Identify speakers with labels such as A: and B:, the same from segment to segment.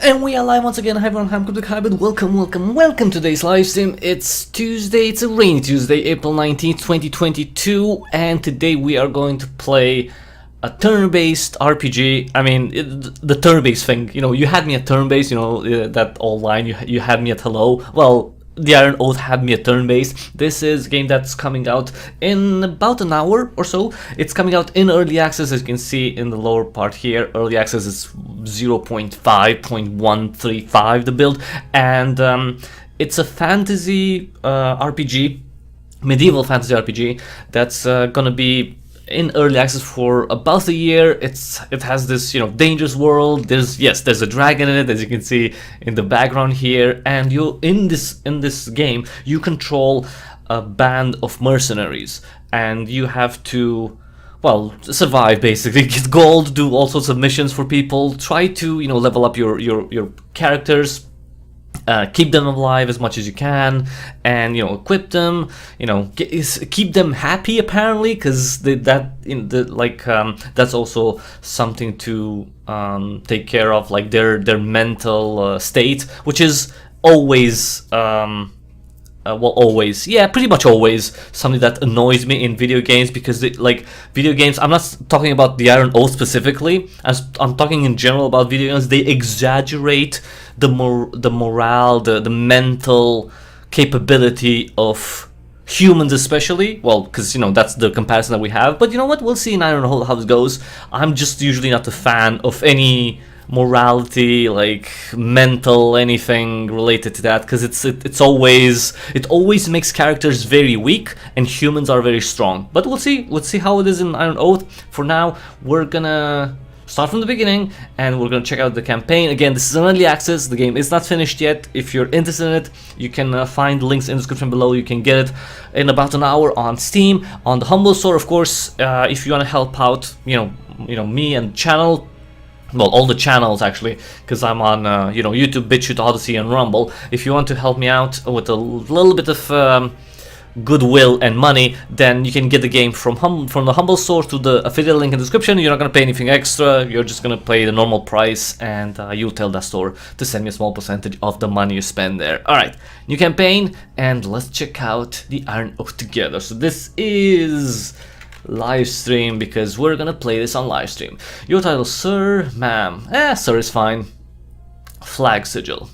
A: And we are live once again. Hi everyone, I'm Cryptic Hybrid. Welcome to today's live stream. It's Tuesday, it's a rainy Tuesday, April 19th, 2022, and today we are going to play a turn-based RPG. I mean, the turn-based thing, you know, you had me at turn-based, you know, that old line, you had me at hello. Well, the Iron Oath had me at turn-based. This is a game that's coming out in about an hour or so. It's coming out in early access, as you can see in the lower part here. Early access is 0.5.135 the build, and it's a fantasy RPG, medieval fantasy RPG that's gonna be in early access for about a year. It has this, you know, dangerous world. There's a dragon in it, as you can see in the background here, and you in this game you control a band of mercenaries, and you have to, well, survive basically, get gold, do all sorts of missions for people, try to, you know, level up your characters, keep them alive as much as you can, and, you know, equip them, you know, keep them happy apparently, because that's also something to take care of, like their mental state, which is always pretty much always something that annoys me in video games, because video games, I'm not talking about the Iron Oath specifically, I'm talking in general about video games. They exaggerate the morale, the mental capability of humans, especially, well, because, you know, that's the comparison that we have. But you know what, we'll see in Iron Oath how it goes. I'm just usually not a fan of any morality, like mental anything related to that, because it always makes characters very weak and humans are very strong. But we'll see how it is in Iron Oath. For now, we're gonna start from the beginning and we're gonna check out the campaign. Again, this is an early access, the game is not finished yet. If you're interested in it, you can find links in the description below. You can get it in about an hour on Steam, on the Humble Store, of course. If you want to help out, you know me and the channel, well, all the channels actually, because I'm on YouTube, BitChute, Odyssey, and Rumble. If you want to help me out with a little bit of goodwill and money, then you can get the game from the Humble Store to the affiliate link in the description. You're not gonna pay anything extra. You're just gonna pay the normal price, and you'll tell that store to send me a small percentage of the money you spend there. All right, new campaign, and let's check out the Iron Oath together. So this is live stream, because we're gonna play this on live stream. Your title, sir, ma'am? Sir is fine. Flag sigil.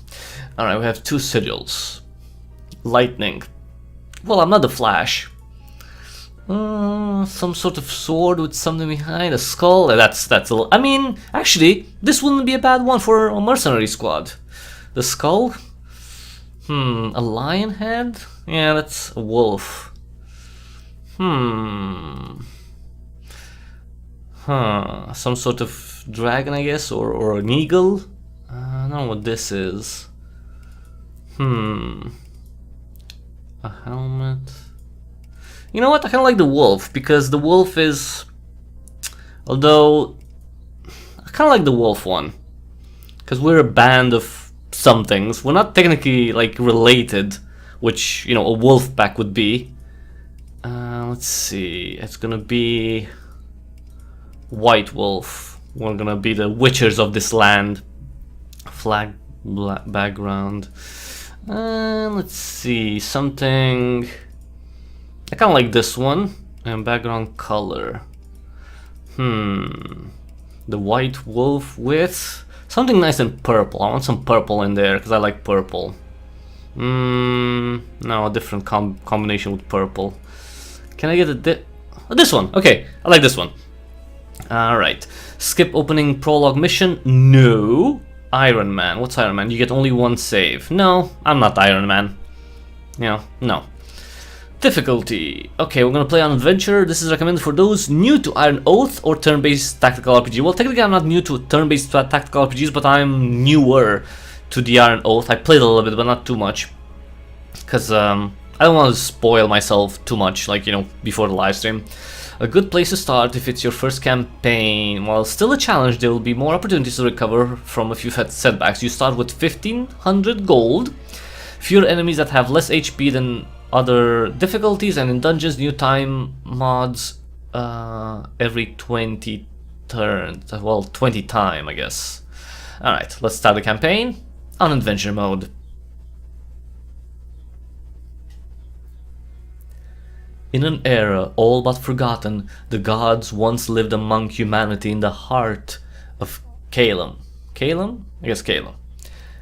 A: Alright, we have two sigils. Lightning. Well, I'm not the Flash. Some sort of sword with something behind, a skull. That's I mean, actually, this wouldn't be a bad one for a mercenary squad. The skull? A lion head? Yeah, that's a wolf. Some sort of dragon, I guess, or an eagle. I don't know what this is. A helmet. You know what? I kind of like the wolf, because the wolf is, although I kind of like the wolf one, because we're a band of some things. We're not technically like related, which, you know, a wolf pack would be. Let's see, it's gonna be White Wolf. We're gonna be the witchers of this land. Flag background. Let's see, something, I kinda like this one. And background color. The White Wolf with something nice and purple. I want some purple in there, because I like purple. No, a different combination with purple. Can I get this one? Okay, I like this one. Alright. Skip opening prologue mission? No. Iron Man. What's Iron Man? You get only one save. No, I'm not Iron Man. You know, no. Difficulty. Okay, we're gonna play on Adventure. This is recommended for those new to Iron Oath or turn-based tactical RPG. Well, technically I'm not new to turn-based tactical RPGs, but I'm newer to the Iron Oath. I played a little bit, but not too much, because I don't want to spoil myself too much, like, you know, before the live stream. A good place to start if it's your first campaign. While still a challenge, there will be more opportunities to recover from a few setbacks. You start with 1500 gold, fewer enemies that have less HP than other difficulties, and in dungeons, new time mods every 20 turns. Well, 20 time, I guess. Alright, let's start the campaign on adventure mode. In an era all but forgotten, the gods once lived among humanity in the heart of Caelum. Caelum? I guess Caelum.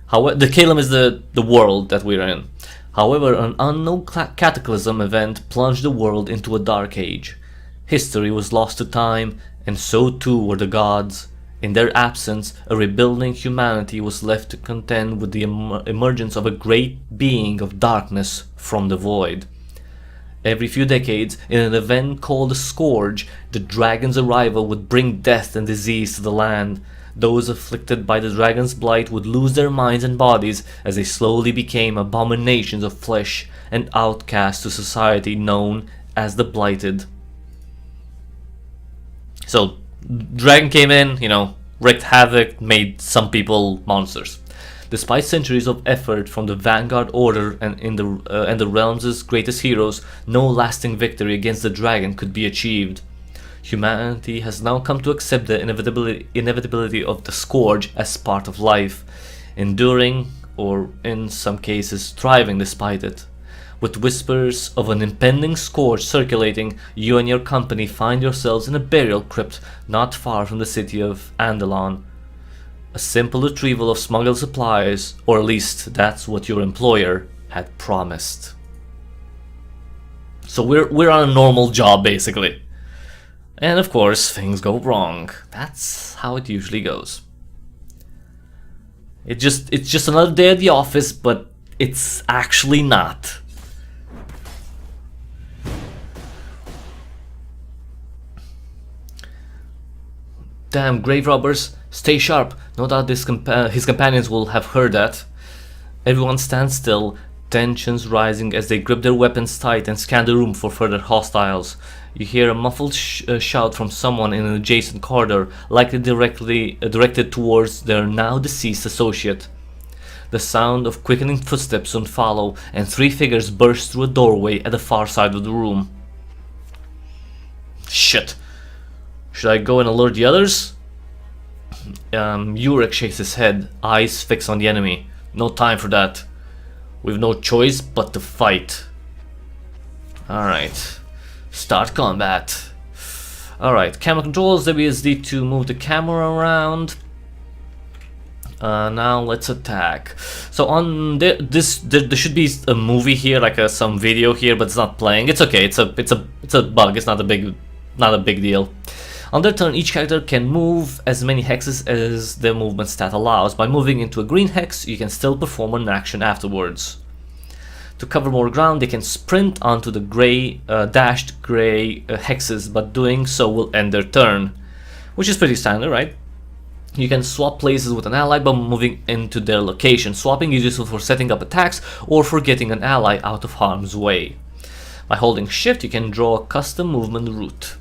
A: However, the Caelum is the world that we're in. However, an unknown cataclysm event plunged the world into a dark age. History was lost to time, and so too were the gods. In their absence, a rebuilding humanity was left to contend with the emergence of a great being of darkness from the void. Every few decades, in an event called the Scourge, the dragon's arrival would bring death and disease to the land. Those afflicted by the dragon's blight would lose their minds and bodies as they slowly became abominations of flesh and outcasts to society known as the Blighted. So, dragon came in, wreaked havoc, made some people monsters. Despite centuries of effort from the Vanguard Order and the realm's greatest heroes, no lasting victory against the dragon could be achieved. Humanity has now come to accept the inevitability of the Scourge as part of life, enduring, or in some cases thriving despite it. With whispers of an impending scourge circulating, you and your company find yourselves in a burial crypt not far from the city of Andalon. A simple retrieval of smuggled supplies, or at least that's what your employer had promised. So we're on a normal job basically. And of course things go wrong. That's how it usually goes. It's just another day at the office, but it's actually not. Damn grave robbers, stay sharp. No doubt his companions will have heard that. Everyone stands still, tensions rising as they grip their weapons tight and scan the room for further hostiles. You hear a muffled shout from someone in an adjacent corridor, likely directed towards their now deceased associate. The sound of quickening footsteps soon follow, and three figures burst through a doorway at the far side of the room. Shit. Should I go and alert the others? Urek shakes his head, eyes fixed on the enemy. No time for that. We've no choice but to fight. Alright. Start combat. Alright, camera controls, WSD to move the camera around. Now let's attack. So on there should be a movie here, like some video here, but it's not playing. It's okay. It's a bug. It's not a big deal. On their turn, each character can move as many hexes as their movement stat allows. By moving into a green hex, you can still perform an action afterwards. To cover more ground, they can sprint onto the dashed gray hexes, but doing so will end their turn, which is pretty standard, right? You can swap places with an ally by moving into their location. Swapping is useful for setting up attacks or for getting an ally out of harm's way. By holding shift, you can draw a custom movement route.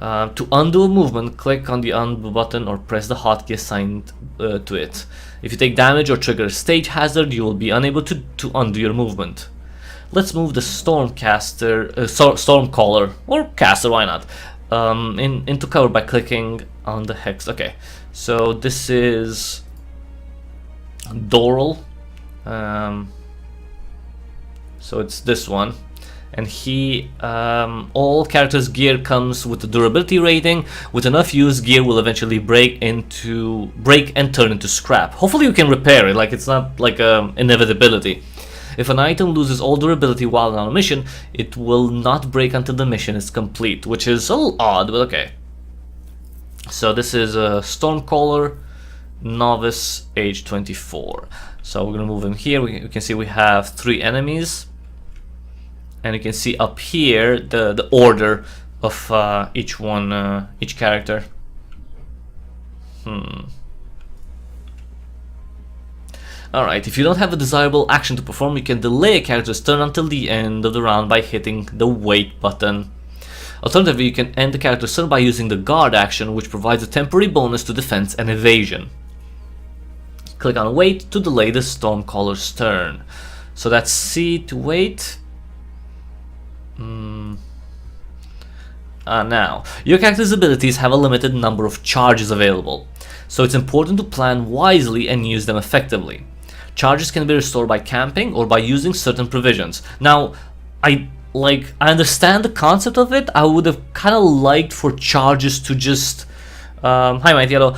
A: To undo a movement, click on the undo button or press the hotkey assigned to it. If you take damage or trigger a stage hazard, you will be unable to undo your movement. Let's move the Stormcaller, or caster, why not, into cover by clicking on the hex. Okay, so this is Doral. So it's this one. And all characters' gear comes with a durability rating. With enough use, gear will eventually break and turn into scrap. Hopefully you can repair it, like it's not like an inevitability. If an item loses all durability while on a mission, it will not break until the mission is complete, which is a little odd, but okay. So this is a Stormcaller, Novice, age 24. So we're gonna move him here. We can see we have 3 enemies. And you can see up here the order of each character. Alright, if you don't have a desirable action to perform, you can delay a character's turn until the end of the round by hitting the wait button. Alternatively, you can end the character's turn by using the guard action, which provides a temporary bonus to defense and evasion. Click on wait to delay the Stormcaller's turn. So that's C to wait. Now, your character's abilities have a limited number of charges available. so it's important to plan wisely and use them effectively. Charges can be restored by camping or by using certain provisions. Now, I understand the concept of it. I would have kind of liked for charges to just hi Mighty Yellow,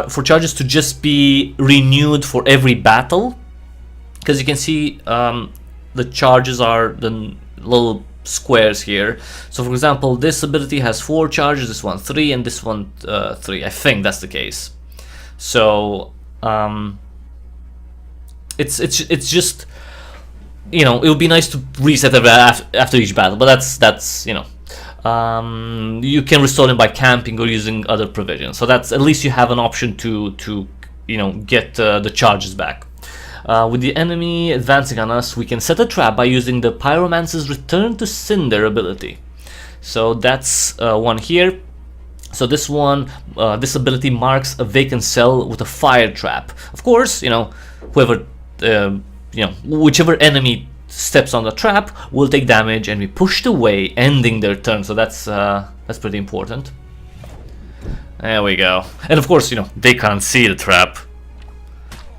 A: for charges to just be renewed for every battle, because you can see the charges are the little squares here. So for example, this ability has 4 charges, this one 3, and this one 3. I think that's the case. So it's just, you know, it would be nice to reset after each battle, but that's you know, you can restore them by camping or using other provisions. So that's, at least you have an option to you know, get the charges back. With the enemy advancing on us, we can set a trap by using the Pyromancer's Return to Cinder ability. So that's one here. So this one, this ability marks a vacant cell with a fire trap. Of course, you know, whoever, you know, whichever enemy steps on the trap will take damage and be pushed away, ending their turn. So that's pretty important. There we go. And of course, you know, they can't see the trap.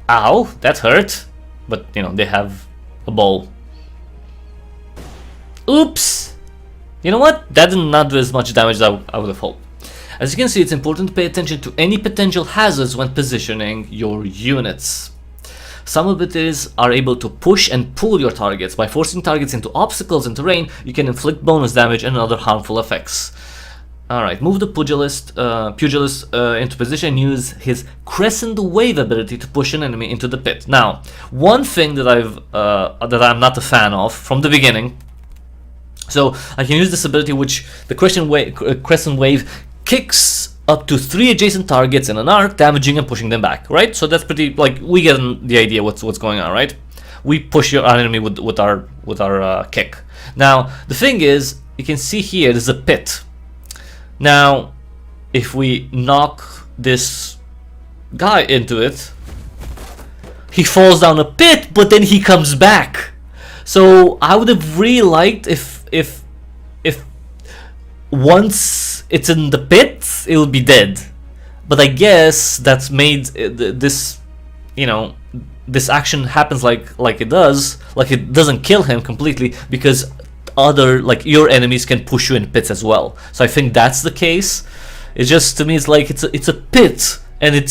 A: Ow, that hurt. But, you know, they have a bow. Oops! You know what? That did not do as much damage as I would have hoped. As you can see, it's important to pay attention to any potential hazards when positioning your units. Some abilities are able to push and pull your targets. By forcing targets into obstacles and terrain, you can inflict bonus damage and other harmful effects. Alright, move the pugilist into position and use his Crescent Wave ability to push an enemy into the pit. Now, one thing that I'm not a fan of from the beginning, so I can use this ability, which the Crescent Wave kicks up to 3 adjacent targets in an arc, damaging and pushing them back, right? So that's pretty, like, we get the idea what's going on, right? We push our enemy with our kick. Now, the thing is, you can see here, there's a pit. Now, if we knock this guy into it, he falls down a pit, but then he comes back. So I would have really liked if once it's in the pit, it will be dead. But I guess that's made this, you know, this action happens like it does, like it doesn't kill him completely, because other, like, your enemies can push you in pits as well. So I think that's the case. It just, to me, it's like it's a pit, and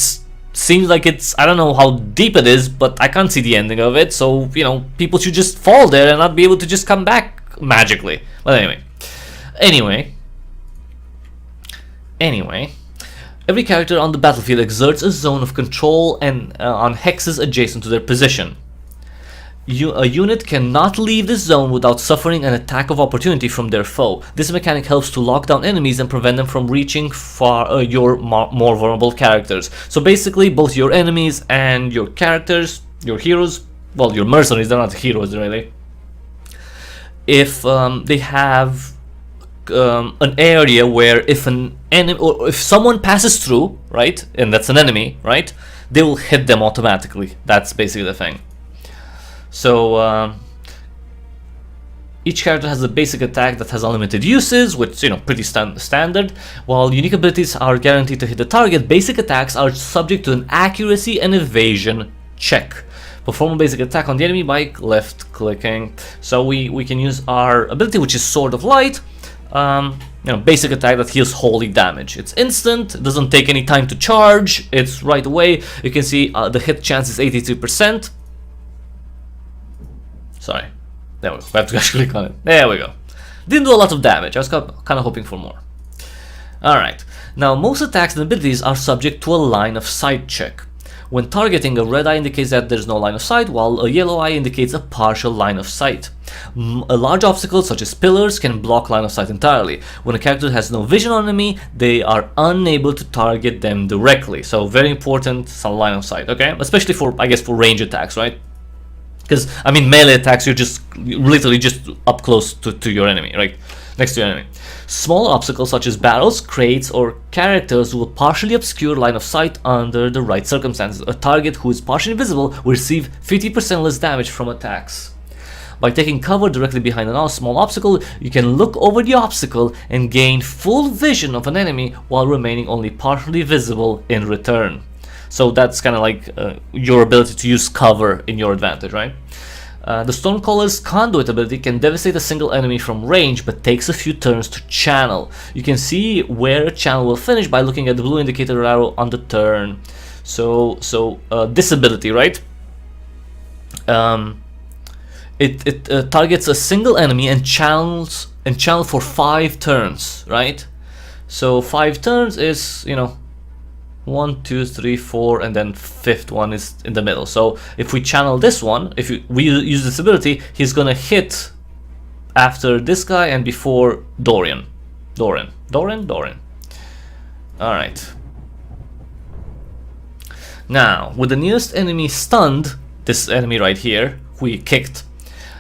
A: seems like it's, I don't know how deep it is, but I can't see the ending of it. So, you know, people should just fall there and not be able to just come back magically. But anyway, every character on the battlefield exerts a zone of control and on hexes adjacent to their position. A unit cannot leave this zone without suffering an attack of opportunity from their foe. This mechanic helps to lock down enemies and prevent them from reaching your more vulnerable characters. So basically, both your enemies and your characters, your heroes, well, your mercenaries, they're not heroes really, if they have an area where if an enemy, or if someone passes through, right, and that's an enemy, right, they will hit them automatically. That's basically the thing. So each character has a basic attack that has unlimited uses, which, you know, pretty standard. While unique abilities are guaranteed to hit the target, basic attacks are subject to an accuracy and evasion check. Perform a basic attack on the enemy by left clicking. So we can use our ability, which is Sword of Light. You know, basic attack that heals holy damage. It's instant, it doesn't take any time to charge, it's right away. You can see the hit chance is 83%. Sorry, there we go. I have to actually click on it. There we go. Didn't do a lot of damage. I was kind of hoping for more. Alright, now most attacks and abilities are subject to a line of sight check. When targeting, a red eye indicates that there's no line of sight, while a yellow eye indicates a partial line of sight. A large obstacle such as pillars can block line of sight entirely. When a character has no vision on an enemy, they are unable to target them directly. So very important, some line of sight, okay? Especially for, I guess, for range attacks, right? Because, I mean, melee attacks, you're just literally just up close to your enemy, right? Next to your enemy. Small obstacles such as barrels, crates, or characters will partially obscure line of sight under the right circumstances. A target who is partially visible will receive 50% less damage from attacks. By taking cover directly behind a small obstacle, you can look over the obstacle and gain full vision of an enemy while remaining only partially visible in return. So that's kind of like your ability to use cover in your advantage, right? The Stormcaller's Conduit ability can devastate a single enemy from range, but takes a few turns to channel. You can see where a channel will finish by looking at the blue indicator arrow on the turn. So this ability, right? It targets a single enemy and channel for 5 turns, right? So 5 turns is, you know, 1, 2, 3, 4, and then 5th one is in the middle. So if we channel this one, if we use this ability, he's gonna hit after this guy and before Doran. Alright. Now, with the nearest enemy stunned, this enemy right here, who we kicked,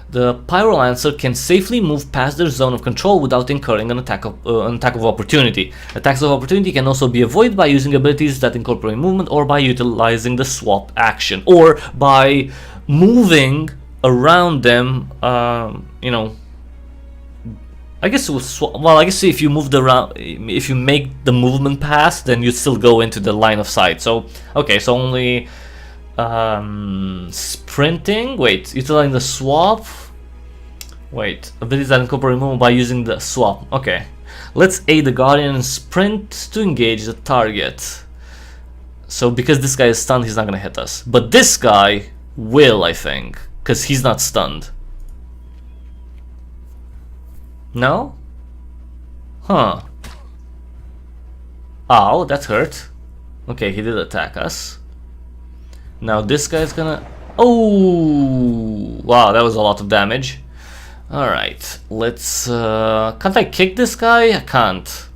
A: the Pyrolancer can safely move past their zone of control without incurring an attack of opportunity. Attacks of opportunity can also be avoided by using abilities that incorporate movement, or by utilizing the swap action, or by moving around them. You know, I guess it was well. I guess if you moved around, if you make the movement pass, then you still go into the line of sight. So okay, so only sprinting. Wait, utilizing the swap. Wait, abilities that incorporate movement by using the swap. Okay, let's aid the Guardian and sprint to engage the target. So because this guy is stunned, he's not gonna hit us, but this guy will, I think, because he's not stunned. No? Huh. Ow, that hurt. Okay, he did attack us. Now this guy's gonna... Oh! Wow, that was a lot of damage. Alright, let's... Can't I kick this guy? I can't.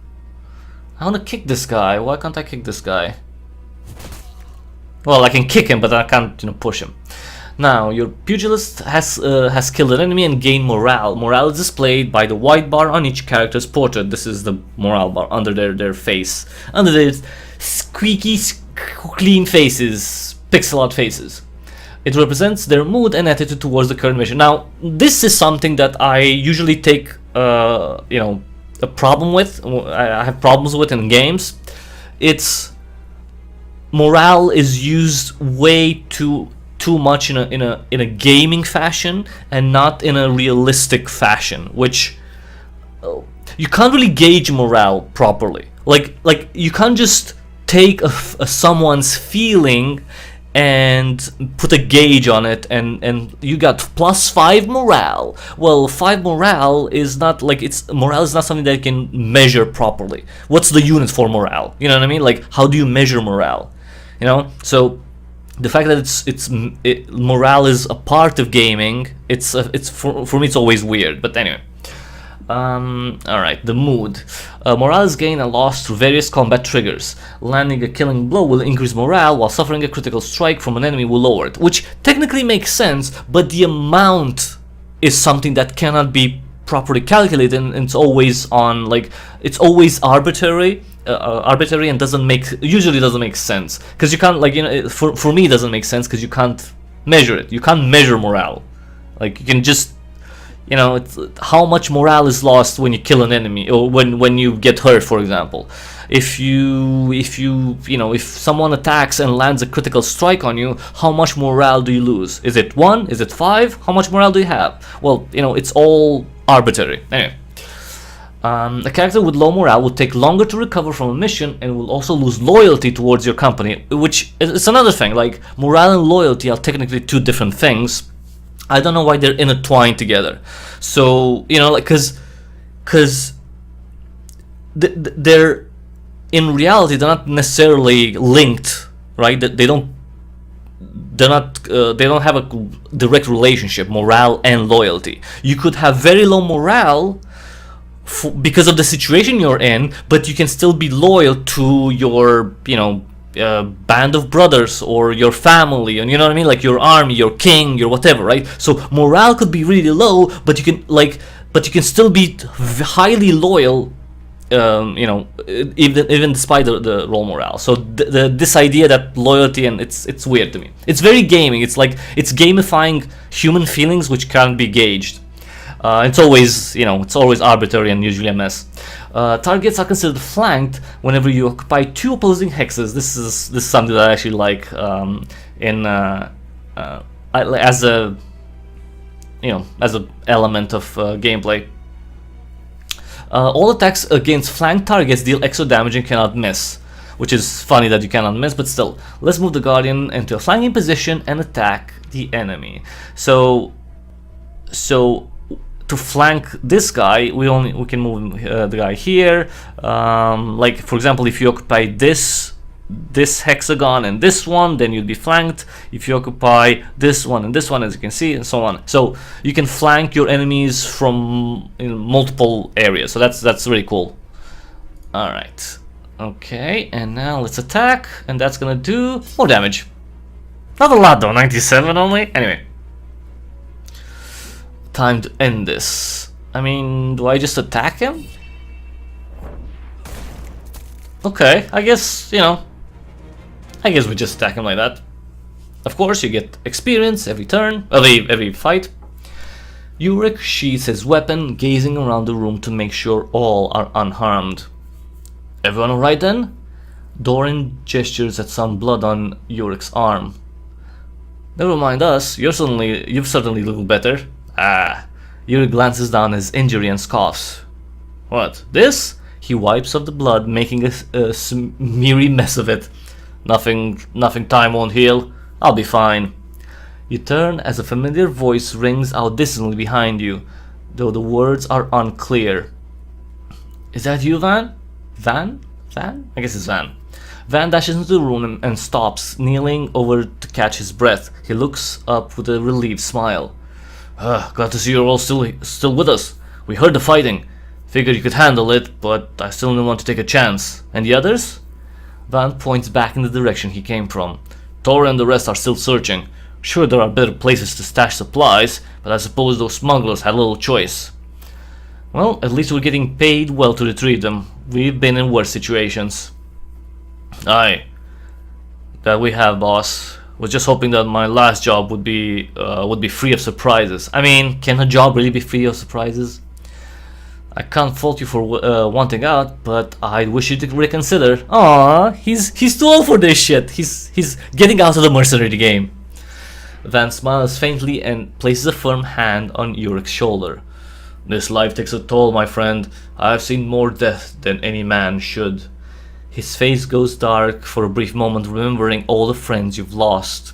A: I wanna kick this guy. Why can't I kick this guy? Well, I can kick him, but I can't, you know, push him. Now, your pugilist has killed an enemy and gained morale. Morale is displayed by the white bar on each character's portrait. This is the morale bar under their face. Under their squeaky, clean faces, pixel art faces. It represents their mood and attitude towards the current mission. Now, this is something that I usually take, you know, a problem with. I have problems with in games. It's morale is used way too much in a gaming fashion and not in a realistic fashion, which you can't really gauge morale properly. Like you can't just take someone's feeling and put a gauge on it and you got +5 morale. Well, 5 morale is not like morale is not something that you can measure properly. What's the unit for morale? You know what I mean? Like, how do you measure morale? You know, so the fact that morale is a part of gaming, it's for me it's always weird. But anyway, all right, the mood. Morale is gained and lost through various combat triggers. Landing a killing blow will increase morale, while suffering a critical strike from an enemy will lower it, which technically makes sense, but the amount is something that cannot be properly calculated, and it's always on, like, it's always arbitrary and usually doesn't make sense, because you can't, like, you know, for me it doesn't make sense because you can't measure it. You can't measure morale. Like, you can just, you know, it's how much morale is lost when you kill an enemy, or when you get hurt, for example. If someone attacks and lands a critical strike on you, how much morale do you lose? Is it 1? Is it 5? How much morale do you have? Well, you know, it's all arbitrary. Anyway, a character with low morale will take longer to recover from a mission and will also lose loyalty towards your company, which is another thing. Like, morale and loyalty are technically 2 different things. I don't know why they're intertwined together. So, you know, like, because they're, in reality, they're not necessarily linked, right? They don't have a direct relationship, morale and loyalty. You could have very low morale because of the situation you're in, but you can still be loyal to your, you know, band of brothers or your family, and you know what I mean, like your army, your king, your whatever, right? So morale could be really low, but you can still be highly loyal You know, even despite the role morale. So this idea that loyalty, and it's weird to me. It's very gaming. It's like it's gamifying human feelings which can't be gauged. It's always, you know, it's always arbitrary and usually a mess. Targets are considered flanked whenever you occupy two opposing hexes. This is something that I actually like as a, you know, as an element of gameplay. All attacks against flanked targets deal extra damage and cannot miss, which is funny that you cannot miss, but still. Let's move the Guardian into a flanking position and attack the enemy. So to flank this guy, we can move the guy here. Like for example, if you occupy this hexagon and this one, then you'd be flanked. If you occupy this one and this one, as you can see, and so on. So you can flank your enemies from multiple areas. So that's really cool. All right, okay, and now let's attack, and that's gonna do more damage. Not a lot though, 97 only. Anyway, time to end this. I mean, do I just attack him? Okay, I guess, you know, I guess we just attack him like that. Of course, you get experience every turn, every fight. Ulrich sheathes his weapon, gazing around the room to make sure all are unharmed. Everyone alright then? Doran gestures at some blood on Ulrich's arm. Never mind us, you've certainly looked better. Ah, Ulrich glances down his injury and scoffs. What, this? He wipes off the blood, making a smeary mess of it. Nothing time won't heal. I'll be fine. You turn as a familiar voice rings out distantly behind you, though the words are unclear. Is that you, Van? Van? I guess it's Van. Van dashes into the room and stops, kneeling over to catch his breath. He looks up with a relieved smile. Glad to see you're all still with us. We heard the fighting. Figured you could handle it, but I still didn't want to take a chance. And the others? Van points back in the direction he came from. Tor and the rest are still searching. Sure, there are better places to stash supplies, but I suppose those smugglers had little choice. Well, at least we're getting paid well to retrieve them. We've been in worse situations. Aye. That we have, boss. Was just hoping that my last job would be free of surprises. I mean, can a job really be free of surprises? I can't fault you for wanting out, but I wish you to reconsider. Aww, he's too old for this shit. He's getting out of the mercenary game. Van smiles faintly and places a firm hand on Ulrich's shoulder. This life takes a toll, my friend. I've seen more death than any man should. His face goes dark for a brief moment, remembering all the friends you've lost.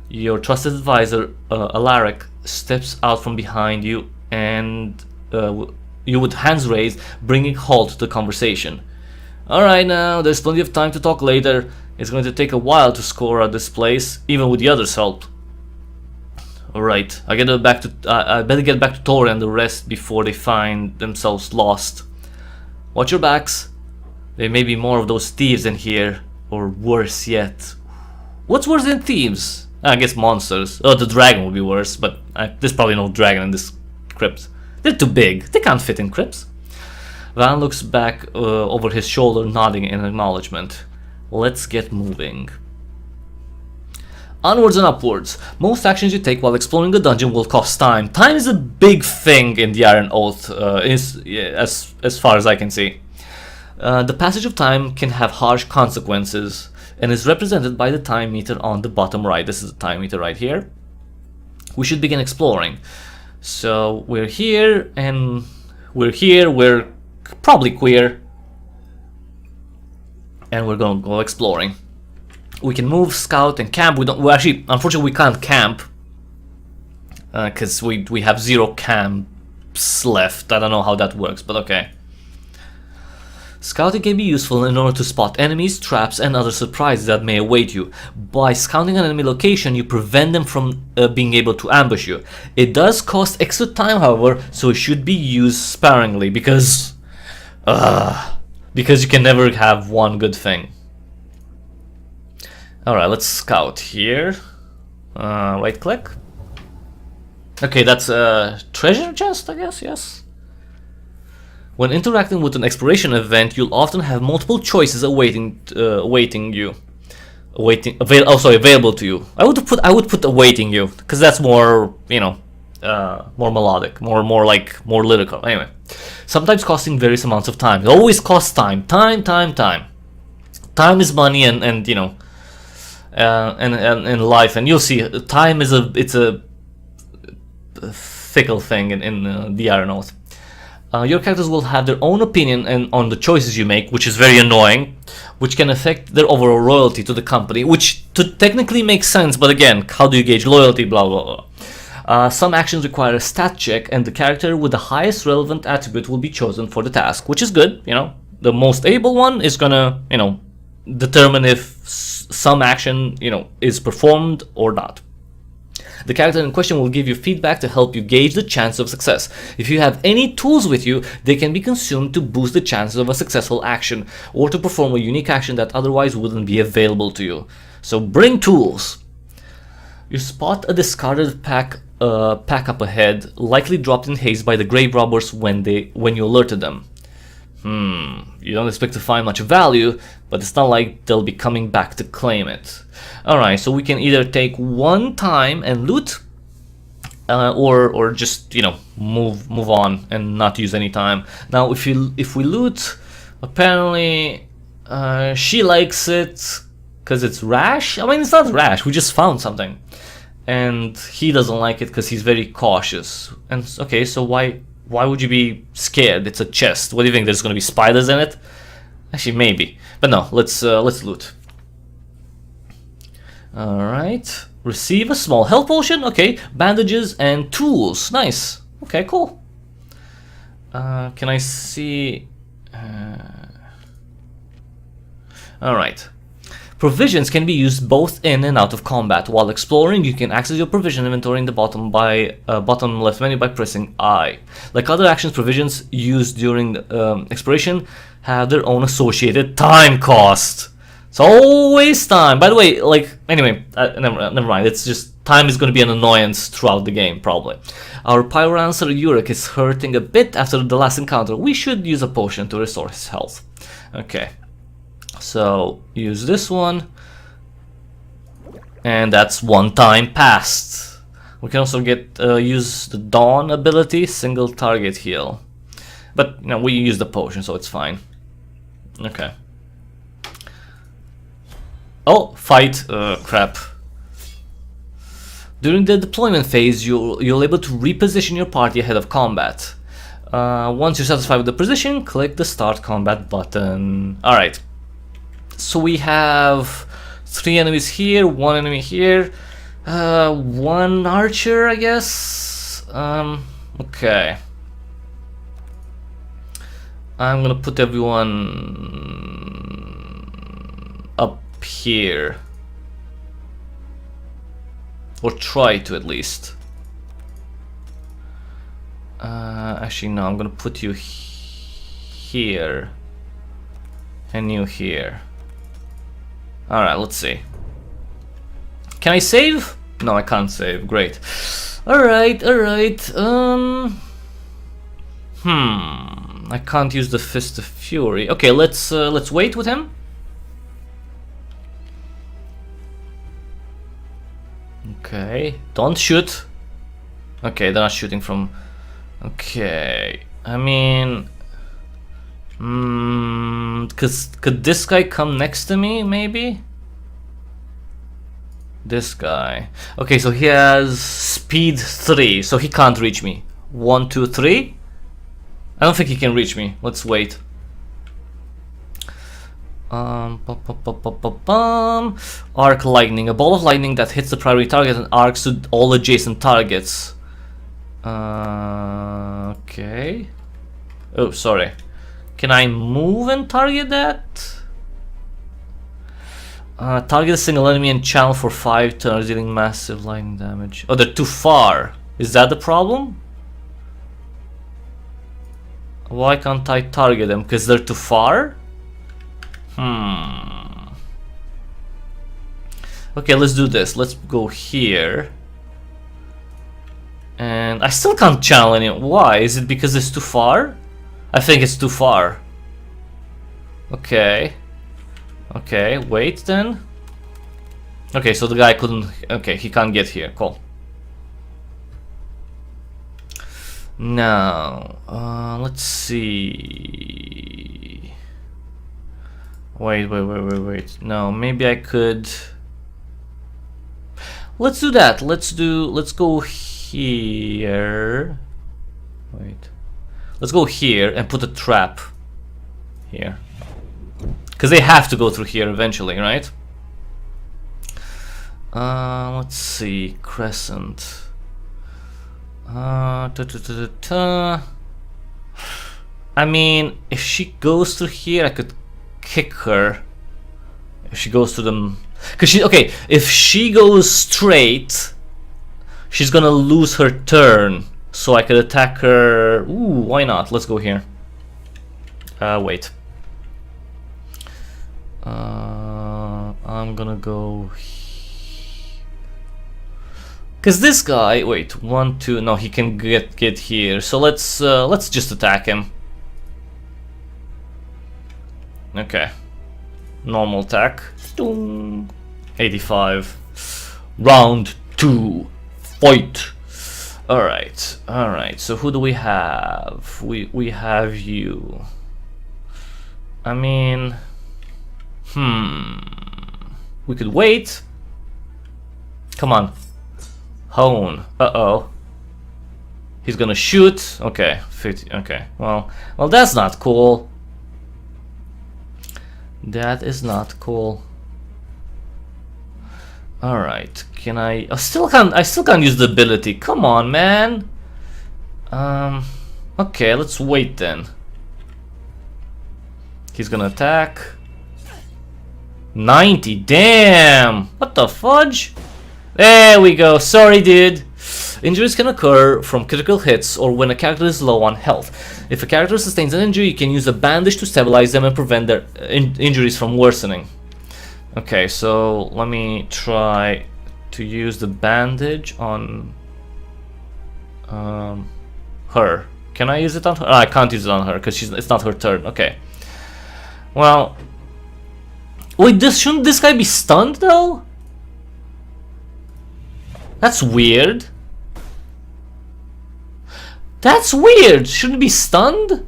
A: Your trusted advisor, Alaric, steps out from behind you, and you with hands raised, bringing halt to the conversation. Alright now, there's plenty of time to talk later. It's going to take a while to score out this place, even with the others' help. Alright, I better get back to Tori and the rest before they find themselves lost. Watch your backs. There may be more of those thieves in here, or worse yet. What's worse than thieves? I guess monsters. Oh, the dragon would be worse, but there's probably no dragon in this crypt. They're too big. They can't fit in crypts. Van looks back over his shoulder, nodding in acknowledgement. Let's get moving. Onwards and upwards. Most actions you take while exploring the dungeon will cost time. Time is a big thing in the Iron Oath, as far as I can see. The passage of time can have harsh consequences and is represented by the time meter on the bottom right. This is the time meter right here. We should begin exploring. So we're here, and we're probably queer, and we're gonna go exploring. We can move, scout, and camp. Unfortunately, we can't camp because we have 0 camps left. I don't know how that works, but okay. Scouting can be useful in order to spot enemies, traps, and other surprises that may await you. By scouting an enemy location, you prevent them from being able to ambush you. It does cost extra time, however, so it should be used sparingly because you can never have one good thing. Alright, let's scout here. Right click. Okay, that's a treasure chest, I guess, yes. When interacting with an exploration event, you'll often have multiple choices awaiting you. Available to you. I would put awaiting you, because that's more, you know, more melodic, more lyrical. Anyway, sometimes costing various amounts of time. It always costs time. Time is money, and you know, and life. And you'll see, time is a fickle thing in the Iron Oath. Your characters will have their own opinion on the choices you make, which is very annoying, which can affect their overall loyalty to the company, which technically makes sense, but again, how do you gauge loyalty, blah blah blah. Some actions require a stat check, and the character with the highest relevant attribute will be chosen for the task, which is good, you know. The most able one is gonna, you know, determine if some action, you know, is performed or not. The character in question will give you feedback to help you gauge the chance of success. If you have any tools with you, they can be consumed to boost the chances of a successful action, or to perform a unique action that otherwise wouldn't be available to you. So bring tools. You spot a discarded pack up ahead, likely dropped in haste by the grave robbers when you alerted them. You don't expect to find much value, but it's not like they'll be coming back to claim it. Alright, so we can either take one time and loot, or just, you know, move on and not use any time. Now if we loot, apparently she likes it because it's rash. I mean, it's not rash, we just found something. And he doesn't like it because he's very cautious. And okay, so why would you be scared? It's a chest. What do you think? There's gonna be spiders in it? Actually, maybe. But no, let's loot. Alright. Receive a small health potion. Okay. Bandages and tools. Nice. Okay, cool. Can I see... Alright. Provisions can be used both in and out of combat. While exploring, you can access your provision inventory in the bottom left menu by pressing I. Like other actions, provisions used during exploration have their own associated time cost. It's always time. By the way, like, anyway, never mind. It's just time is going to be an annoyance throughout the game, probably. Our pyromancer Yurik is hurting a bit after the last encounter. We should use a potion to restore his health. Okay. So use this one, and that's one time passed. We can also get use the Dawn ability, single target heal, but you know, we use the potion, so it's fine. Okay. Oh, fight! Crap. During the deployment phase, you're able to reposition your party ahead of combat. Once you're satisfied with the position, click the Start Combat button. All right. So we have 3 enemies here, 1 enemy here, 1 archer, I guess. Okay. I'm gonna put everyone up here, or try to at least. Actually, no. I'm gonna put you here, and you here. Alright, let's see. Can I save? No, I can't save. Great. Alright. I can't use the Fist of Fury. Okay, let's wait with him. Okay, don't shoot. Okay, they're not shooting from... Okay, I mean... could this guy come next to me, maybe? This guy. Okay, so he has speed 3, so he can't reach me. 1, 2, 3. I don't think he can reach me. Let's wait. Arc lightning. A ball of lightning that hits the primary target and arcs to all adjacent targets. Okay. Oh, sorry. Can I move and target that? Target a single enemy and channel for 5 turns, dealing massive lightning damage. Oh, they're too far. Is that the problem? Why can't I target them? Because they're too far? Okay, let's do this. Let's go here. And I still can't channel anyone. Why? Is it because it's too far? I think it's too far. Okay. Okay, wait then. Okay, so the guy couldn't... Okay, he can't get here. Cool. Now, let's see... Wait. No, maybe I could... Let's do that. Let's go here. Wait. Let's go here and put a trap here. Because they have to go through here eventually, right? Let's see. Crescent. I mean, if she goes through here, I could kick her. If she goes to them, because okay. If she goes straight, she's gonna lose her turn. So I could attack her. Ooh, why not? Let's go here. Wait. I'm gonna go. Cause this guy, wait, 1, 2, no, he can get here. So let's just attack him. Okay, normal attack. 85. Round 2, fight. All right. So who do we have? We have you. I mean, we could wait. Come on. Hone. Uh-oh. He's gonna shoot. Okay, 50. Okay. Well, that's not cool. That is not cool. All right. Can I still can't use the ability. Come on, man. Okay, let's wait then. He's gonna attack. 90. Damn. What the fudge? There we go. Sorry, dude. Injuries can occur from critical hits or when a character is low on health. If a character sustains an injury, you can use a bandage to stabilize them and prevent their injuries from worsening. Okay, so let me try to use the bandage on her. Can I use it on her? I can't use it on her because it's not her turn. Okay. Well, wait, shouldn't this guy be stunned though? That's weird. That's weird. Shouldn't be stunned?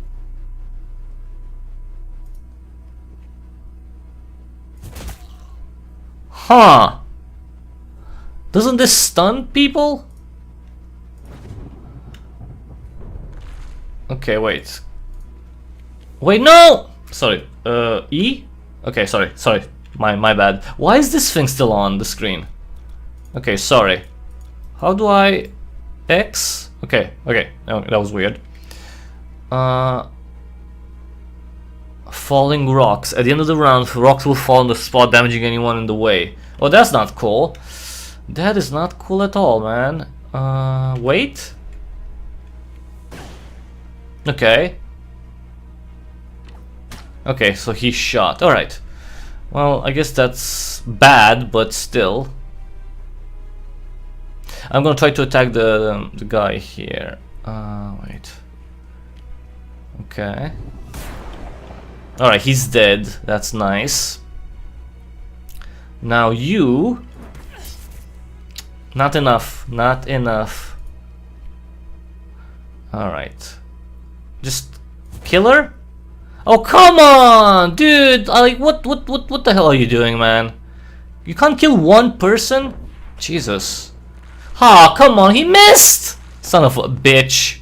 A: Huh. Doesn't this stun people? Okay, wait. Wait, no! Sorry. E? Okay, sorry. My bad. Why is this thing still on the screen? Okay, sorry. How do I... X? Okay. Oh, that was weird. Falling rocks. At the end of the round, rocks will fall on the spot, damaging anyone in the way. Oh, that's not cool. That is not cool at all, man. Wait. Okay. Okay, so he's shot. Alright. Well, I guess that's bad, but still. I'm gonna try to attack the guy here. Wait. Okay. Alright, he's dead. That's nice. Now you... Not enough. Alright. Just kill her? Oh, come on! Dude, like, what the hell are you doing, man? You can't kill one person? Jesus. Ah, come on, he missed! Son of a bitch.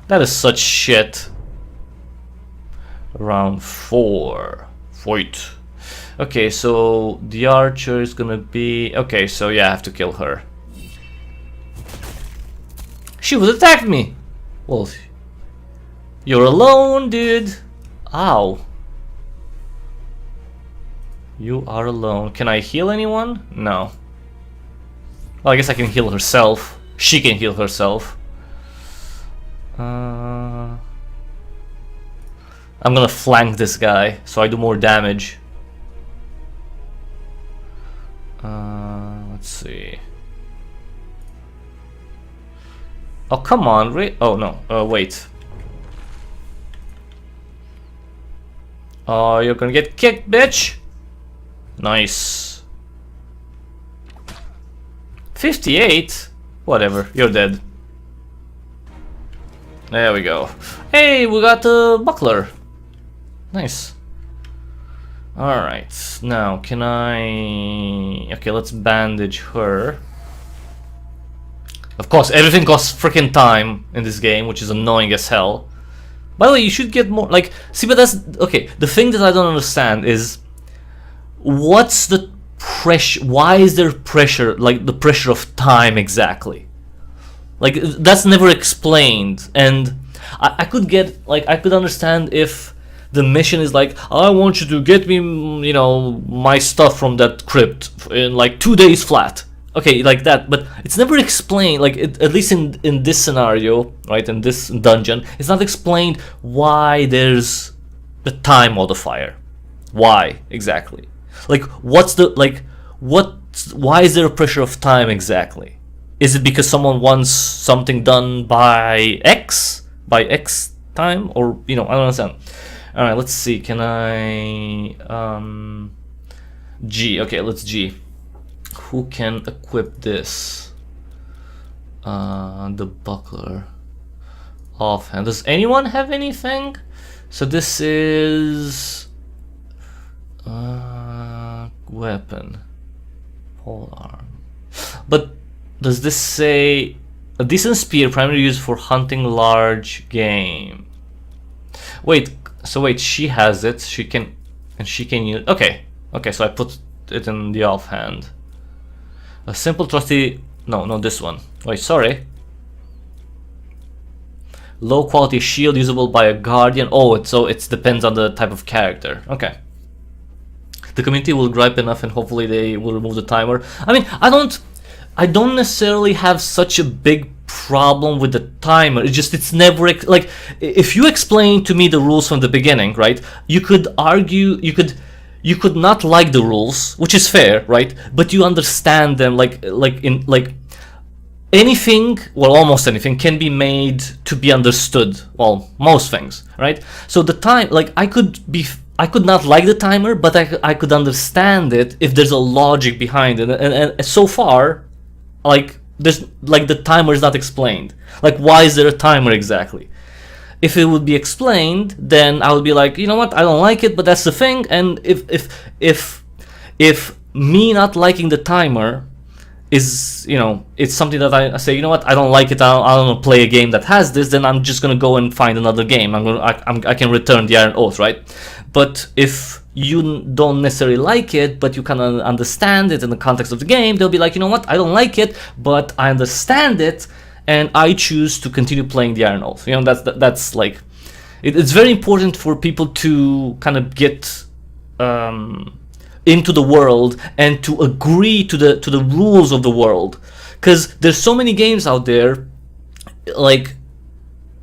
A: That is such shit. Round 4. Fight. Okay, so the archer is gonna be... Okay, so yeah, I have to kill her. She would attack me! Well, you're alone, dude. Ow. You are alone. Can I heal anyone? No. Well, I guess I can heal herself. She can heal herself. I'm gonna flank this guy so I do more damage. Let's see. Oh, come on, oh no, wait. Oh, you're gonna get kicked, bitch! Nice. 58? Whatever, you're dead. There we go. Hey, we got a buckler. Nice. Alright, now can I... Okay, let's bandage her. Of course, everything costs freaking time in this game, which is annoying as hell. By the way, you should get more, like, see, but that's, okay, the thing that I don't understand is, what's the pressure, why is there pressure, like, the pressure of time exactly? Like, that's never explained, and I could get, like, I could understand if the mission is like, I want you to get me, you know, my stuff from that crypt in, like, 2 days flat. Okay, like that, but it's never explained, like, at least in this scenario, right, in this dungeon, it's not explained why there's the time modifier. Why, exactly? Like, what's the, like, why is there a pressure of time exactly? Is it because someone wants something done by X time, or, you know, I don't understand. Alright, let's see, can I, G, okay, let's G. Who can equip this? The buckler. Offhand. Does anyone have anything? So this is weapon. Pole arm. But does this say a decent spear, primarily used for hunting large game? Wait, so wait, she has it. She can use. Okay, okay. So I put it in the offhand. A simple trusty, no, this one. Wait, sorry. Low quality shield usable by a guardian. Oh, so it depends on the type of character. Okay. The community will gripe enough, and hopefully they will remove the timer. I mean, I don't necessarily have such a big problem with the timer. It's just, it's never like, if you explain to me the rules from the beginning, right? You could argue, you could not like the rules, which is fair, right? But you understand them, like anything, well, almost anything can be made to be understood. Well, most things, right? So the time, like, I could not like the timer, but I could understand it if there's a logic behind it. And so far, like, there's, like, the timer is not explained. Like, why is there a timer exactly? If it would be explained, then I would be like, you know what, I don't like it, but that's the thing. And if me not liking the timer is, you know, it's something that I say, you know what, I don't like it, I don't want to play a game that has this, then I'm just gonna go and find another game. I can return the Iron Oath, right? But if you don't necessarily like it, but you kind of understand it in the context of the game, they'll be like, you know what, I don't like it, but I understand it, and I choose to continue playing the Iron Oath. You know, that's like, it's very important for people to kind of get into the world and to agree to the rules of the world, because there's so many games out there, like,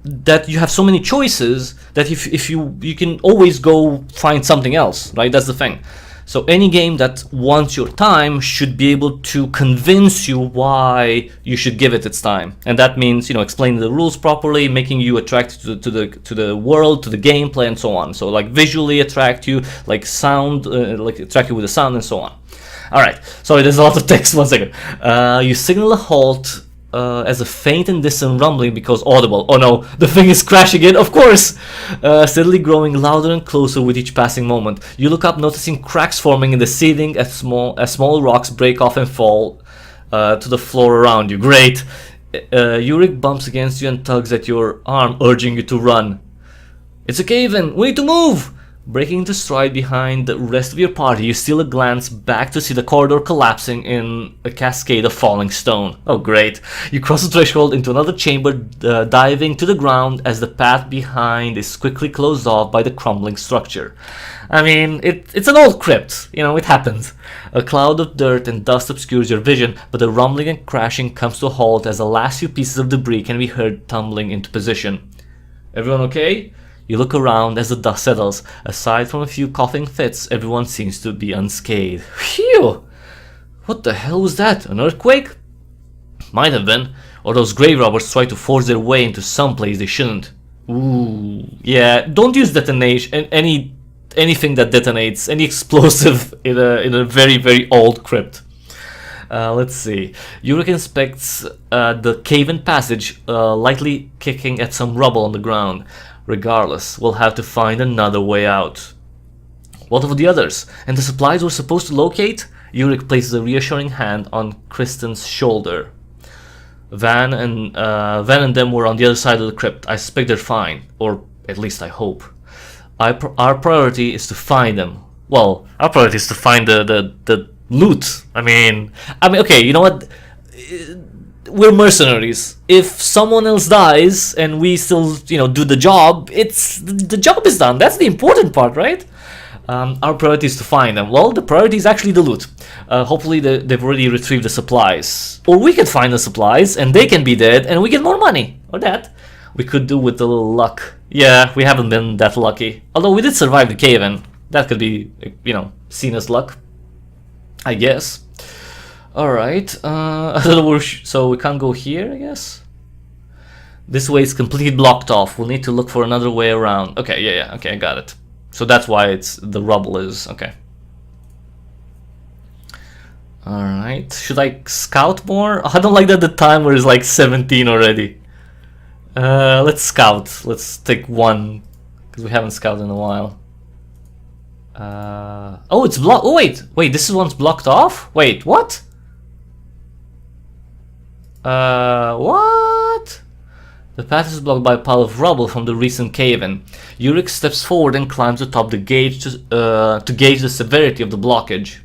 A: that you have so many choices that if you can always go find something else, right? That's the thing. So any game that wants your time should be able to convince you why you should give it its time, and that means, you know, explaining the rules properly, making you attracted to the world, to the gameplay, and so on. So, like, visually attract you, like sound, like attract you with the sound, and so on. All right. Sorry, there's a lot of text. 1 second. You signal a halt as a faint and distant rumbling becomes audible. Oh no, the thing is crashing in, of course! Steadily growing louder and closer with each passing moment. You look up, noticing cracks forming in the ceiling as small rocks break off and fall to the floor around you. Great! Yurik bumps against you and tugs at your arm, urging you to run. It's a cave-in! We need to move! Breaking into stride behind the rest of your party, you steal a glance back to see the corridor collapsing in a cascade of falling stone. Oh great. You cross the threshold into another chamber, diving to the ground as the path behind is quickly closed off by the crumbling structure. I mean, it's an old crypt, you know, it happens. A cloud of dirt and dust obscures your vision, but the rumbling and crashing comes to a halt as the last few pieces of debris can be heard tumbling into position. Everyone okay? You look around as the dust settles. Aside from a few coughing fits, everyone seems to be unscathed. Phew! What the hell was that? An earthquake? Might have been. Or those grave robbers try to force their way into some place they shouldn't. Ooh, yeah. Don't use detonation, anything that detonates, any explosive in a very, very old crypt. Let's see. Yurik inspects the cave-in passage, lightly kicking at some rubble on the ground. Regardless, we'll have to find another way out. What of the others? And the supplies we're supposed to locate? Yurik places a reassuring hand on Kristen's shoulder. Van and them were on the other side of the crypt. I suspect they're fine, or at least I hope. Our priority is to find them. Well, our priority is to find the loot. I mean, okay, you know what? We're mercenaries. If someone else dies and we still, do the job, the job is done. That's the important part, right? Our priority is to find them. Well, the priority is actually the loot. Hopefully they've already retrieved the supplies. Or we can find the supplies and they can be dead and we get more money. Or that. We could do with a little luck. Yeah, we haven't been that lucky. Although we did survive the cave-in. That could be, seen as luck, I guess. Alright. I don't know so we can't go here, I guess? This way is completely blocked off. We'll need to look for another way around. Okay, yeah, okay, I got it. So that's why the rubble is, okay. Alright, should I scout more? I don't like that the timer is like 17 already. Let's scout. Let's take one, because we haven't scouted in a while. Oh, it's blocked. Oh, wait, this one's blocked off? Wait, what? What? The path is blocked by a pile of rubble from the recent cave-in. Yurik steps forward and climbs atop the gauge to gauge the severity of the blockage.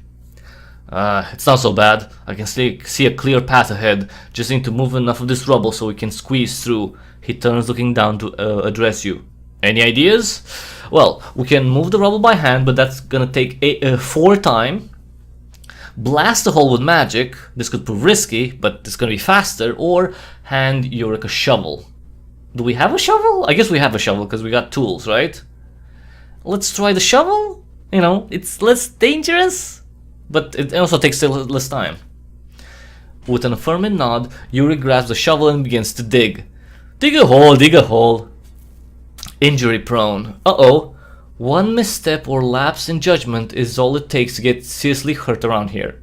A: It's not so bad. I can see a clear path ahead. Just need to move enough of this rubble so we can squeeze through. He turns, looking down to address you. Any ideas? Well, we can move the rubble by hand, but that's gonna take 4 time. Blast the hole with magic. This could prove risky, but it's gonna be faster. Or hand Yurik a shovel. Do we have a shovel? I guess we have a shovel because we got tools, right? Let's try the shovel. It's less dangerous, but it also takes less time. With an affirming nod, Yurik grabs the shovel and begins to dig. Dig a hole, dig a hole. Injury prone. Uh-oh. One misstep or lapse in judgment is all it takes to get seriously hurt around here.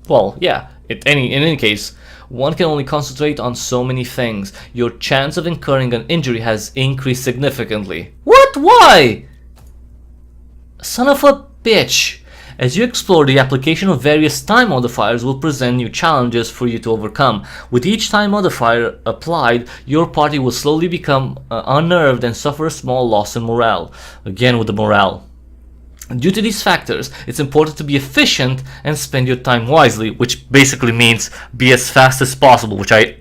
A: Well, yeah, in any case, one can only concentrate on so many things. Your chance of incurring an injury has increased significantly. What? Why? Son of a bitch. As you explore, the application of various time modifiers will present new challenges for you to overcome. With each time modifier applied, your party will slowly become unnerved and suffer a small loss in morale. Again with the morale. Due to these factors, it's important to be efficient and spend your time wisely, which basically means be as fast as possible, which I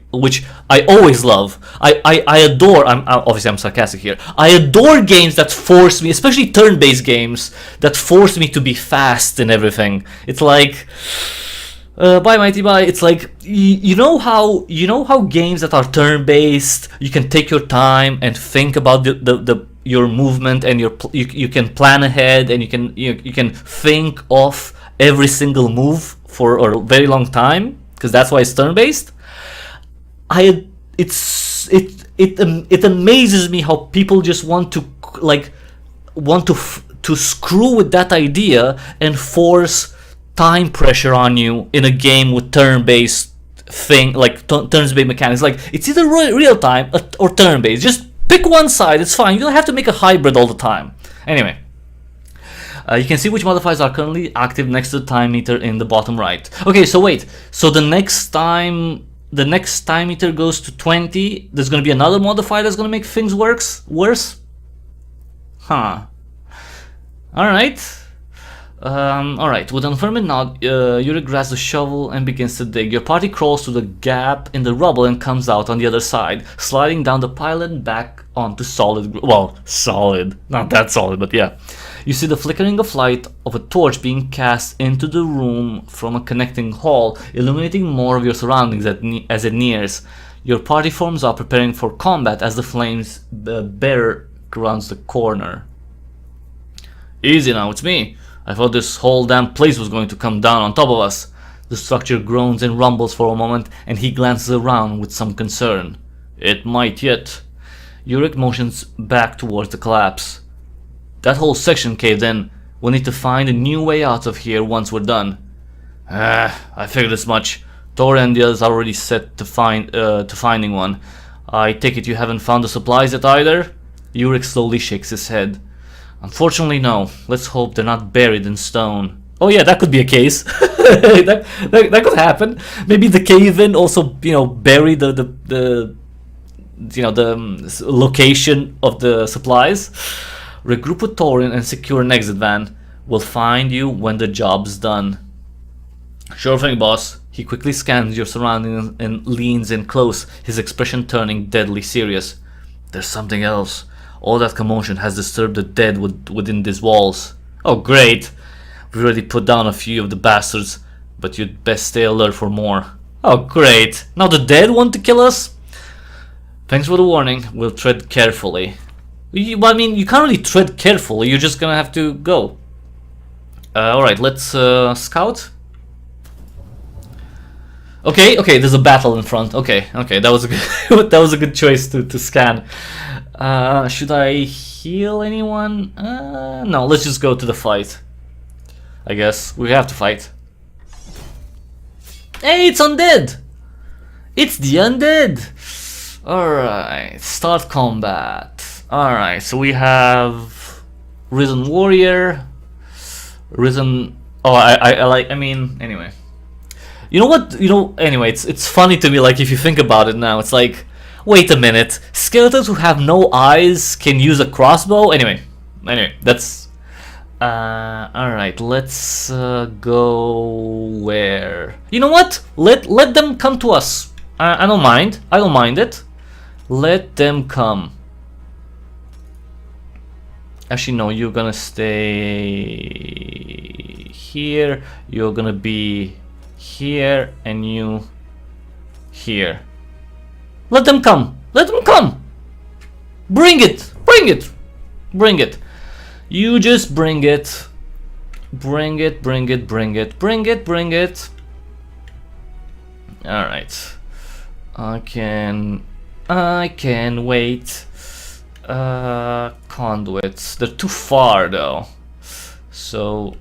A: always love. I adore, obviously I'm sarcastic here, I adore games that force me, especially turn-based games, that force me to be fast and everything. It's like, bye mighty bye, it's like, you know how games that are turn-based, you can take your time and think about your movement, and you can plan ahead, and you can think of every single move for a very long time, because that's why it's turn-based. It amazes me how people just want to screw with that idea and force time pressure on you in a game with turn-based turn-based mechanics. Like, it's either real time or turn-based. Just pick one side, it's fine. You don't have to make a hybrid all the time. Anyway, you can see which modifiers are currently active next to the time meter in the bottom right. Okay, so wait. So the next time meter goes to 20, there's going to be another modifier that's going to make things worse? Huh. Alright. Alright, with an affirmative nod, Yurik grabs the shovel and begins to dig. Your party crawls to the gap in the rubble and comes out on the other side, sliding down the pile and back onto solid, solid, not that solid, but yeah. You see the flickering of light of a torch being cast into the room from a connecting hall, illuminating more of your surroundings as it nears. Your party forms up, preparing for combat as the flames bear rounds the corner. Easy now, it's me. I thought this whole damn place was going to come down on top of us. The structure groans and rumbles for a moment, and he glances around with some concern. It might yet. Yurik motions back towards the collapse. That whole section caved in. We'll need to find a new way out of here once we're done. I figured as much. Tor and the others are already set to finding one. I take it you haven't found the supplies yet either? Yurik slowly shakes his head. Unfortunately, no. Let's hope they're not buried in stone. Oh yeah, that could be a case. that could happen. Maybe the cave-in also, you know, bury the location of the supplies. Regroup with Thorin and secure an exit van. We'll find you when the job's done. Sure thing, boss. He quickly scans your surroundings and leans in close, his expression turning deadly serious. There's something else. All that commotion has disturbed the dead within these walls. Oh great. We've already put down a few of the bastards, but you'd best stay alert for more. Oh great. Now the dead want to kill us? Thanks for the warning. We'll tread carefully. I mean, you can't really tread carefully. You're just gonna have to go. Alright, let's scout. Okay, there's a battle in front. Okay, that was a good that was a good choice to scan. Should I heal anyone? No, let's just go to the fight. I guess we have to fight. Hey, it's undead! It's the undead! Alright, start combat. Alright, so we have Risen Warrior, Risen... Oh, I mean, anyway. You know what, anyway, it's funny to me, like, if you think about it now, it's like, wait a minute, skeletons who have no eyes can use a crossbow? Anyway, that's... alright, let's go where? You know what? Let them come to us. I don't mind it. Let them come. Actually, no, you're gonna stay here. You're gonna be here, and you here. Let them come. Let them come. Bring it. Bring it. Bring it. You just bring it. Bring it. Bring it. Bring it. Bring it. Bring it. All right. I can wait. Conduits. They're too far though. So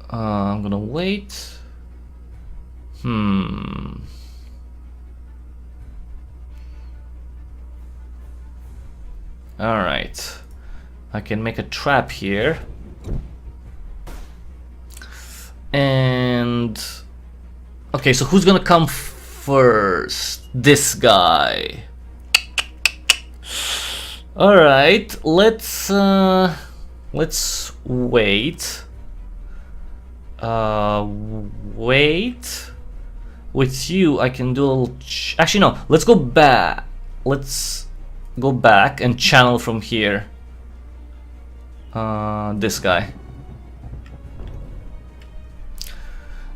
A: I'm gonna wait. Alright. I can make a trap here. And okay, so who's gonna come first? This guy. Alright, let's wait. Wait. With you, I can do a little. Actually, no. Let's go back. Let's go back and channel from here. This guy.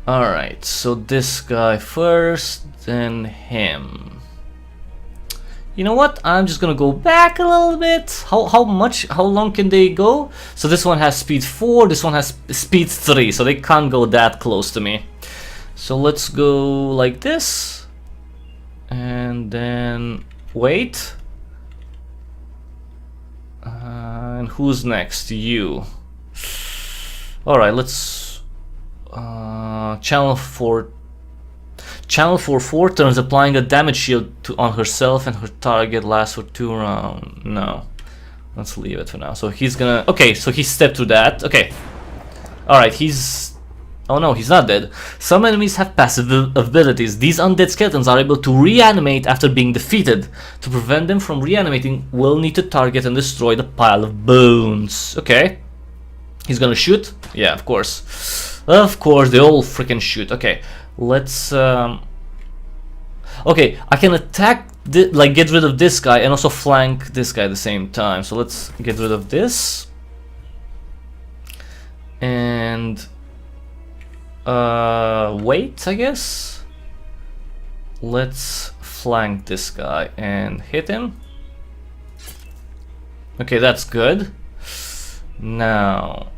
A: Alright, so this guy first, then him. You know what? I'm just gonna go back a little bit. How long can they go? So this one has speed 4, this one has speed 3, so they can't go that close to me. So let's go like this. And then wait. And who's next? You. Alright, let's channel for 4 turns, applying a damage shield on herself and her target lasts for 2 rounds. No, let's leave it for now. So he's gonna... Okay, so he stepped through that. Okay. Alright, he's... Oh no, he's not dead. Some enemies have passive abilities. These undead skeletons are able to reanimate after being defeated. To prevent them from reanimating, we'll need to target and destroy the pile of bones. Okay. He's gonna shoot? Yeah, of course. Of course, they all freaking shoot. Okay. Let's okay, I can attack like get rid of this guy and also flank this guy at the same time. So let's get rid of this and wait, I guess. Let's flank this guy and hit him. Okay, that's good. Now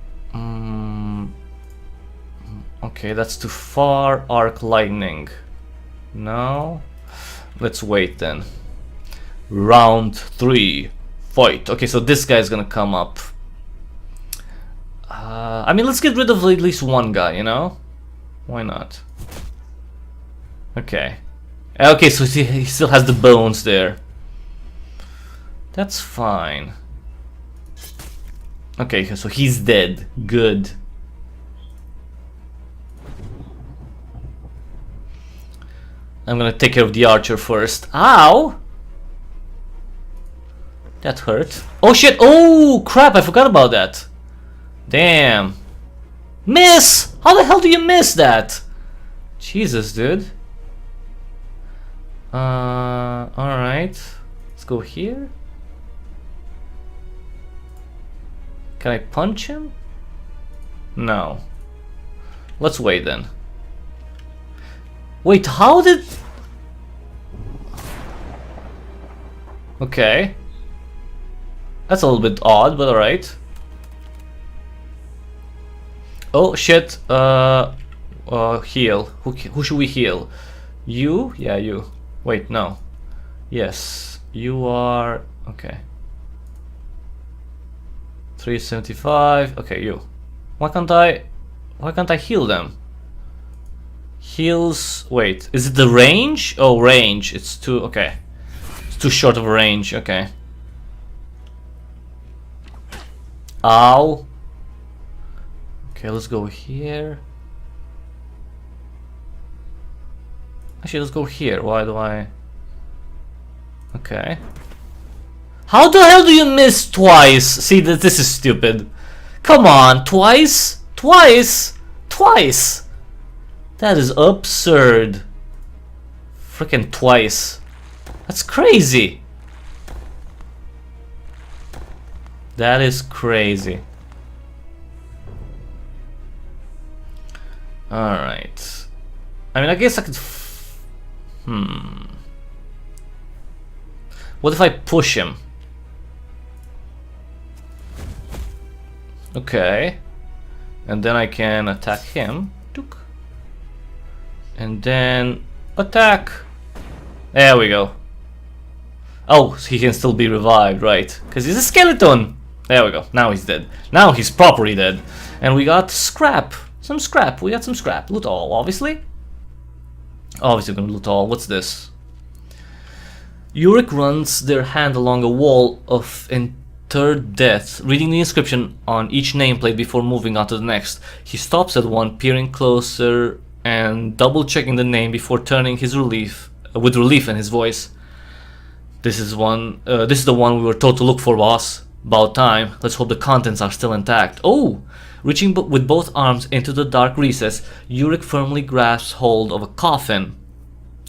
A: Okay, that's too far. Arc lightning. No. Let's wait then. Round 3. Fight. Okay, so this guy's gonna come up. I mean, let's get rid of at least one guy, you know? Why not? Okay. Okay, so he still has the bones there. That's fine. Okay, so he's dead. Good. I'm gonna take care of the archer first. Ow! That hurt. Oh shit! Oh crap! I forgot about that. Damn. Miss! How the hell do you miss that? Jesus, dude. Alright. Let's go here. Can I punch him? No. Let's wait then. Wait, how did... Okay. That's a little bit odd, but alright. Oh shit, heal. Who should we heal? You? Yeah, you. Wait, no. Yes, you are... Okay. 375. Okay, you. Why can't I heal them? Heals... Wait, is it the range? Oh, range. It's too... Okay. It's too short of a range. Okay. Ow. Okay, let's go here. Actually, let's go here. Why do I... Okay. How the hell do you miss twice? See, this is stupid. Come on, twice? Twice? Twice? That is absurd. Freaking twice. That's crazy. That is crazy. Alright. I mean, I guess I could... What if I push him? Okay. And then I can attack him. And then attack. There we go. Oh, so he can still be revived, right? Because he's a skeleton. There we go. Now he's dead. Now he's properly dead. And we got scrap. Some scrap. We got some scrap. Loot all, obviously. Obviously, we're gonna loot all. What's this? Uric runs their hand along a wall of interred death, reading the inscription on each nameplate before moving on to the next. He stops at one, peering closer and double-checking the name before turning his with relief in his voice. This is the one we were told to look for, boss. About time. Let's hope the contents are still intact. Oh! Reaching with both arms into the dark recess, Uric firmly grasps hold of a coffin,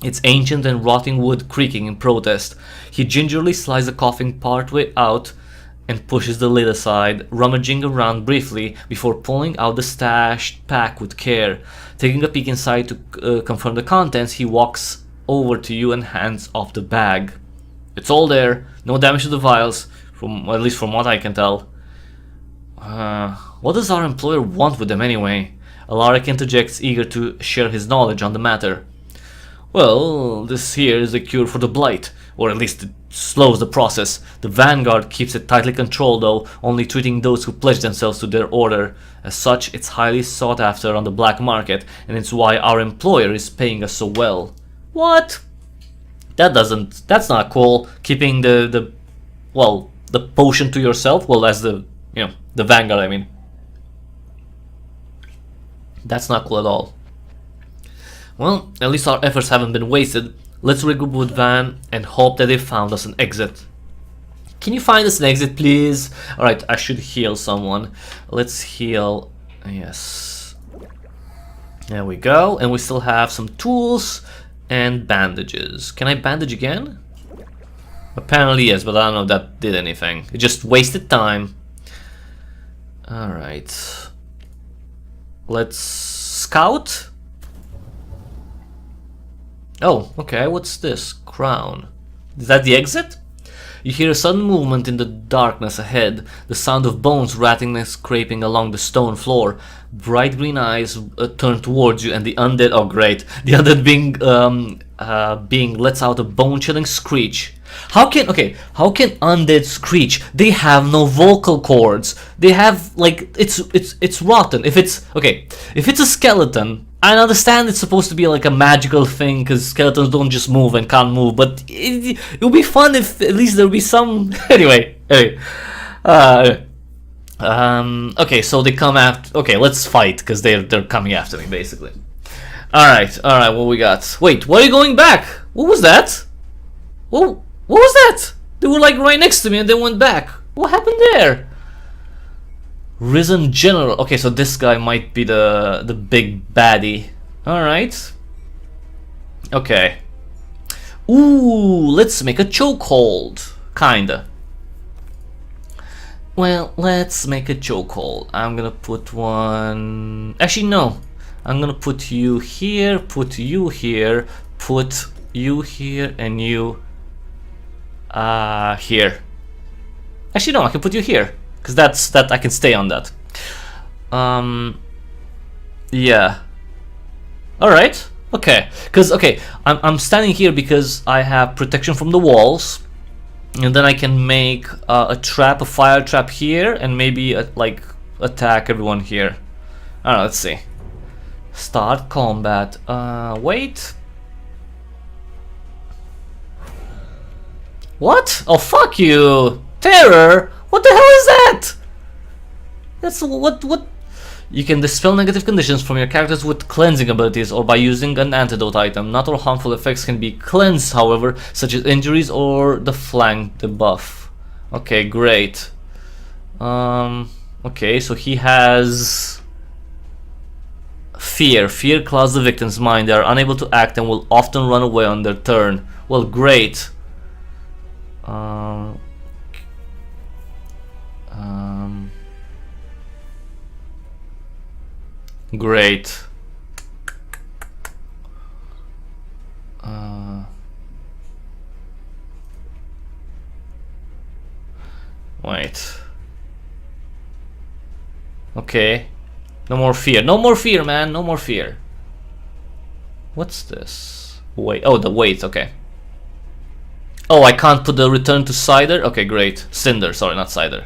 A: its ancient and rotting wood creaking in protest. He gingerly slides the coffin partway out and pushes the lid aside, rummaging around briefly before pulling out the stashed pack with care. Taking a peek inside to confirm the contents, he walks over to you and hands off the bag. It's all there, no damage to the vials, at least from what I can tell. What does our employer want with them anyway? Alaric interjects, eager to share his knowledge on the matter. Well, this here is a cure for the blight, or at least it slows the process. The Vanguard keeps it tightly controlled though, only treating those who pledge themselves to their order. As such, it's highly sought after on the black market, and it's why our employer is paying us so well. What? That's not cool, keeping the potion to yourself, well, as the Vanguard, I mean. That's not cool at all. Well, at least our efforts haven't been wasted. Let's regroup with Van and hope that they found us an exit. Can you find us an exit, please? Alright, I should heal someone. Let's heal. Yes. There we go. And we still have some tools and bandages. Can I bandage again? Apparently yes, but I don't know if that did anything. It just wasted time. Alright. Let's scout. Oh, okay, what's this? Crown. Is that the exit? You hear a sudden movement in the darkness ahead, the sound of bones rattling and scraping along the stone floor. Bright green eyes turn towards you, and the undead, oh great, the undead being lets out a bone-chilling screech. How can undead screech? They have no vocal cords. They have, like, it's rotten. If it's a skeleton, I understand it's supposed to be like a magical thing because skeletons don't just move and can't move, but it would be fun if at least there would be some. Anyway. Okay, so they come after. Okay, let's fight because they're coming after me basically. All right. What we got? Wait, why are you going back? What was that? What was that? They were like right next to me and they went back. What happened there? Risen General. Okay, so this guy might be the big baddie. Alright. Okay. Ooh, let's make a chokehold. Kinda. Well, let's make a chokehold. I'm gonna put one... Actually, no. I'm gonna put you here, put you here, put you here, and you... here. Actually, no, I can put you here. Because that I can stay on that. Yeah. Alright. Okay. Because, okay, I'm standing here because I have protection from the walls. And then I can make a trap, a fire trap here. And maybe, like, attack everyone here. I don't know, let's see. Start combat. Wait. What? Oh, fuck you! Terror? What the hell is that? That's what? You can dispel negative conditions from your characters with cleansing abilities or by using an antidote item. Not all harmful effects can be cleansed, however, such as injuries or the flank debuff. Okay, great. Okay, so he has fear. Fear clouds the victim's mind. They are unable to act and will often run away on their turn. Well, great. Great. Wait. Okay. No more fear. No more fear, man. No more fear. What's this? Wait. Oh, the wait. Okay. Oh, I can't put the return to cider? Okay, great. Cinder. Sorry, not cider.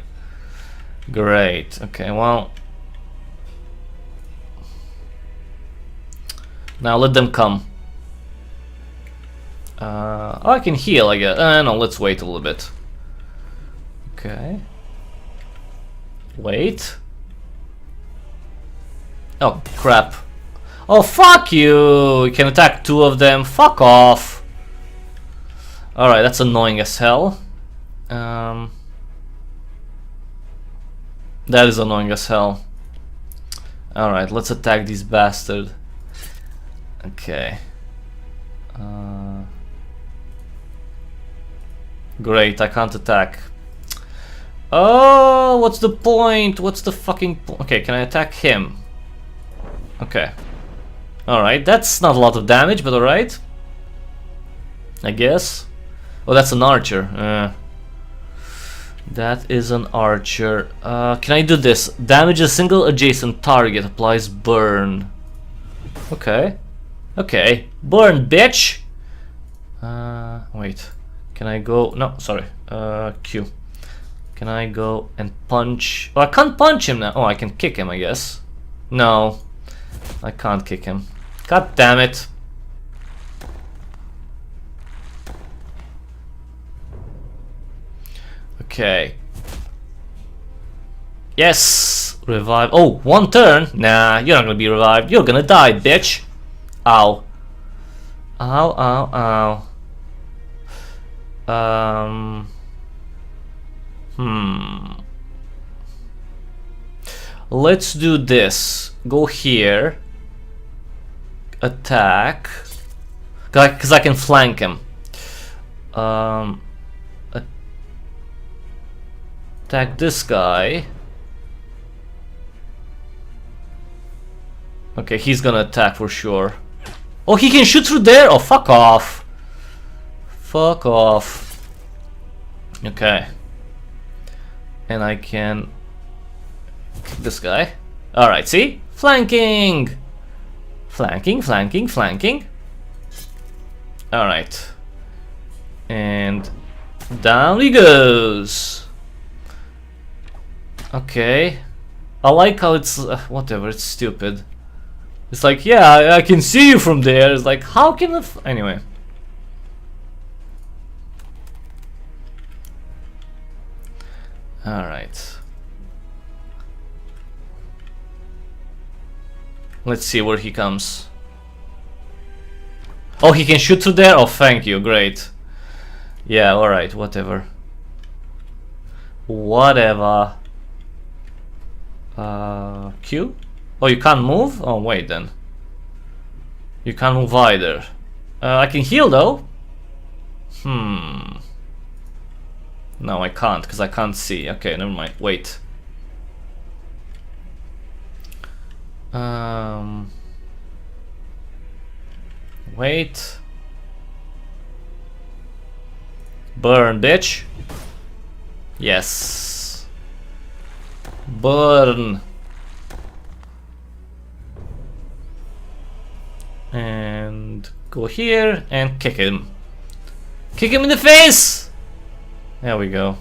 A: Great. Okay, well. Now let them come. Oh, I can heal, I guess. No, let's wait a little bit. Okay. Wait. Oh, crap. Oh, fuck you! You can attack two of them. Fuck off. Alright, that's annoying as hell. That is annoying as hell. Alright, let's attack these bastards. Okay. Great, I can't attack. Oh, what's the point? What's the fucking point? Okay, can I attack him? Okay. Alright, that's not a lot of damage, but alright. I guess. Oh, that's an archer. That is an archer. Can I do this? Damage a single adjacent target. Applies burn. Okay. Okay. Burn, bitch! Wait. Can I go? No, sorry. Q. Can I go and punch? Oh, I can't punch him now. Oh, I can kick him, I guess. No. I can't kick him. God damn it. Okay. Yes! Revive. Oh, one turn? Nah, you're not gonna be revived. You're gonna die, bitch. Ow. Ow, ow, ow. Let's do this. Go here. Attack. Because I can flank him. Attack this guy. Okay, he's gonna attack for sure. Oh, he can shoot through there? Oh, fuck off. Fuck off. Okay. And I can kick this guy. Alright, see? Flanking! Flanking, flanking, flanking. Alright. And down he goes. Okay. I like how it's whatever, it's stupid. It's like, yeah, I can see you from there. It's like, how can anyway. Alright. Let's see where he comes. Oh, he can shoot through there? Oh, thank you, great. Yeah, alright, whatever. Whatever. Q? Oh, you can't move? Oh, wait then. You can't move either. I can heal though. No, I can't, because I can't see. Okay, never mind. Wait. Wait. Burn, bitch. Yes. Burn. And go here and kick him. Kick him in the face! There we go.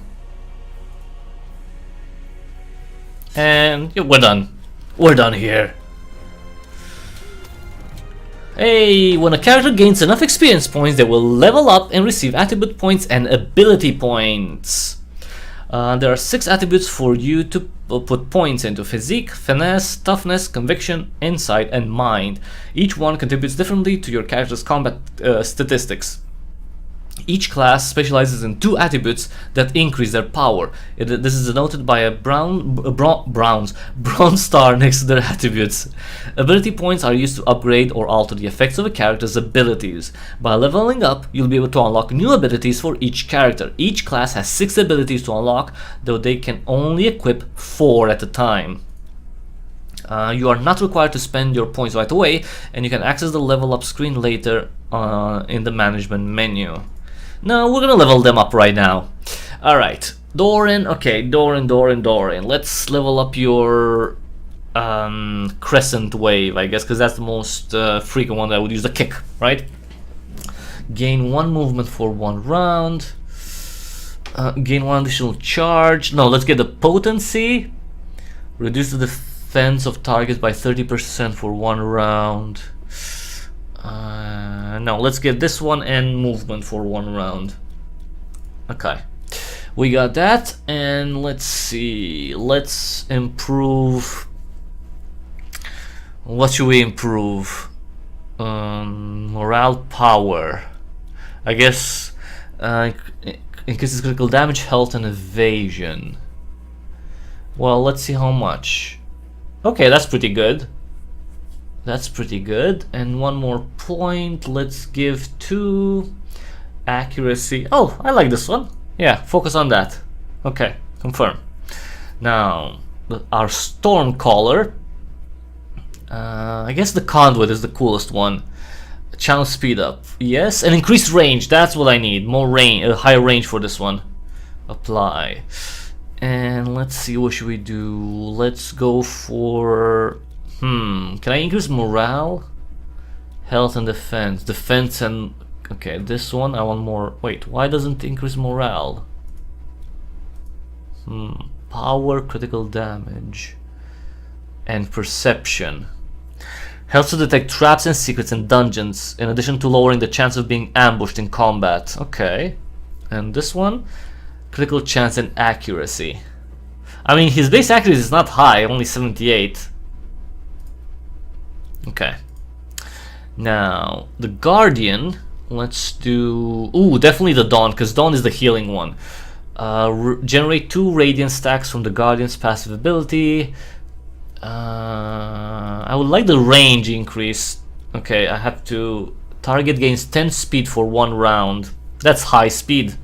A: And yeah, we're done. We're done here. Hey, when a character gains enough experience points, they will level up and receive attribute points and ability points. There are 6 attributes for you to put points into: physique, finesse, toughness, conviction, insight, and mind. Each one contributes differently to your character's combat statistics. Each class specializes in 2 attributes that increase their power. This is denoted by a bronze star next to their attributes. Ability points are used to upgrade or alter the effects of a character's abilities. By leveling up, you'll be able to unlock new abilities for each character. Each class has 6 abilities to unlock, though they can only equip 4 at a time. You are not required to spend your points right away, and you can access the level up screen later in the management menu. No, we're gonna level them up right now. Alright, Doran, okay, Doran. Let's level up your Crescent Wave, I guess, because that's the most frequent one that I would use, the kick, right? Gain 1 movement for 1 round. Gain 1 additional charge. No, let's get the potency. Reduce the defense of targets by 30% for 1 round. No, let's get this one and movement for 1 round. Okay, we got that, and let's see. Let's improve. What should we improve? Morale, power. I guess increases critical damage, health, and evasion. Well, let's see how much. Okay, that's pretty good. That's pretty good. And 1 more point. Let's give 2 accuracy. Oh, I like this one. Yeah, focus on that. Okay, confirm. Now, our Stormcaller. I guess the Conduit is the coolest one. Channel speed up. Yes, and increased range. That's what I need. More range, higher range for this one. Apply. And let's see, what should we do? Let's go for... Can I increase morale? Health and defense. Defense and... Okay, this one I want more... Wait, why doesn't it increase morale? Power, critical damage. And perception. Helps to detect traps and secrets in dungeons, in addition to lowering the chance of being ambushed in combat. Okay. And this one? Critical chance and accuracy. I mean, his base accuracy is not high, only 78. Okay. Now, the Guardian, let's do... Ooh, definitely the Dawn, because Dawn is the healing one. Generate 2 Radiant stacks from the Guardian's passive ability. I would like the range increase. Okay, I have to... Target gains 10 speed for 1 round. That's high speed.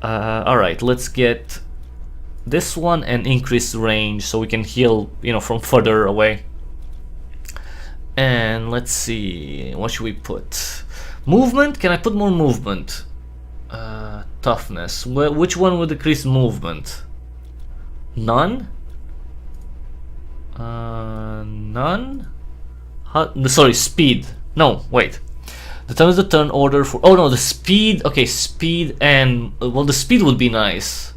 A: Alright, let's get this one and increase range so we can heal, you know, from further away. And let's see, what should we put? Movement? Can I put more movement? Toughness. Which one would decrease movement? None? None? Sorry, speed. No, wait. Determines the turn order for... Oh no, the speed. Okay, speed and... well, the speed would be nice.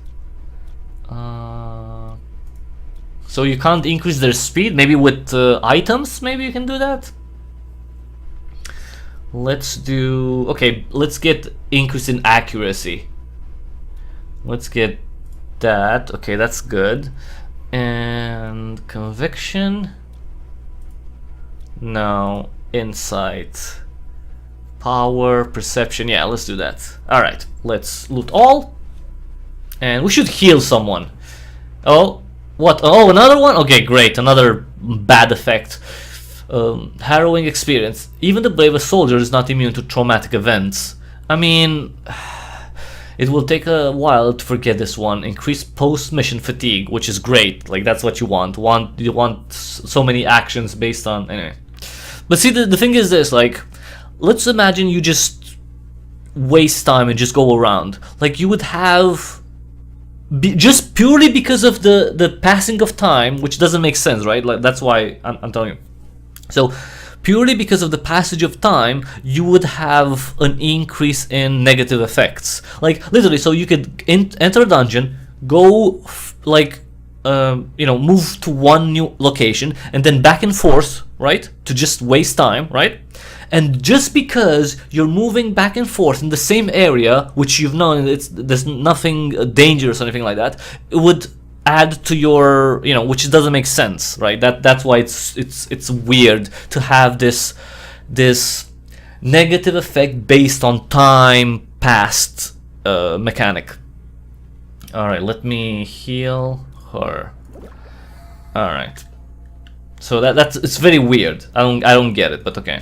A: So you can't increase their speed? Maybe with items, maybe you can do that? Let's do... okay, let's get increase in accuracy. Let's get that. Okay, that's good. And conviction? No. Insight. Power, perception. Yeah, let's do that. Alright, let's loot all. And we should heal someone. Oh, what? Oh, another one? Okay, great. Another bad effect. Harrowing experience. Even the bravest soldier is not immune to traumatic events. I mean, it will take a while to forget this one. Increased post-mission fatigue, which is great. Like, that's what you want. You want so many actions based on... anyway. But see, the thing is this, like, let's imagine you just waste time and just go around. Like, you would have... just purely because of the passing of time, which doesn't make sense, right? Like, that's why I'm telling you. So, purely because of the passage of time, you would have an increase in negative effects. Like, literally, so you could enter a dungeon, go, you know, move to one new location, and then back and forth, right? To just waste time, right? And just because you're moving back and forth in the same area, which you've known there's nothing dangerous or anything like that, it would add to your, you know, which doesn't make sense, right? That's why it's weird to have this negative effect based on time passed mechanic. All right, let me heal her. All right, so it's very weird. I don't get it, but okay.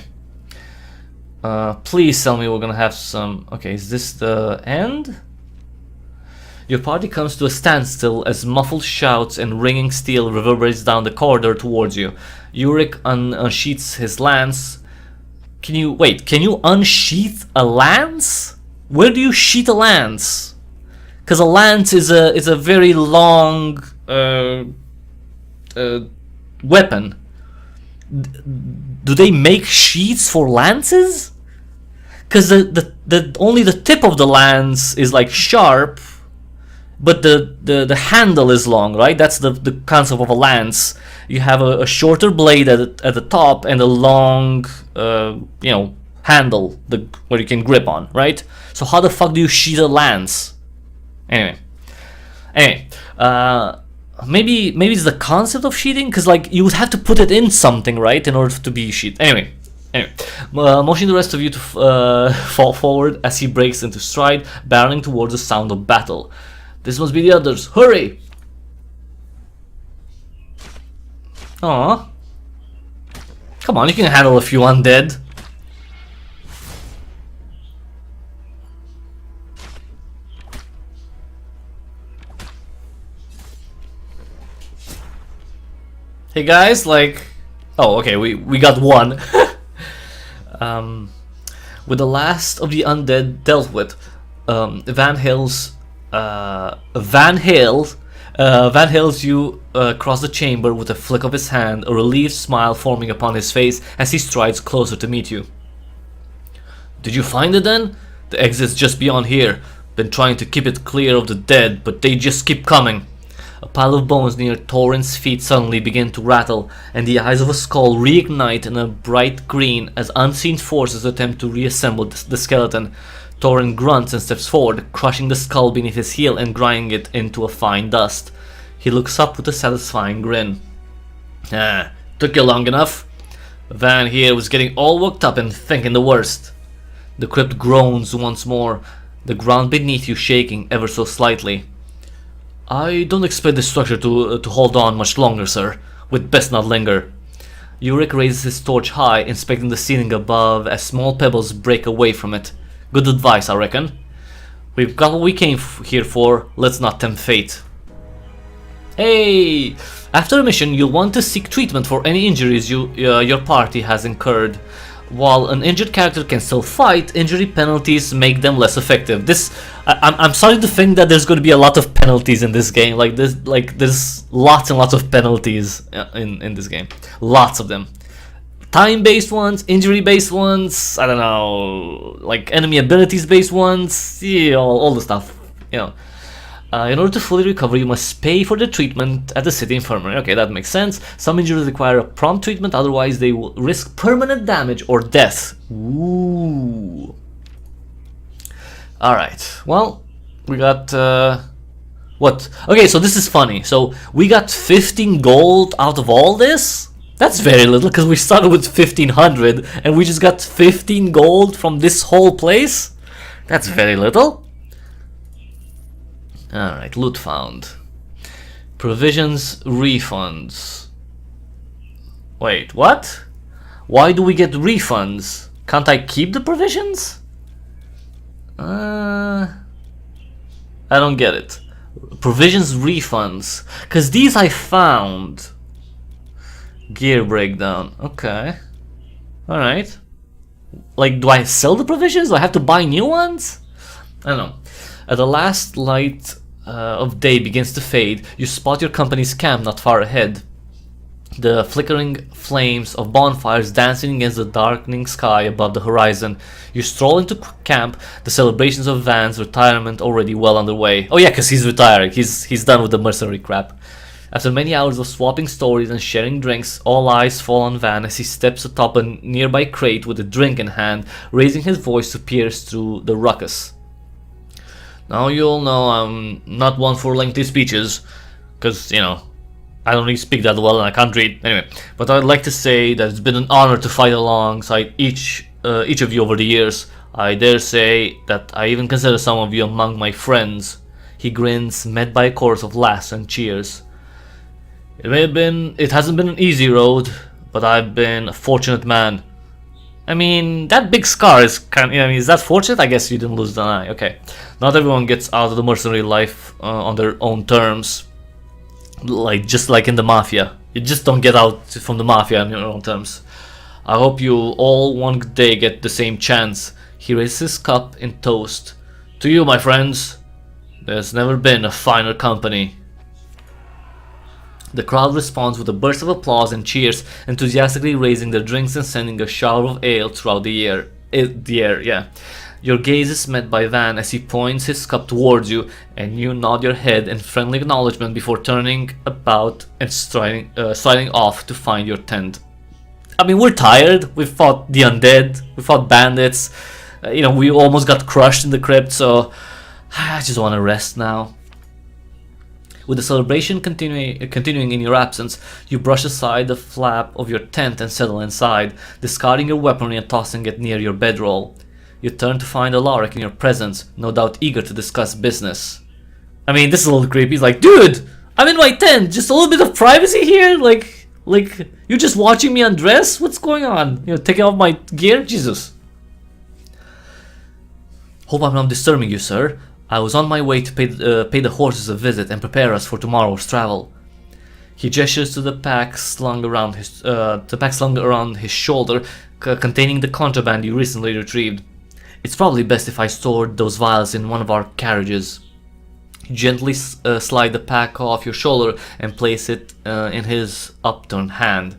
A: Please tell me we're gonna have some... okay, is this the end? Your party comes to a standstill as muffled shouts and ringing steel reverberates down the corridor towards you. Yurik unsheaths his lance. Can you unsheath a lance? Where do you sheath a lance? Because a lance is a very long weapon. Do they make sheaths for lances? Because only the tip of the lance is like sharp, but the handle is long, right? That's the concept of a lance. You have a shorter blade at the top and a long, you know, handle where you can grip on, right? So how the fuck do you sheath a lance? Anyway, maybe it's the concept of sheathing, because like you would have to put it in something, right, in order to be sheathed. Anyway, motioning the rest of you to fall forward as he breaks into stride, barreling towards the sound of battle. This must be the others. Hurry! Aww. Come on, you can handle a few undead. Hey guys, like... oh, okay, we got one. With the last of the undead dealt with, Van Hales you cross the chamber with a flick of his hand, a relieved smile forming upon his face as he strides closer to meet you. Did you find it then? The exit's just beyond here. Been trying to keep it clear of the dead, but they just keep coming. A pile of bones near Torin's feet suddenly begin to rattle, and the eyes of a skull reignite in a bright green as unseen forces attempt to reassemble the skeleton. Torin grunts and steps forward, crushing the skull beneath his heel and grinding it into a fine dust. He looks up with a satisfying grin. Ah, took you long enough? Van here was getting all worked up and thinking the worst. The crypt groans once more, the ground beneath you shaking ever so slightly. I don't expect the structure to hold on much longer, sir. We'd best not linger. Yurik raises his torch high, inspecting the ceiling above as small pebbles break away from it. Good advice, I reckon. We've got what we came here for, let's not tempt fate. Hey! After a mission, you'll want to seek treatment for any injuries your party has incurred. While an injured character can still fight, injury penalties make them less effective. I'm starting to think that there's going to be a lot of penalties in this game. There's lots and lots of penalties in this game. Lots of them. Time-based ones, injury-based ones, I don't know, like enemy abilities-based ones, yeah, all the stuff, you know. In order to fully recover, you must pay for the treatment at the city infirmary. Okay, that makes sense. Some injuries require a prompt treatment, otherwise they will risk permanent damage or death. Ooh. Alright, well, we got, what? Okay, so this is funny. So, we got 15 gold out of all this? That's very little, because we started with 1500, and we just got 15 gold from this whole place? That's very little. Alright, loot found. Provisions, refunds. Wait, what? Why do we get refunds? Can't I keep the provisions? I don't get it. Provisions, refunds. Because these I found. Gear breakdown. Okay. Alright. Like, do I sell the provisions? Do I have to buy new ones? I don't know. As the last light of day begins to fade, you spot your company's camp not far ahead. The flickering flames of bonfires dancing against the darkening sky above the horizon. You stroll into camp, the celebrations of Van's retirement already well underway. Oh yeah, because he's retiring. He's done with the mercenary crap. After many hours of swapping stories and sharing drinks, all eyes fall on Van as he steps atop a nearby crate with a drink in hand, raising his voice to pierce through the ruckus. Now you all know I'm not one for lengthy speeches, because, you know, I don't really speak that well and I can't read. Anyway, but I'd like to say that it's been an honor to fight alongside each of you over the years. I dare say that I even consider some of you among my friends. He grins, met by a chorus of laughs and cheers. It hasn't been an easy road, but I've been a fortunate man. I mean, that big scar is kind of, I mean, is that fortunate? I guess you didn't lose an eye. Okay. Not everyone gets out of the mercenary life on their own terms. Just like in the Mafia. You just don't get out from the Mafia on your own terms. I hope you all one day get the same chance. He raises his cup in toast. To you, my friends. There's never been a finer company. The crowd responds with a burst of applause and cheers, enthusiastically raising their drinks and sending a shower of ale throughout the air. Yeah. Your gaze is met by Van as he points his cup towards you, and you nod your head in friendly acknowledgement before turning about and striding off to find your tent. I mean, we're tired. We fought the undead. We fought bandits. You know, we almost got crushed in the crypt, so I just want to rest now. With the celebration continuing in your absence, you brush aside the flap of your tent and settle inside, discarding your weaponry and tossing it near your bedroll. You turn to find Alaric in your presence, no doubt eager to discuss business. I mean, this is a little creepy. He's like, dude, I'm in my tent, just a little bit of privacy here? Like, you're just watching me undress? What's going on? You know, taking off my gear? Jesus. Hope I'm not disturbing you, sir. I was on my way to pay the horses a visit and prepare us for tomorrow's travel. He gestures to the pack slung around his shoulder, containing the contraband you recently retrieved. It's probably best if I stored those vials in one of our carriages. You gently slide the pack off your shoulder and place it in his upturned hand.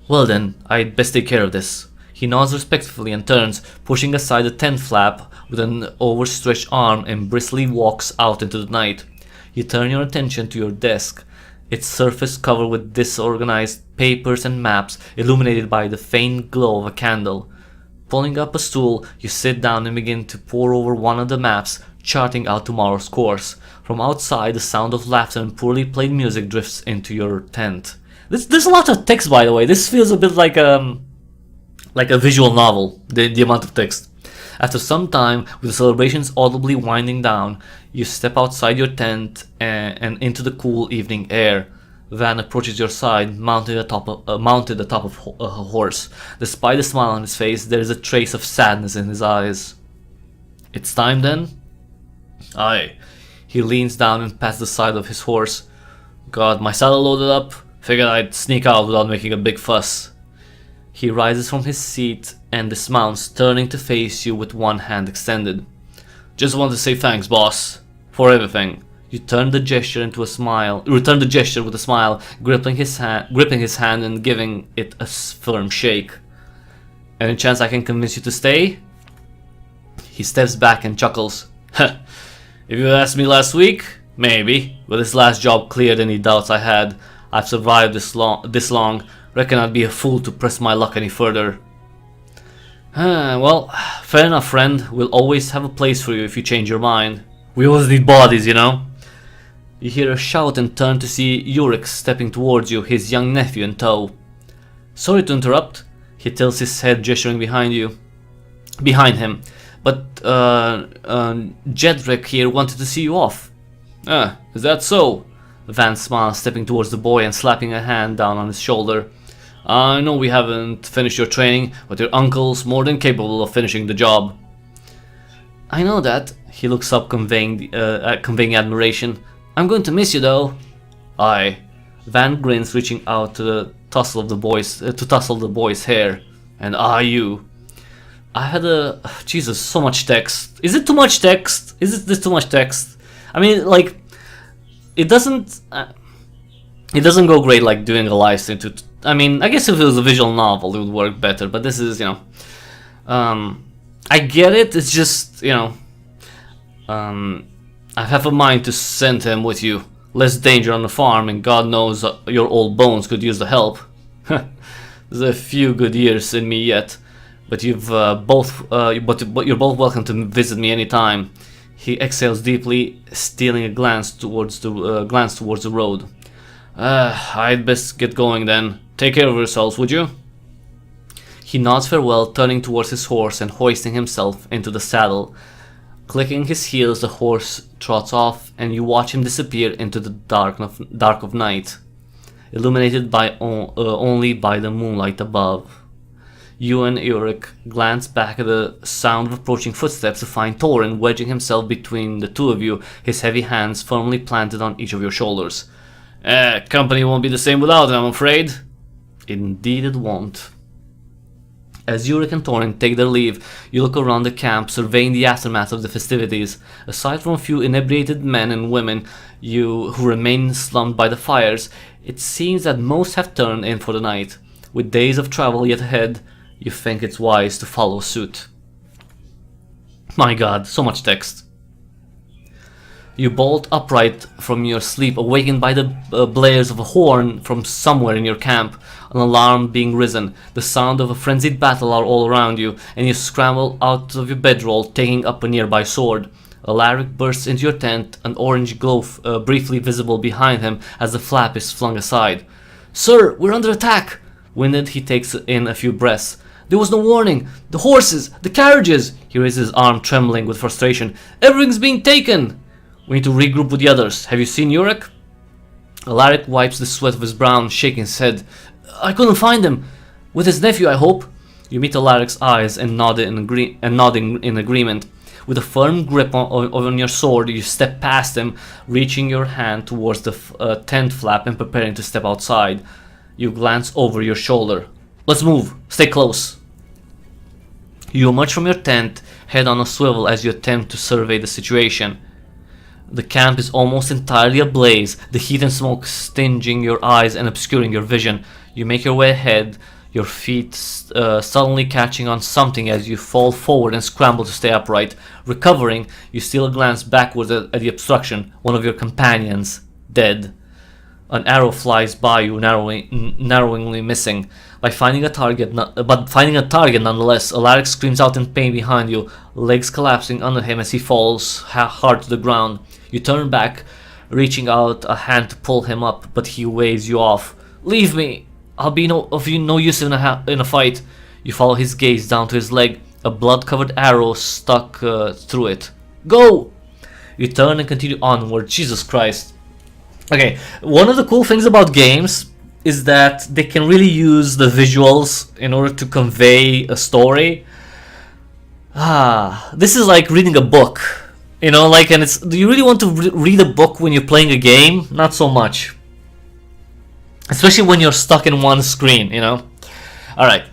A: Well then, I'd best take care of this. He nods respectfully and turns, pushing aside the tent flap with an overstretched arm, and briskly walks out into the night. You turn your attention to your desk, its surface covered with disorganized papers and maps, illuminated by the faint glow of a candle. Pulling up a stool, you sit down and begin to pore over one of the maps, charting out tomorrow's course. From outside, the sound of laughter and poorly played music drifts into your tent. There's a lot of text, by the way. This feels a bit like a visual novel, the amount of text. After some time, with the celebrations audibly winding down, you step outside your tent and into the cool evening air. Van approaches your side, mounted atop of a horse. Despite a smile on his face, there is a trace of sadness in his eyes. It's time then? Aye. He leans down and pats the side of his horse. Got my saddle loaded up. Figured I'd sneak out without making a big fuss. He rises from his seat and dismounts, turning to face you with one hand extended. Just want to say thanks, boss, for everything. You turn the gesture into a smile. Return the gesture with a smile, gripping his hand and giving it a firm shake. Any chance I can convince you to stay? He steps back and chuckles. If you asked me last week, maybe. But this last job cleared any doubts I had. I've survived this long. Reckon I'd be a fool to press my luck any further. Well, fair enough, friend. We'll always have a place for you if you change your mind. We always need bodies, you know? You hear a shout and turn to see Yurik stepping towards you, his young nephew in tow. Sorry to interrupt. He tilts his head, gesturing behind him. But, Jedrick here wanted to see you off. Is that so? Van smiles, stepping towards the boy and slapping a hand down on his shoulder. I know we haven't finished your training, but your uncle's more than capable of finishing the job. I know that. He looks up, conveying admiration. I'm going to miss you, though. Aye. Van grins, reaching out to tussle the boy's hair. And are you? I had Jesus, so much text. Is it too much text? Is this too much text? I mean, like, it doesn't go great like doing a live stream. I mean, I guess if it was a visual novel, it would work better. But this is, I get it. It's just, I have a mind to send him with you. Less danger on the farm, and God knows your old bones could use the help. There's a few good years in me yet, but you're both welcome to visit me anytime. He exhales deeply, stealing a glance towards the road. I'd best get going then. Take care of yourselves, would you? He nods farewell, turning towards his horse and hoisting himself into the saddle. Clicking his heels, the horse trots off, and you watch him disappear into the dark of night, illuminated only by the moonlight above. You and Ulrich glance back at the sound of approaching footsteps to find Thorin wedging himself between the two of you, his heavy hands firmly planted on each of your shoulders. Company won't be the same without him, I'm afraid. Indeed it won't. As Ulrich and Thorin take their leave, you look around the camp, surveying the aftermath of the festivities. Aside from a few inebriated men and women who remain slumped by the fires, it seems that most have turned in for the night. With days of travel yet ahead, you think it's wise to follow suit. My god, so much text. You bolt upright from your sleep, awakened by the blares of a horn from somewhere in your camp, an alarm being risen. The sound of a frenzied battle are all around you, and you scramble out of your bedroll, taking up a nearby sword. Alaric bursts into your tent, an orange glow briefly visible behind him as the flap is flung aside. Sir, we're under attack! Winded, he takes in a few breaths. There was no warning! The horses! The carriages! He raises his arm, trembling with frustration. Everything's being taken! We need to regroup with the others. Have you seen Urek? Alaric wipes the sweat of his brow, shaking his head. I couldn't find him. With his nephew, I hope. You meet Alaric's eyes and nodding in agreement. With a firm grip on your sword, you step past him, reaching your hand towards the tent flap and preparing to step outside. You glance over your shoulder. Let's move. Stay close. You emerge from your tent, head on a swivel as you attempt to survey the situation. The camp is almost entirely ablaze, the heat and smoke stinging your eyes and obscuring your vision. You make your way ahead, your feet suddenly catching on something as you fall forward and scramble to stay upright. Recovering, you steal a glance backwards at the obstruction, one of your companions, dead. An arrow flies by you, narrowingly missing. Finding a target nonetheless, Alaric screams out in pain behind you, legs collapsing under him as he falls hard to the ground. You turn back, reaching out a hand to pull him up, but he waves you off. Leave me! I'll be no use in a fight. You follow his gaze down to his leg, a blood-covered arrow stuck through it. Go! You turn and continue onward. Jesus Christ. Okay, one of the cool things about games is that they can really use the visuals in order to convey a story. This is like reading a book, you know, and do you really want to read a book when you're playing a game? Not so much. Especially when you're stuck in one screen, you know. Alright,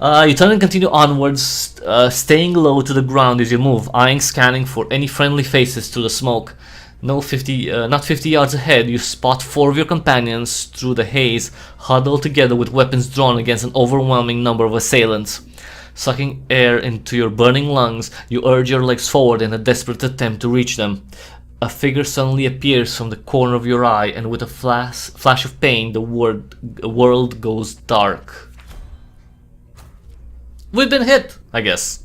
A: You turn and continue onwards, staying low to the ground as you move, eyeing, scanning for any friendly faces through the smoke. Not 50 yards ahead, you spot 4 of your companions through the haze, huddled together with weapons drawn against an overwhelming number of assailants. Sucking air into your burning lungs, you urge your legs forward in a desperate attempt to reach them. A figure suddenly appears from the corner of your eye, and with a flash of pain, the world goes dark. We've been hit, I guess.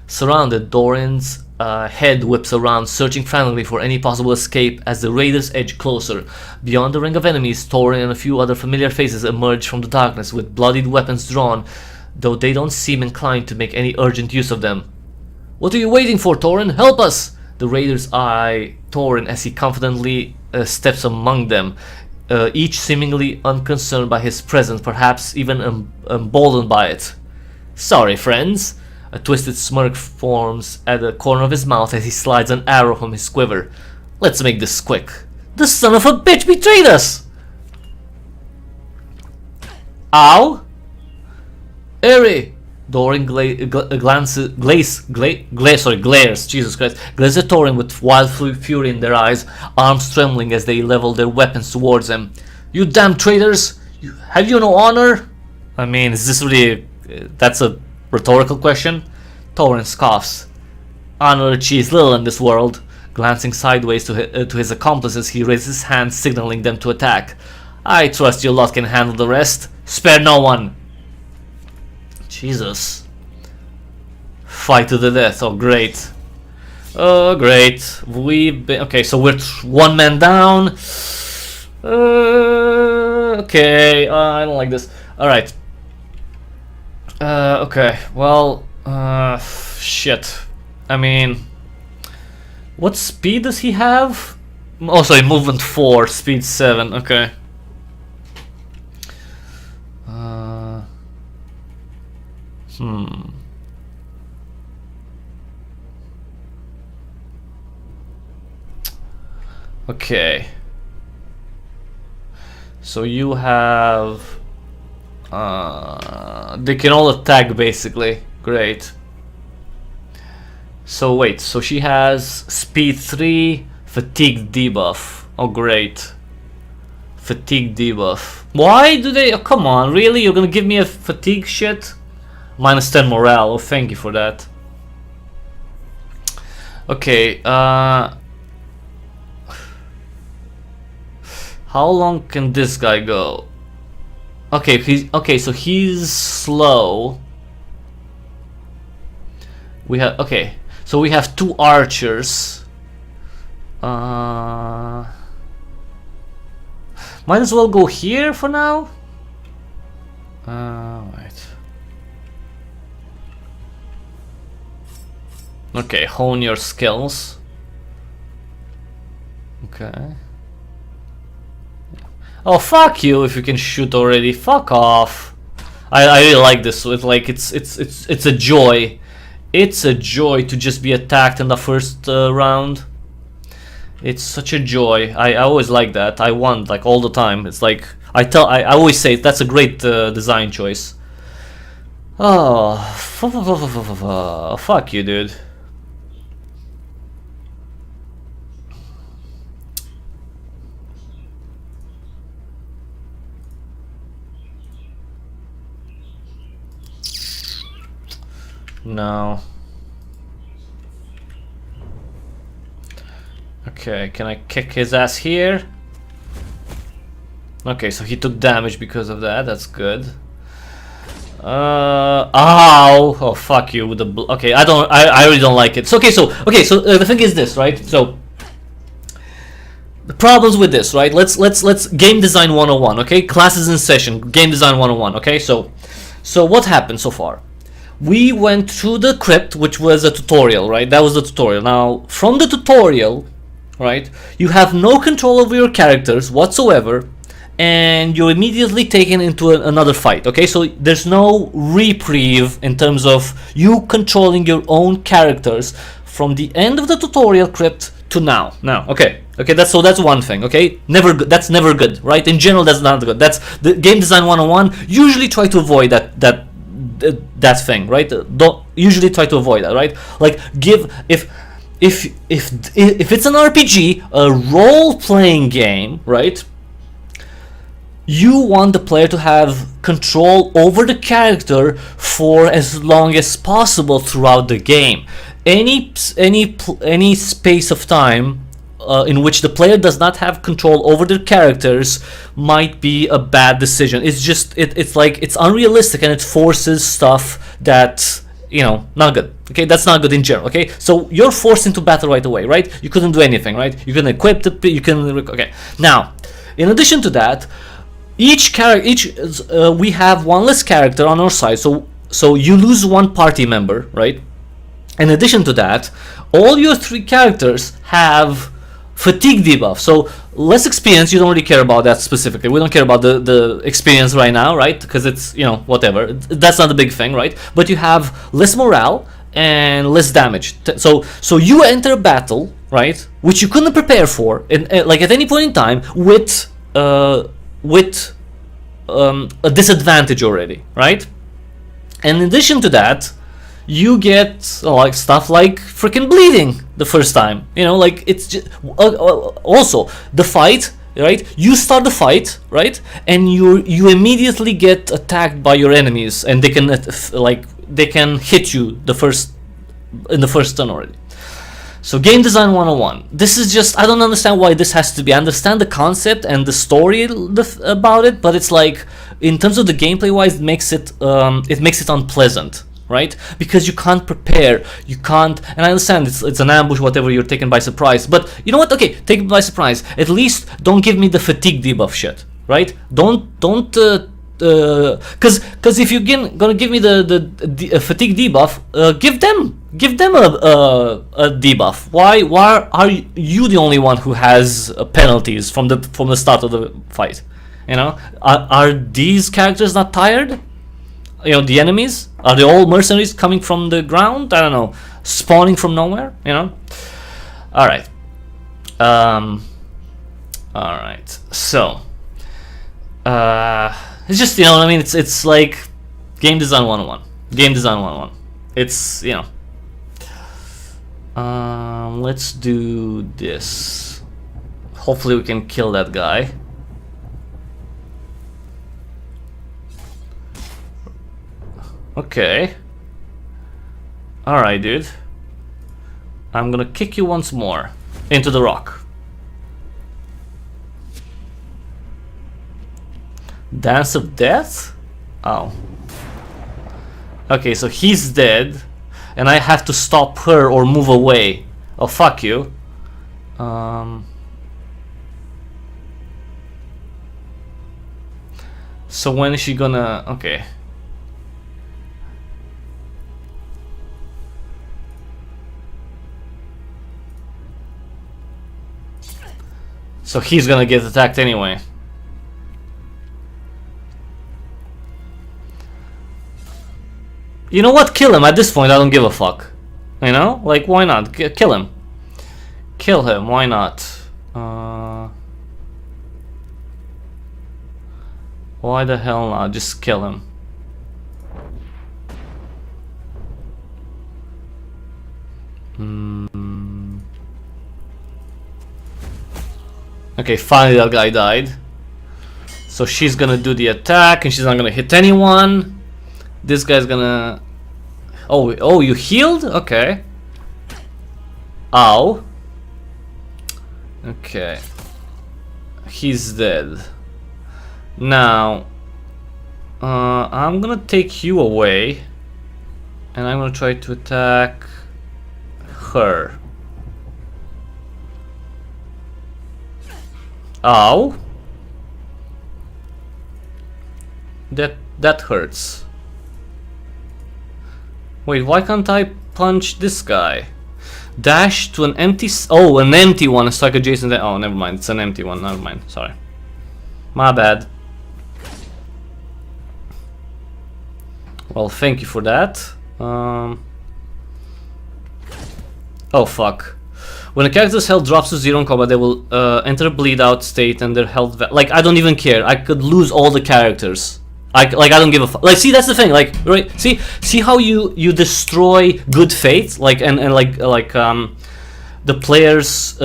A: Surrounded, Doran's head whips around, searching frantically for any possible escape as the raiders edge closer. Beyond the ring of enemies, Torin and a few other familiar faces emerge from the darkness with bloodied weapons drawn, though they don't seem inclined to make any urgent use of them. "What are you waiting for, Torin? Help us!" The raiders eye Torin as he confidently steps among them, each seemingly unconcerned by his presence, perhaps even emboldened by it. "Sorry, friends." A twisted smirk forms at the corner of his mouth as he slides an arrow from his quiver. "Let's make this quick. The son of a bitch betrayed us!" Ow! Eri! Doran glares, Jesus Christ, glares at Torin with wild fury in their eyes, arms trembling as they level their weapons towards him. "You damn traitors! Have you no honor?" I mean, is this really... that's a rhetorical question? Torin scoffs. "Honor achieves little in this world." Glancing sideways to his accomplices, he raises his hand, signaling them to attack. "I trust your lot can handle the rest. Spare no one." Jesus. Fight to the death. Oh, great. Oh, great. We've been... okay, so we're one man down. Okay, I don't like this. Alright. Okay, well... shit. I mean... what speed does he have? Oh, sorry, movement 4, speed 7, okay. Okay. So you have... they can all attack basically. Great. So wait, so she has speed 3, fatigue debuff. Oh great. Fatigue debuff. Why do they... oh, come on, really? You're gonna give me a fatigue shit? Minus 10 morale. Oh, thank you for that. Okay, how long can this guy go? Okay, so he's slow. We have... okay, so we have 2 archers. Might as well go here for now. Right. Okay, hone your skills. Okay. Oh, fuck you if you can shoot already. Fuck off. I really like this. So it's like it's a joy. It's a joy to just be attacked in the first round. It's such a joy. I always like that. I want like all the time. It's like I always say that's a great design choice. Oh, fuck you, dude. No. Okay, can I kick his ass here? Okay, so he took damage because of that. That's good. Ow! Oh, fuck you with the. Okay, I really don't like it. So okay, so the thing is this, right? So the problems with this, right? Let's game design 101. Okay, classes in session, game design 101. Okay, so what happened so far? We went through the crypt, which was a tutorial, right? That was the tutorial. Now, from the tutorial, right, you have no control over your characters whatsoever, and you're immediately taken into another fight, okay? So there's no reprieve in terms of you controlling your own characters from the end of the tutorial crypt to now. Okay, that's one thing. Okay, never good. That's never good, right? In general, that's not good. That's the game design 101. Usually try to avoid that thing, right? Don't usually try to avoid that, right? Like give if it's an RPG, a role-playing game, right? You want the player to have control over the character for as long as possible throughout the game. Any space of time in which the player does not have control over their characters might be a bad decision. It's just it's like it's unrealistic, and it forces stuff that, you know, not good. Okay, that's not good in general. Okay, so you're forced into battle right away, right? You couldn't do anything, right? You can equip the, you can, okay. Now, in addition to that, we have one less character on our side, so you lose one party member, right? In addition to that, all your 3 characters have fatigue debuff. So less experience, you don't really care about that specifically. We don't care about the experience right now, right? Because it's, you know, whatever. That's not a big thing, right? But you have less morale and less damage. So you enter a battle, right, which you couldn't prepare for, like at any point in time, with a disadvantage already, right? And in addition to that, you get like stuff like freaking bleeding the first time, you know, like it's just, also the fight, right? You start the fight, right, and you immediately get attacked by your enemies, and they can hit you in the first turn already. So game design 101. This is just, I don't understand why this has to be. I understand the concept and the story about it, but it's like, in terms of the gameplay wise, it makes it unpleasant, right? Because you can't prepare, you can't, and I understand it's an ambush, whatever, you're taken by surprise, but you know what? Okay, take it by surprise. At least don't give me the fatigue debuff shit, right? Because if you're gonna give me the fatigue debuff, give them a debuff. Why are you the only one who has penalties from the start of the fight? You know, are these characters not tired? You know, the enemies, are they all mercenaries coming from the ground? I don't know, spawning from nowhere. You know. All right. All right. So. It's just, you know what I mean, it's like game design 101. Game design 101. It's, you know. Let's do this. Hopefully we can kill that guy. Okay. Alright, dude. I'm gonna kick you once more into the rock. Dance of Death? Oh. Okay, so he's dead, and I have to stop her or move away. Oh, fuck you. So when is she gonna... Okay. So he's gonna get attacked anyway. You know what? Kill him at this point. I don't give a fuck. You know? Like, why not? Kill him. Kill him. Why not? Why the hell not? Just kill him. Okay, finally that guy died. So she's gonna do the attack, and she's not gonna hit anyone. This guy's gonna... Oh, you healed? Okay. Ow. Okay. He's dead. Now, I'm gonna take you away, and I'm gonna try to attack her. Ow. That hurts. Wait, why can't I punch this guy? Dash to an empty... Oh, an empty one. Strike adjacent... Oh, never mind. It's an empty one. Never mind. Sorry. My bad. Well, thank you for that. Oh, fuck. When a character's health drops to 0 in combat, they will enter a bleed out state and their health like, I don't even care. I could lose all the characters. I don't give a fuck. Like, see, that's the thing. Like, right? See how you destroy good faith, like, and the player's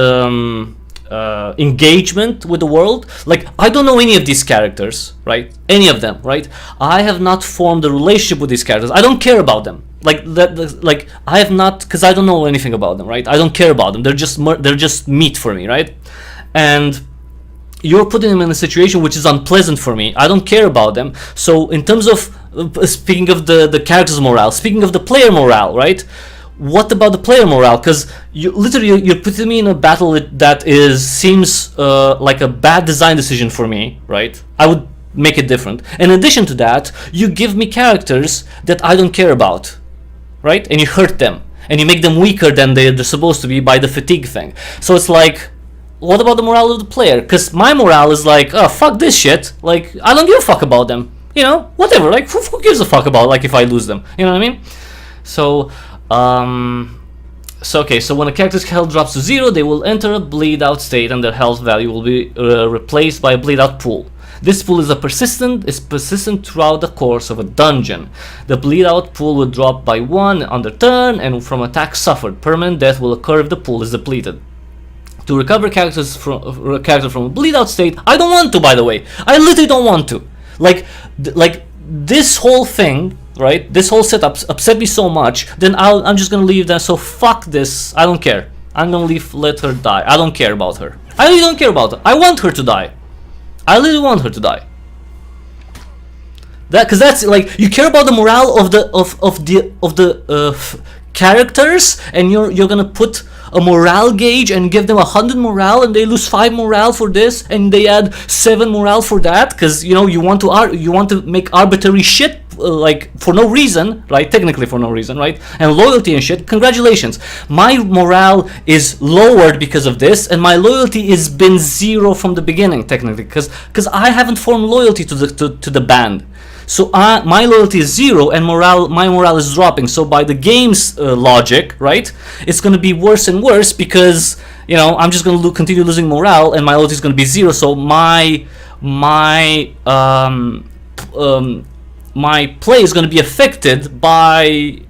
A: engagement with the world. Like, I don't know any of these characters, right? Any of them, right? I have not formed a relationship with these characters. I don't care about them. Like that, like, I have not, because I don't know anything about them, right? I don't care about them. They're just meat for me, right? And you're putting them in a situation which is unpleasant for me. I don't care about them. So in terms of speaking of the character's morale, speaking of the player morale, right? What about the player morale? Because you're putting me in a battle that seems like a bad design decision for me, right? I would make it different. In addition to that, you give me characters that I don't care about, right? And you hurt them, and you make them weaker than they're supposed to be by the fatigue thing. So it's like, what about the morale of the player? Because my morale is like, oh, fuck this shit. Like, I don't give a fuck about them. You know, whatever. Like, who gives a fuck about, like, if I lose them? You know what I mean? So, okay, so when a character's health drops to 0, they will enter a bleed out state and their health value will be replaced by a bleed out pool. This pool is persistent throughout the course of a dungeon. The bleed out pool will drop by 1 on their turn, and from attacks suffered. Permanent death will occur if the pool is depleted. To recover characters from a bleed out state, I don't want to, by the way. I literally don't want to. Like this whole thing, right? This whole setup upset me so much. Then I'm just gonna leave that. So fuck this. I don't care. I'm gonna let her die. I don't care about her. I really don't care about her. I want her to die. I really want her to die. Because that's like, you care about the morale of the characters, and you're gonna put a morale gauge and give them 100 morale, and they lose 5 morale for this, and they add 7 morale for that, because you want to make arbitrary shit, like, for no reason, right? Technically for no reason, right? And loyalty and shit. Congratulations, my morale is lowered because of this, and my loyalty has been 0 from the beginning, technically, because I haven't formed loyalty to the band. So my loyalty is 0, and my morale is dropping. So by the game's logic, right, it's going to be worse and worse, because I'm just going to continue losing morale, and my loyalty is going to be 0. So my play is going to be affected by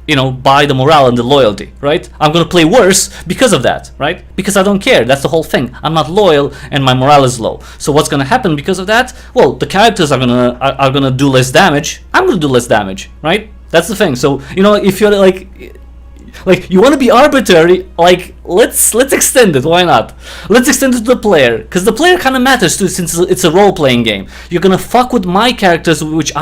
A: by the morale and the loyalty, right? I'm gonna play worse because of that, right? Because I don't care. That's the whole thing. I'm not loyal, and my morale is low. So what's gonna happen because of that? Well, the characters are gonna do less damage. I'm gonna do less damage, right? That's the thing. So if you're like you want to be arbitrary, like let's extend it. Why not? Let's extend it to the player, because the player kind of matters too, since it's a role-playing game. You're gonna fuck with my characters, which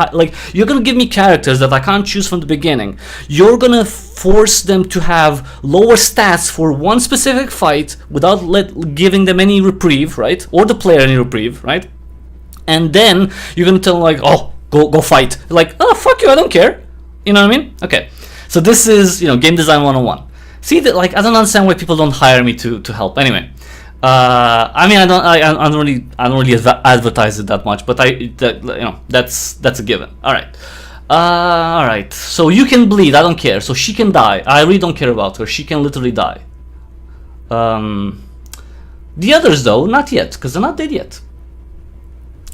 A: you're gonna give me characters that I can't choose from the beginning. You're gonna force them to have lower stats for one specific fight without giving them any reprieve, right? Or the player any reprieve, right? And then you're gonna tell them like, oh, go fight. Like, oh, fuck you, I don't care. You know what I mean? Okay. So this is, game design 101. See that, like, I don't understand why people don't hire me to help. Anyway, I mean, I don't really advertise it that much, but that's a given. All right. So you can bleed. I don't care. So she can die. I really don't care about her. She can literally die. The others though, not yet, because they're not dead yet.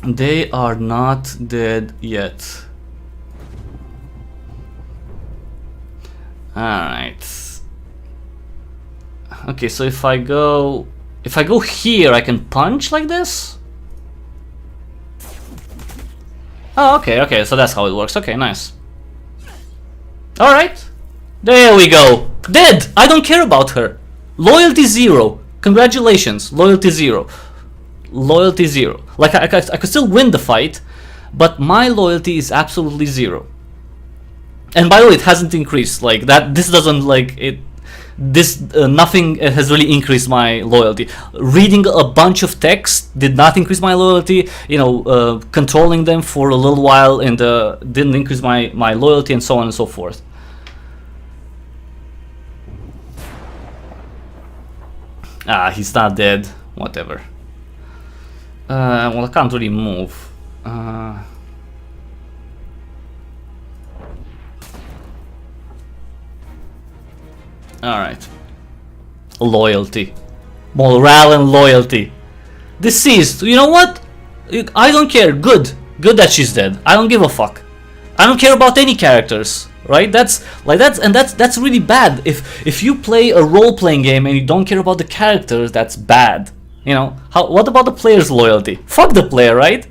A: They are not dead yet. Alright. Okay, so if I go here, I can punch like this? Oh, okay, so that's how it works. Okay, nice. Alright. There we go. Dead! I don't care about her. Loyalty 0. Congratulations. Loyalty 0. Loyalty 0. Like, I could still win the fight, but my loyalty is absolutely 0. And by the way, it hasn't increased. Like that. This doesn't nothing has really increased my loyalty. Reading a bunch of text did not increase my loyalty. Controlling them for a little while and didn't increase my loyalty, and so on and so forth. He's not dead. Whatever. Well, I can't really move. Alright. Loyalty. Morale and loyalty. Deceased. You know what? I don't care. Good. Good that she's dead. I don't give a fuck. I don't care about any characters. Right? That's really bad. If you play a role-playing game and you don't care about the characters, that's bad. You know, what about the player's loyalty? Fuck the player, right?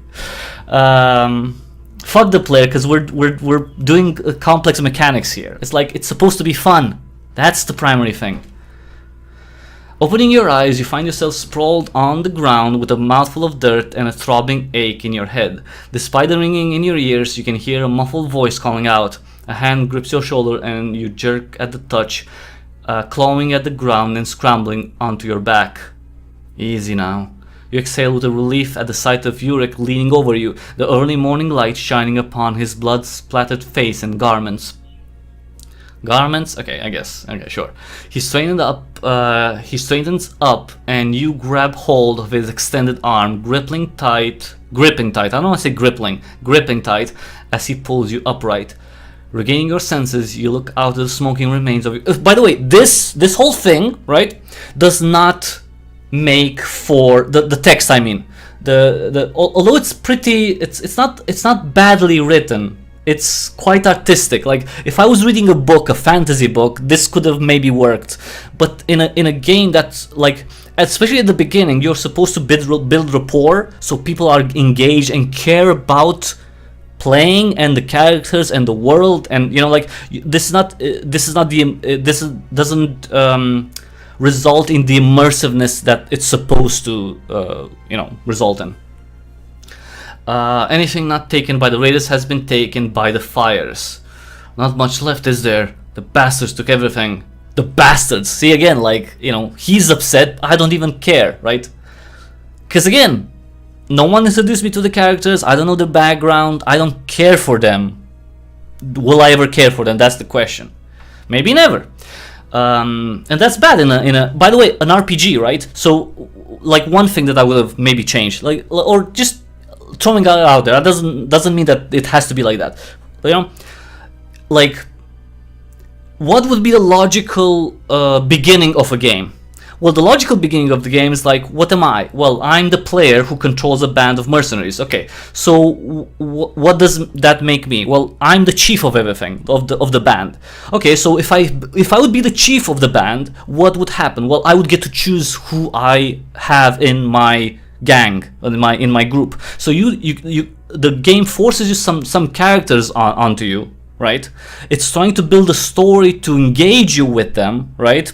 A: Fuck the player, because we're doing complex mechanics here. It's like, it's supposed to be fun. That's the primary thing. Opening your eyes, you find yourself sprawled on the ground with a mouthful of dirt and a throbbing ache in your head. Despite the ringing in your ears, you can hear a muffled voice calling out. A hand grips your shoulder and you jerk at the touch, clawing at the ground and scrambling onto your back. Easy now. You exhale with a relief at the sight of Urek leaning over you, the early morning light shining upon his blood-splattered face and garments. Garments? Okay, I guess. Okay, sure. He straightens up, and you grab hold of his extended arm, gripping tight. I don't want to say gripping tight, as he pulls you upright. Regaining your senses, you look out at the smoking remains of you. By the way, this whole thing, right, does not make for the text. I mean, although it's pretty, it's not badly written. It's quite artistic. Like, if I was reading a book, a fantasy book, this could have maybe worked. But in a game that's like, especially at the beginning, you're supposed to build rapport, so people are engaged and care about playing and the characters and the world, and you know, like, this doesn't result in the immersiveness that it's supposed to result in. Anything not taken by the raiders has been taken by the fires. Not much left, is there? The bastards took everything. The bastards. See, again, like, you know, he's upset. I don't even care, right? Because again, no one introduced me to the characters. I don't know their background. I don't care for them. Will I ever care for them? That's the question. Maybe never. And that's bad in a by the way, an RPG, right? So, like, one thing that I would have maybe changed, like, or just throwing it out there, that doesn't mean that it has to be like that. But, you know, like, what would be the logical beginning of a game? Well, the logical beginning of the game is like, what am I? Well, I'm the player who controls a band of mercenaries. Okay, so what does that make me? Well, I'm the chief of everything, of the band. Okay, so if I would be the chief of the band, what would happen? Well, I would get to choose who I have in my gang, in my group. So the game forces you some characters onto you, right? It's trying to build a story to engage you with them, right?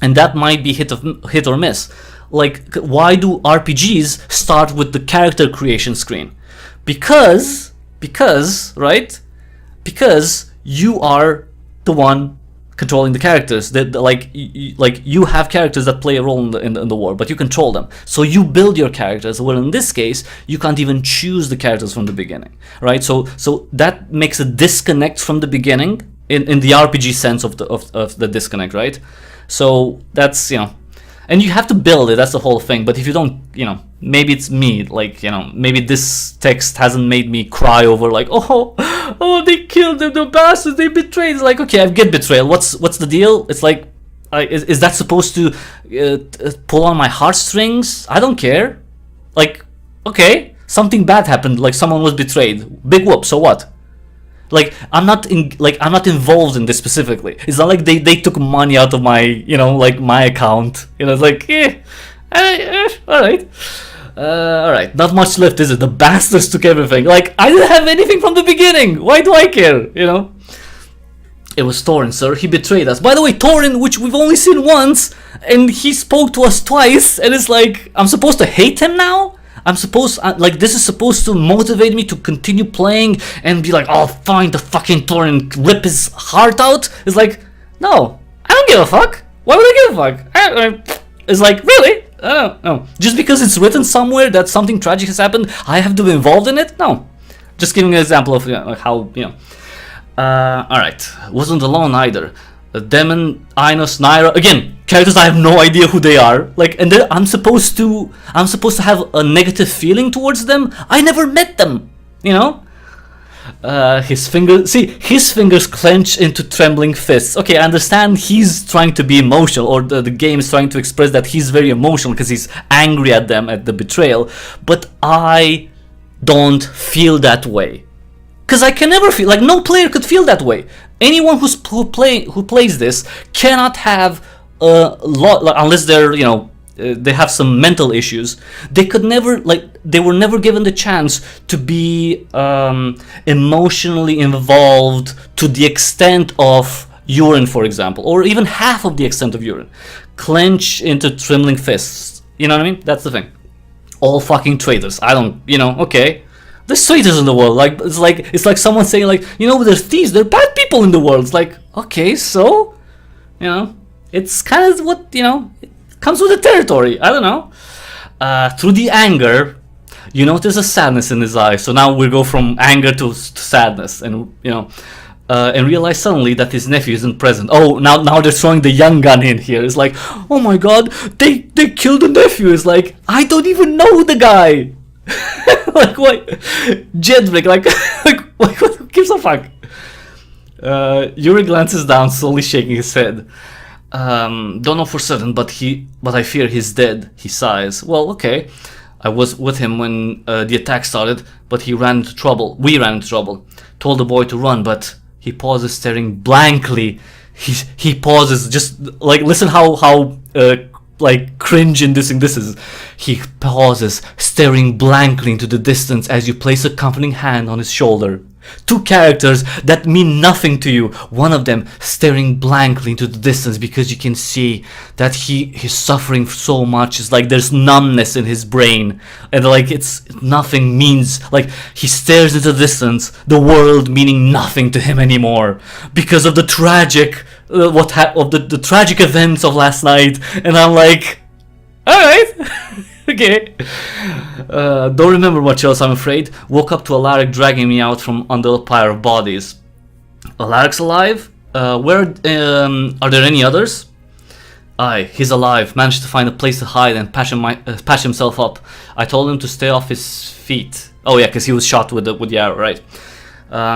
A: And that might be hit or miss. Like, why do RPGs start with the character creation screen? Because right? Because you are the one controlling the characters. Like you have characters that play a role in the war, but you control them. So you build your characters. Well, in this case, you can't even choose the characters from the beginning, right? So that makes a disconnect from the beginning in the RPG sense of the disconnect, right? So that's, you know, and you have to build it, that's the whole thing. But if you don't, you know, maybe it's me, like, you know, maybe this text hasn't made me cry over, like, oh, they killed them, the bastards, they betrayed. It's like, okay, I get betrayal. What's the deal? It's like, is that supposed to pull on my heartstrings? I don't care. Like, okay, something bad happened, like someone was betrayed. Big whoop, so what? Like, I'm not involved in this specifically. It's not like they took money out of my, you know, like, my account. You know, it's like, all right. Not much left, is it? The bastards took everything. Like, I didn't have anything from the beginning. Why do I care? You know. It was Thorin, sir. He betrayed us. By the way, Thorin, which we've only seen once, and he spoke to us twice, and it's like, I'm supposed to hate him now? I'm supposed, like, this is supposed to motivate me to continue playing and be like, oh, find the fucking Thorin, rip his heart out? It's like, no, I don't give a fuck. Why would I give a fuck? It's like, really? I don't know. Just because it's written somewhere that something tragic has happened, I have to be involved in it? No. Just giving an example of, you know, how, you know. Alright. Wasn't alone either. Demon, Inos, Naira, again, characters I have no idea who they are. Like, and then I'm supposed to have a negative feeling towards them. I never met them, you know. His fingers clench into trembling fists. Okay, I understand he's trying to be emotional, or the game is trying to express that he's very emotional because he's angry at them, at the betrayal, but I don't feel that way. Because I can never feel, like, no player could feel that way. Anyone who plays this cannot have a lot, like, unless they're, you know, they have some mental issues. They could never, like, they were never given the chance to be emotionally involved to the extent of urine, for example, or even half of the extent of urine. Clench into trembling fists. You know what I mean? That's the thing. All fucking traitors. I don't, you know, okay. There's traitors in the world. Like, it's like someone saying, like, you know, there's thieves, there are bad people in the world. It's like, okay, so, you know, it's kind of what, you know, it comes with the territory. I don't know. Through the anger, you notice a sadness in his eyes. So now we go from anger to sadness, and, you know, and realize suddenly that his nephew isn't present. Oh, now they're throwing the young gun in here. It's like, oh my god, they killed the nephew. It's like, I don't even know the guy. Like, what? Jedrick, like, what gives a fuck? Yuri glances down, slowly shaking his head. Don't know for certain, but I fear he's dead. He sighs. Well, okay. I was with him when the attack started, but he ran into trouble. We ran into trouble. Told the boy to run, but he pauses, staring blankly. He pauses, just like, listen how like cringe-inducing this is. He pauses, staring blankly into the distance as you place a comforting hand on his shoulder. Two characters that mean nothing to you. One of them staring blankly into the distance because you can see that he's suffering so much. It's like there's numbness in his brain, and like it's nothing means, like he stares into the distance, the world meaning nothing to him anymore because of the tragic the tragic events of last night. And I'm like, all right. Okay. Don't remember much else, I'm afraid. Woke up to Alaric dragging me out from under a pile of bodies. Alaric's alive? Where are there any others? Aye, he's alive. Managed to find a place to hide and patch himself up. I told him to stay off his feet. Oh yeah, because he was shot with the arrow, right?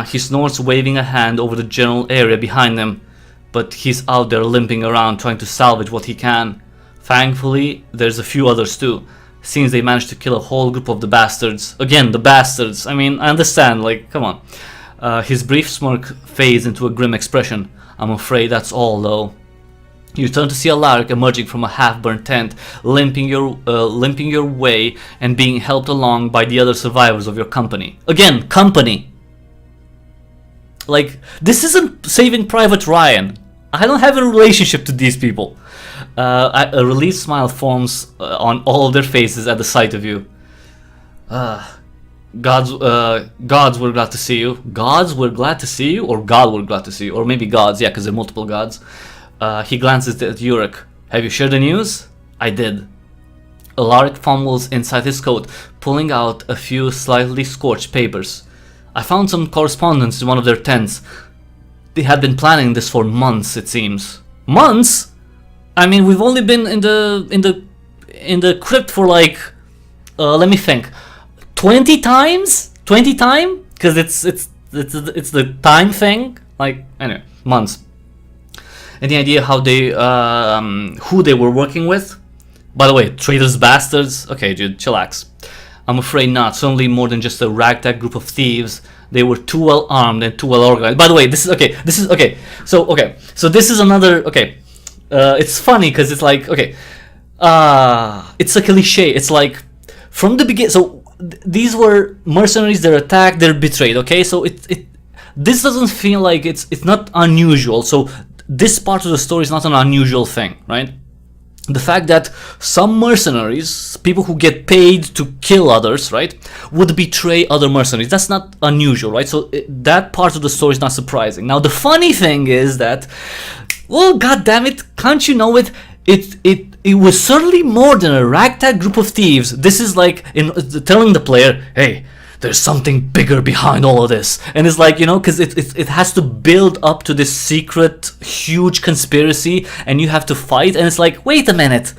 A: He snorts, waving a hand over the general area behind him. But he's out there limping around, trying to salvage what he can. Thankfully, there's a few others too. Seems they managed to kill a whole group of the bastards. Again, the bastards. I mean, I understand, like, come on. His brief smirk fades into a grim expression. I'm afraid that's all, though. You turn to see Alaric emerging from a half-burnt tent, limping your way and being helped along by the other survivors of your company. Again, company. Like, this isn't Saving Private Ryan. I don't have a relationship to these people. A relieved smile forms on all of their faces at the sight of you. Gods, we're glad to see you. Gods, we're glad to see you? Or God, we're glad to see you? Or maybe gods, yeah, because there are multiple gods. He glances at Yurik. Have you shared the news? I did. Alaric fumbles inside his coat, pulling out a few slightly scorched papers. I found some correspondence in one of their tents. They had been planning this for months, it seems. Months? I mean, we've only been in the crypt for like, let me think, 20 times? 20 times? Because it's the time thing. Like, anyway, months. Any idea how they who they were working with? By the way, traitors, bastards. Okay, dude, chillax. I'm afraid not. Certainly more than just a ragtag group of thieves. They were too well armed and too well organized. By the way, this is okay. So this is another. Okay, it's funny because it's like, okay, it's a cliche. It's like from the beginning. So these were mercenaries. They're attacked. They're betrayed. Okay, so this doesn't feel like it's not unusual. So this part of the story is not an unusual thing, right? The fact that some mercenaries, people who get paid to kill others, right, would betray other mercenaries. That's not unusual, right? So that part of the story is not surprising. Now the funny thing is that, well, god damn it, can't you know it? It was certainly more than a ragtag group of thieves. This is like telling the player, hey, there's something bigger behind all of this. And it's like, you know, because it has to build up to this secret, huge conspiracy, and you have to fight. And it's like, wait a minute,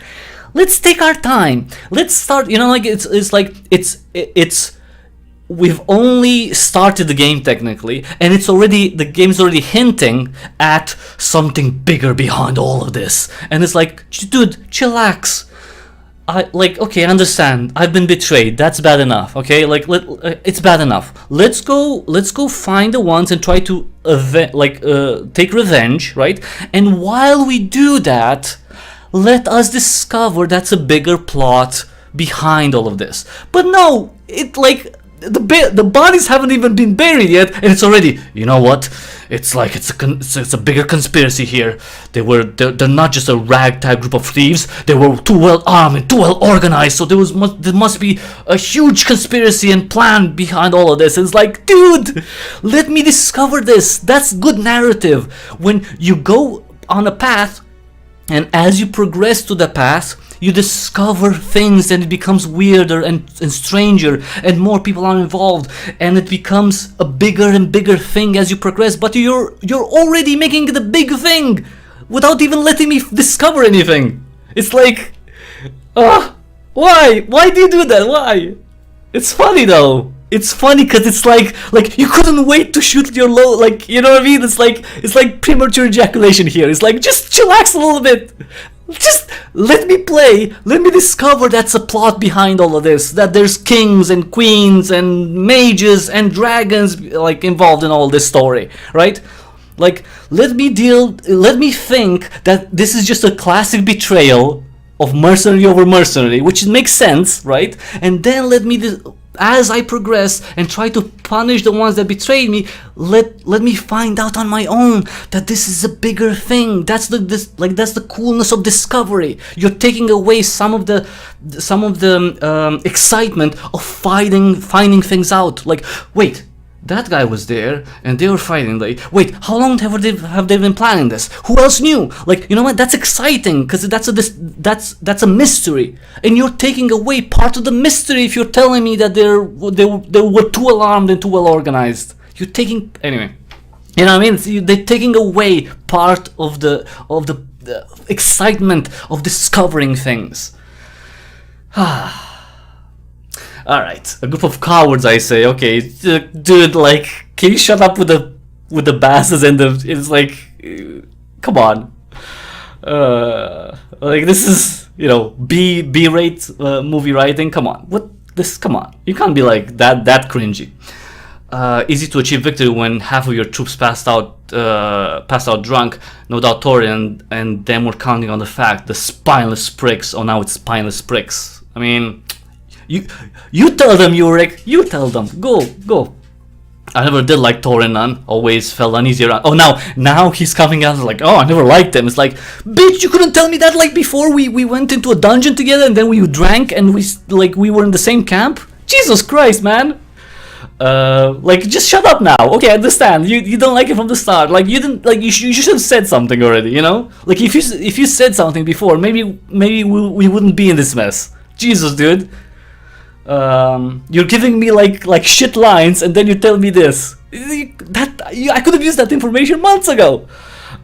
A: let's take our time. Let's start, you know, like it's we've only started the game technically, and the game's already hinting at something bigger behind all of this. And it's like, dude, chillax. Okay, I understand. I've been betrayed. That's bad enough. Okay, it's bad enough. Let's go find the ones and try to take revenge, right? And while we do that, let us discover that's a bigger plot behind all of this. But no, the bodies haven't even been buried yet, and it's already, you know what? It's a bigger conspiracy here. They're not just a ragtag group of thieves. They were too well armed and too well organized. So there must be a huge conspiracy and plan behind all of this. And it's like, dude, let me discover this. That's good narrative. When you go on a path, and as you progress to the path, you discover things, and it becomes weirder and stranger, and more people are involved, and it becomes a bigger and bigger thing as you progress. But you're already making it a big thing without even letting me discover anything. It's like, why? Why do you do that? Why? It's funny though. It's funny because it's like you couldn't wait to shoot your load, you know what I mean? It's like premature ejaculation here. It's like, just chillax a little bit. Just let me play. Let me discover that's a plot behind all of this. That there's kings and queens and mages and dragons involved in all this story, right? Let me think that this is just a classic betrayal of mercenary over mercenary, which makes sense, right? And then let me as I progress and try to punish the ones that betrayed me, let me find out on my own that this is a bigger thing. That's the coolness of discovery. You're taking away some of the excitement of finding things out. Wait, that guy was there and they were fighting. Wait, how long have they been planning this? Who else knew? You know what? That's exciting because that's a mystery, and you're taking away part of the mystery if you're telling me that they were too alarmed and too well organized. You're taking anyway. You know what I mean? They're taking away part of the excitement of discovering things. Alright, a group of cowards, I say. Okay, dude, can you shut up with the basses and it's come on. This is, B-rate movie writing. Come on, come on. You can't be that cringy. Easy to achieve victory when half of your troops passed out drunk. No doubt Tori and them were counting on the fact the spineless pricks. Oh, now it's spineless pricks. I mean, you tell them, Yurik. You tell them. Go. I never did like Torin. Always felt uneasy around. Oh, now he's coming out oh, I never liked him. It's like, bitch, you couldn't tell me that before we went into a dungeon together and then we drank and we were in the same camp. Jesus Christ, man. Just shut up now. Okay, I understand. You don't like it from the start. You didn't you should have said something already. If you said something before, maybe we wouldn't be in this mess. Jesus, dude. You're giving me shit lines and then you tell me this. I could have used that information months ago.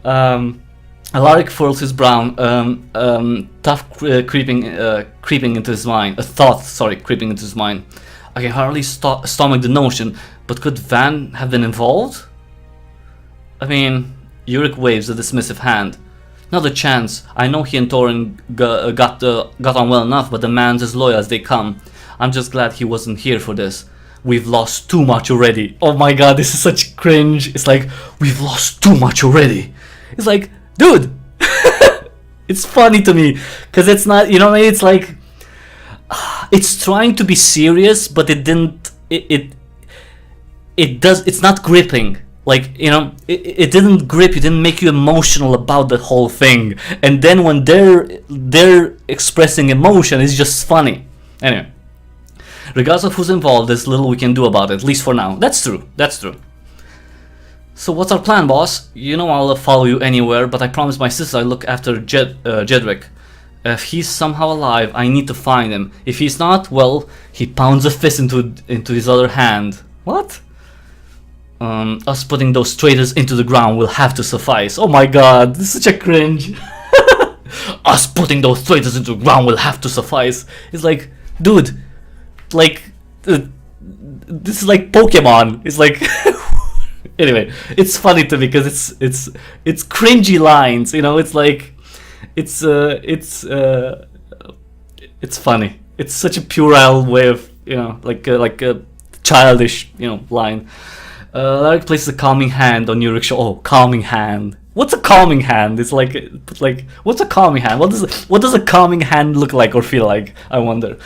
A: Alaric furls his brown, tough creeping into his mind. A thought, creeping into his mind. I can hardly stomach the notion, but could Van have been involved? I mean, Yurik waves a dismissive hand. Not a chance. I know he and Torin got on well enough, but the man's as loyal as they come. I'm just glad he wasn't here for this. We've lost too much already. Oh my god, this is such cringe. It's we've lost too much already. It's dude. It's funny to me because it's not, you know what I mean? It's trying to be serious, but it didn't. It's not gripping. It didn't grip you. Didn't make you emotional about the whole thing. And then when they're expressing emotion, it's just funny. Anyway. Regardless of who's involved, there's little we can do about it, at least for now. That's true. So what's our plan, boss? You know I'll follow you anywhere, but I promised my sister I'd look after Jedrick. If he's somehow alive, I need to find him. If he's not, well, he pounds a fist into his other hand. What? Us putting those traitors into the ground will have to suffice. Oh my god, this is such a cringe. Us putting those traitors into the ground will have to suffice. It's dude, this is like Pokemon. It's like anyway, it's funny to me because it's cringy lines. You know, it's like it's funny. It's such a puerile way of, you know, like a childish, you know, line. Larry places a calming hand on your rickshaw. Oh, calming hand. What's a calming hand? It's like what's a calming hand? What does a calming hand look like or feel like? I wonder.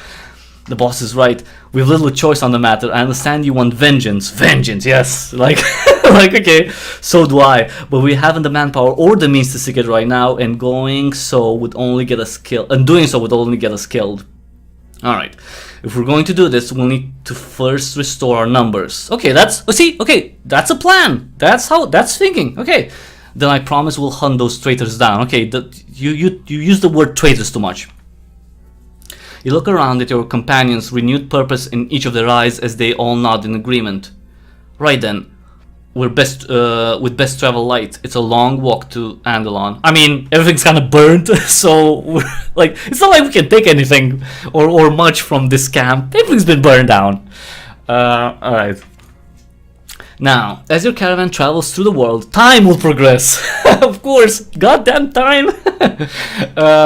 A: The boss is right. We have little choice on the matter. I understand you want vengeance. Vengeance, yes. Like, like, okay, so do I. But we haven't the manpower or the means to seek it right now, and doing so would only get us killed. All right. If we're going to do this, we'll need to first restore our numbers. Okay, that's a plan. That's thinking. Okay, then I promise we'll hunt those traitors down. Okay, you use the word traitors too much. You look around at your companions, renewed purpose in each of their eyes as they all nod in agreement. Right then, with best travel light. It's a long walk to Andalon. I mean, everything's kind of burnt, so like it's not like we can take anything or much from this camp. Everything's been burned down. All right. Now, as your caravan travels through the world, time will progress. Of course, goddamn time.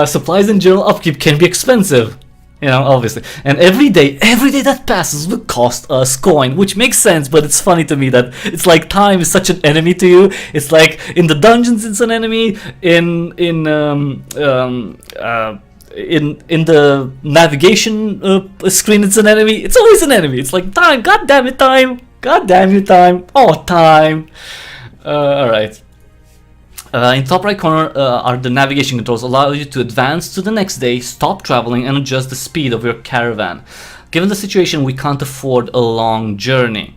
A: Supplies and general upkeep can be expensive. You know, obviously. And every day that passes will cost us coin, which makes sense, but it's funny to me that it's like time is such an enemy to you. It's like in the dungeons it's an enemy, in the navigation screen it's an enemy. It's always an enemy. It's like time, god damn it, time. God damn you, time. Oh, time. Alright. In top right corner are the navigation controls, allow you to advance to the next day, stop traveling, and adjust the speed of your caravan. Given the situation, we can't afford a long journey.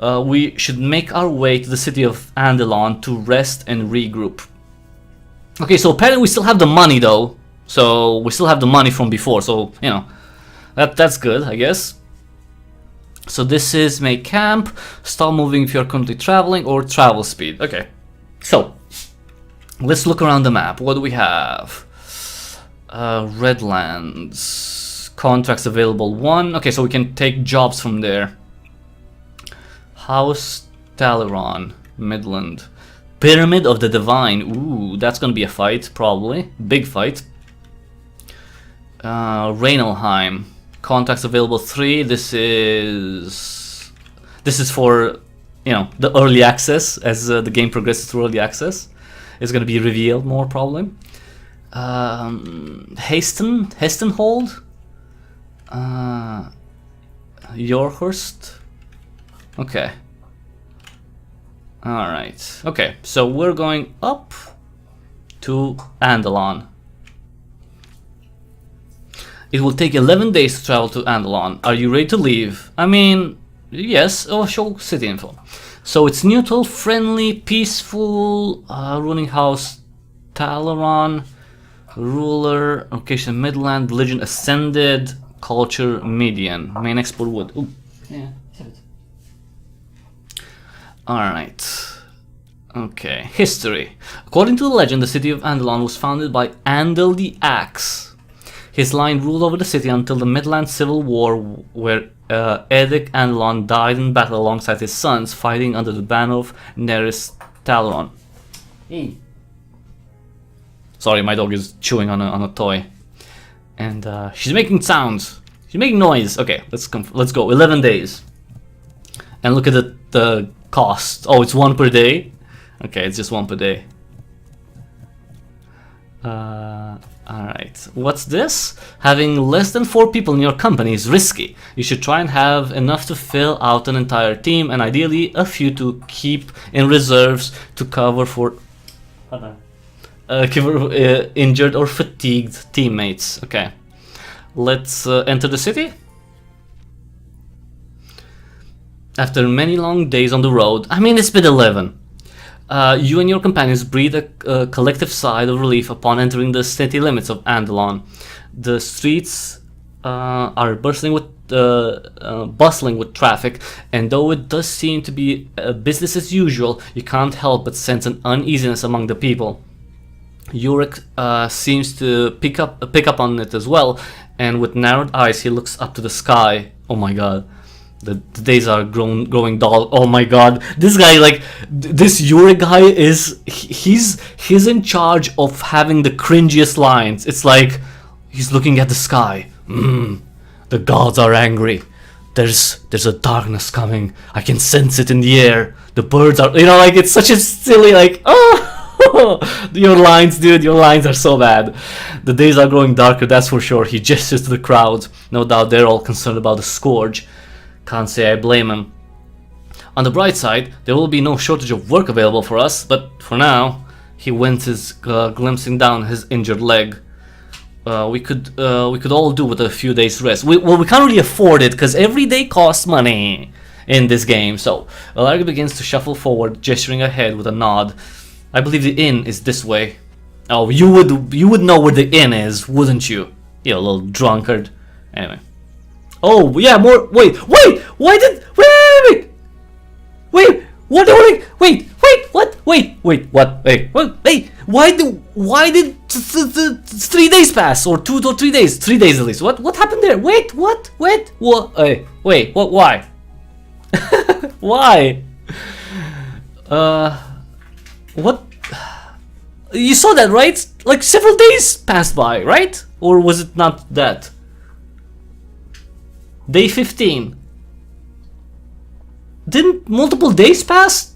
A: We should make our way to the city of Andalon to rest and regroup. Okay, so apparently we still have the money though. So we still have the money from before, so you know, that's good, I guess. So this is make camp, stop moving if you're currently traveling, or travel speed. Okay, so let's look around the map. What do we have? Redlands. Contracts available 1. Okay, so we can take jobs from there. House Talaron. Midland. Pyramid of the Divine. Ooh, that's gonna be a fight, probably. Big fight. Rainelheim. Contracts available 3. This is for, you know, the early access. As the game progresses through early access, it's going to be revealed more probably. Hastenhold, Yorhurst. Okay. All right. Okay. So we're going up to Andalon. It will take 11 days to travel to Andalon. Are you ready to leave? I mean, yes. Oh, show city info. So it's neutral, friendly, peaceful, ruling house, Talaron, ruler, location Midland, religion ascended, culture median, main export wood. Ooh, yeah, have it. Alright. Okay, history. According to the legend, the city of Andalon was founded by Andal the Axe. His line ruled over the city until the Midland Civil War, where Edic Andalon died in battle alongside his sons, fighting under the banner of Neris Talaron. Hey. Sorry, my dog is chewing on a toy, and she's making sounds. She's making noise. Okay, let's go. 11 days, and look at the cost. Oh, it's 1 per day. Okay, it's just 1 per day. Alright, what's this? Having less than 4 people in your company is risky. You should try and have enough to fill out an entire team, and ideally a few to keep in reserves to cover for injured or fatigued teammates. Okay, let's enter the city. After many long days on the road, I mean it's been 11. You and your companions breathe a collective sigh of relief upon entering the city limits of Andalon. The streets are bustling with traffic, and though it does seem to be business as usual, you can't help but sense an uneasiness among the people. Yurek seems to pick up on it as well, and with narrowed eyes he looks up to the sky. Oh my god. The days are growing dull. Oh my god, this guy, like, this Yuri guy is, he's in charge of having the cringiest lines. It's like, he's looking at the sky. The gods are angry. There's a darkness coming. I can sense it in the air. The birds are, you know, like, it's such a silly, like, oh, your lines, dude, your lines are so bad. The days are growing darker, that's for sure. He gestures to the crowd. No doubt they're all concerned about the scourge. Can't say I blame him. On the bright side, there will be no shortage of work available for us, but for now, he winces, glimpsing down his injured leg. We could all do with a few days rest. We can't really afford it because every day costs money in this game. So Alaric begins to shuffle forward, gesturing ahead with a nod. I believe the inn is this way. Oh, you would know where the inn is, wouldn't you? You little drunkard. Anyway. Oh yeah, more. Wait. Why did? Wait. What? Wait. What? Wait. What? Wait. Why did 3 days pass, or 2 or 3 days? 3 days at least. What happened there? Wait. What? Wait. What? Why? Why? What? You saw that, right? Like several days passed by, right? Or was it not that? Day 15. Didn't multiple days pass?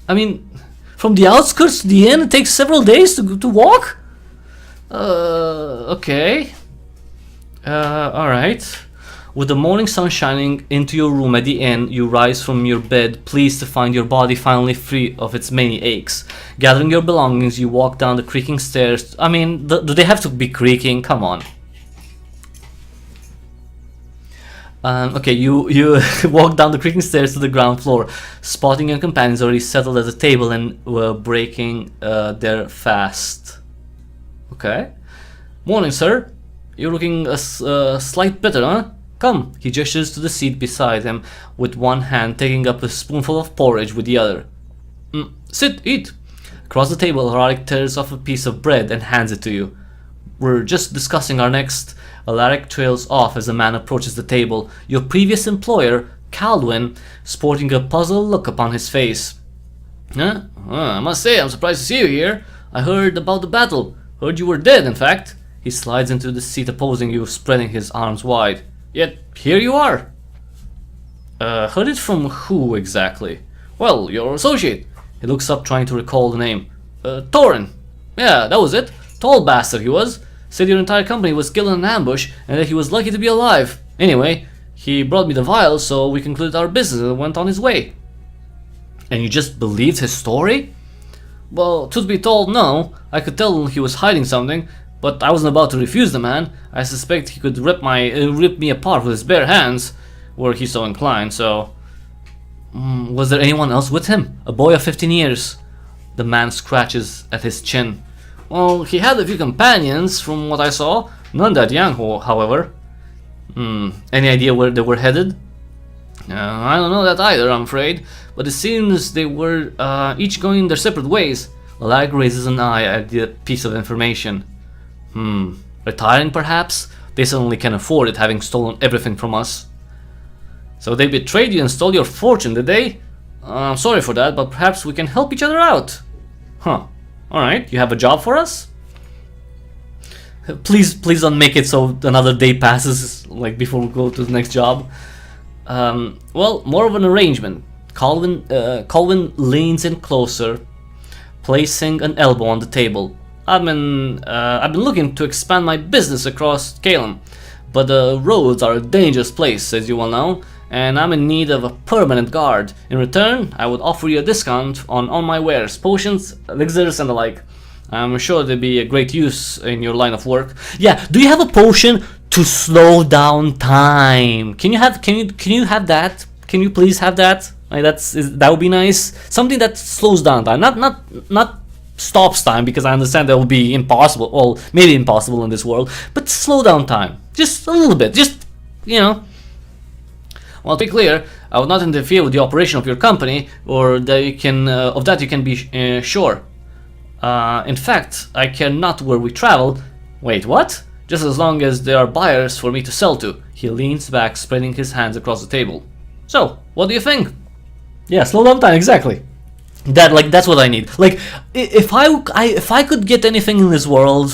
A: I mean, from the outskirts to the inn, it takes several days to walk? Okay. Alright. With the morning sun shining into your room at the inn, you rise from your bed, pleased to find your body finally free of its many aches. Gathering your belongings, you walk down the creaking stairs. I mean, do they have to be creaking? Come on. Okay, you walk down the creaking stairs to the ground floor, spotting your companions already settled at the table and were breaking their fast. Okay. Morning, sir. You're looking a slight bitter, huh? Come. He gestures to the seat beside him, with one hand taking up a spoonful of porridge with the other. Sit, eat. Across the table, Alaric tears off a piece of bread and hands it to you. We're just discussing our next. Alaric trails off as the man approaches the table. Your previous employer, Caelum, sporting a puzzled look upon his face. Huh? I must say, I'm surprised to see you here. I heard about the battle. Heard you were dead, in fact. He slides into the seat opposing you, spreading his arms wide. Yet, here you are. Heard it from who exactly? Well, your associate. He looks up, trying to recall the name. Thorin. Yeah, that was it. Tall bastard he was. Said your entire company was killed in an ambush and that he was lucky to be alive. Anyway, he brought me the vial, so we concluded our business and went on his way. And you just believed his story? Well, truth be told, no. I could tell he was hiding something, but I wasn't about to refuse the man. I suspect he could rip me apart with his bare hands, were he so inclined, so... was there anyone else with him? A boy of 15 years. The man scratches at his chin. Well, he had a few companions, from what I saw. None that young, however. Any idea where they were headed? I don't know that either, I'm afraid. But it seems they were each going their separate ways. Alaric raises an eye at the piece of information. Retiring, perhaps? They certainly can afford it, having stolen everything from us. So they betrayed you and stole your fortune, did they? I'm sorry for that, but perhaps we can help each other out. Huh. Alright, you have a job for us? Please don't make it so another day passes, like, before we go to the next job. Well, more of an arrangement. Colwyn leans in closer, placing an elbow on the table. I've been looking to expand my business across Caelum, but the roads are a dangerous place, as you well know, and I'm in need of a permanent guard. In return, I would offer you a discount on all my wares, potions, elixirs, and the like. I'm sure they'd be a great use in your line of work. Yeah, do you have a potion to slow down time? Can you have that? Can you please have that? Like, that would be nice. Something that slows down time, not stops time, because I understand that would be impossible. Well, maybe impossible in this world, but slow down time just a little bit. Just, you know. Well, to be clear, I would not interfere with the operation of your company, or that you can of that you can be sure. In fact, I care not where we travel. Wait, what? just as long as there are buyers for me to sell to. He leans back, spreading his hands across the table. So, what do you think? Yeah, slow down time, exactly. That's what I need. Like, if I could get anything in this world,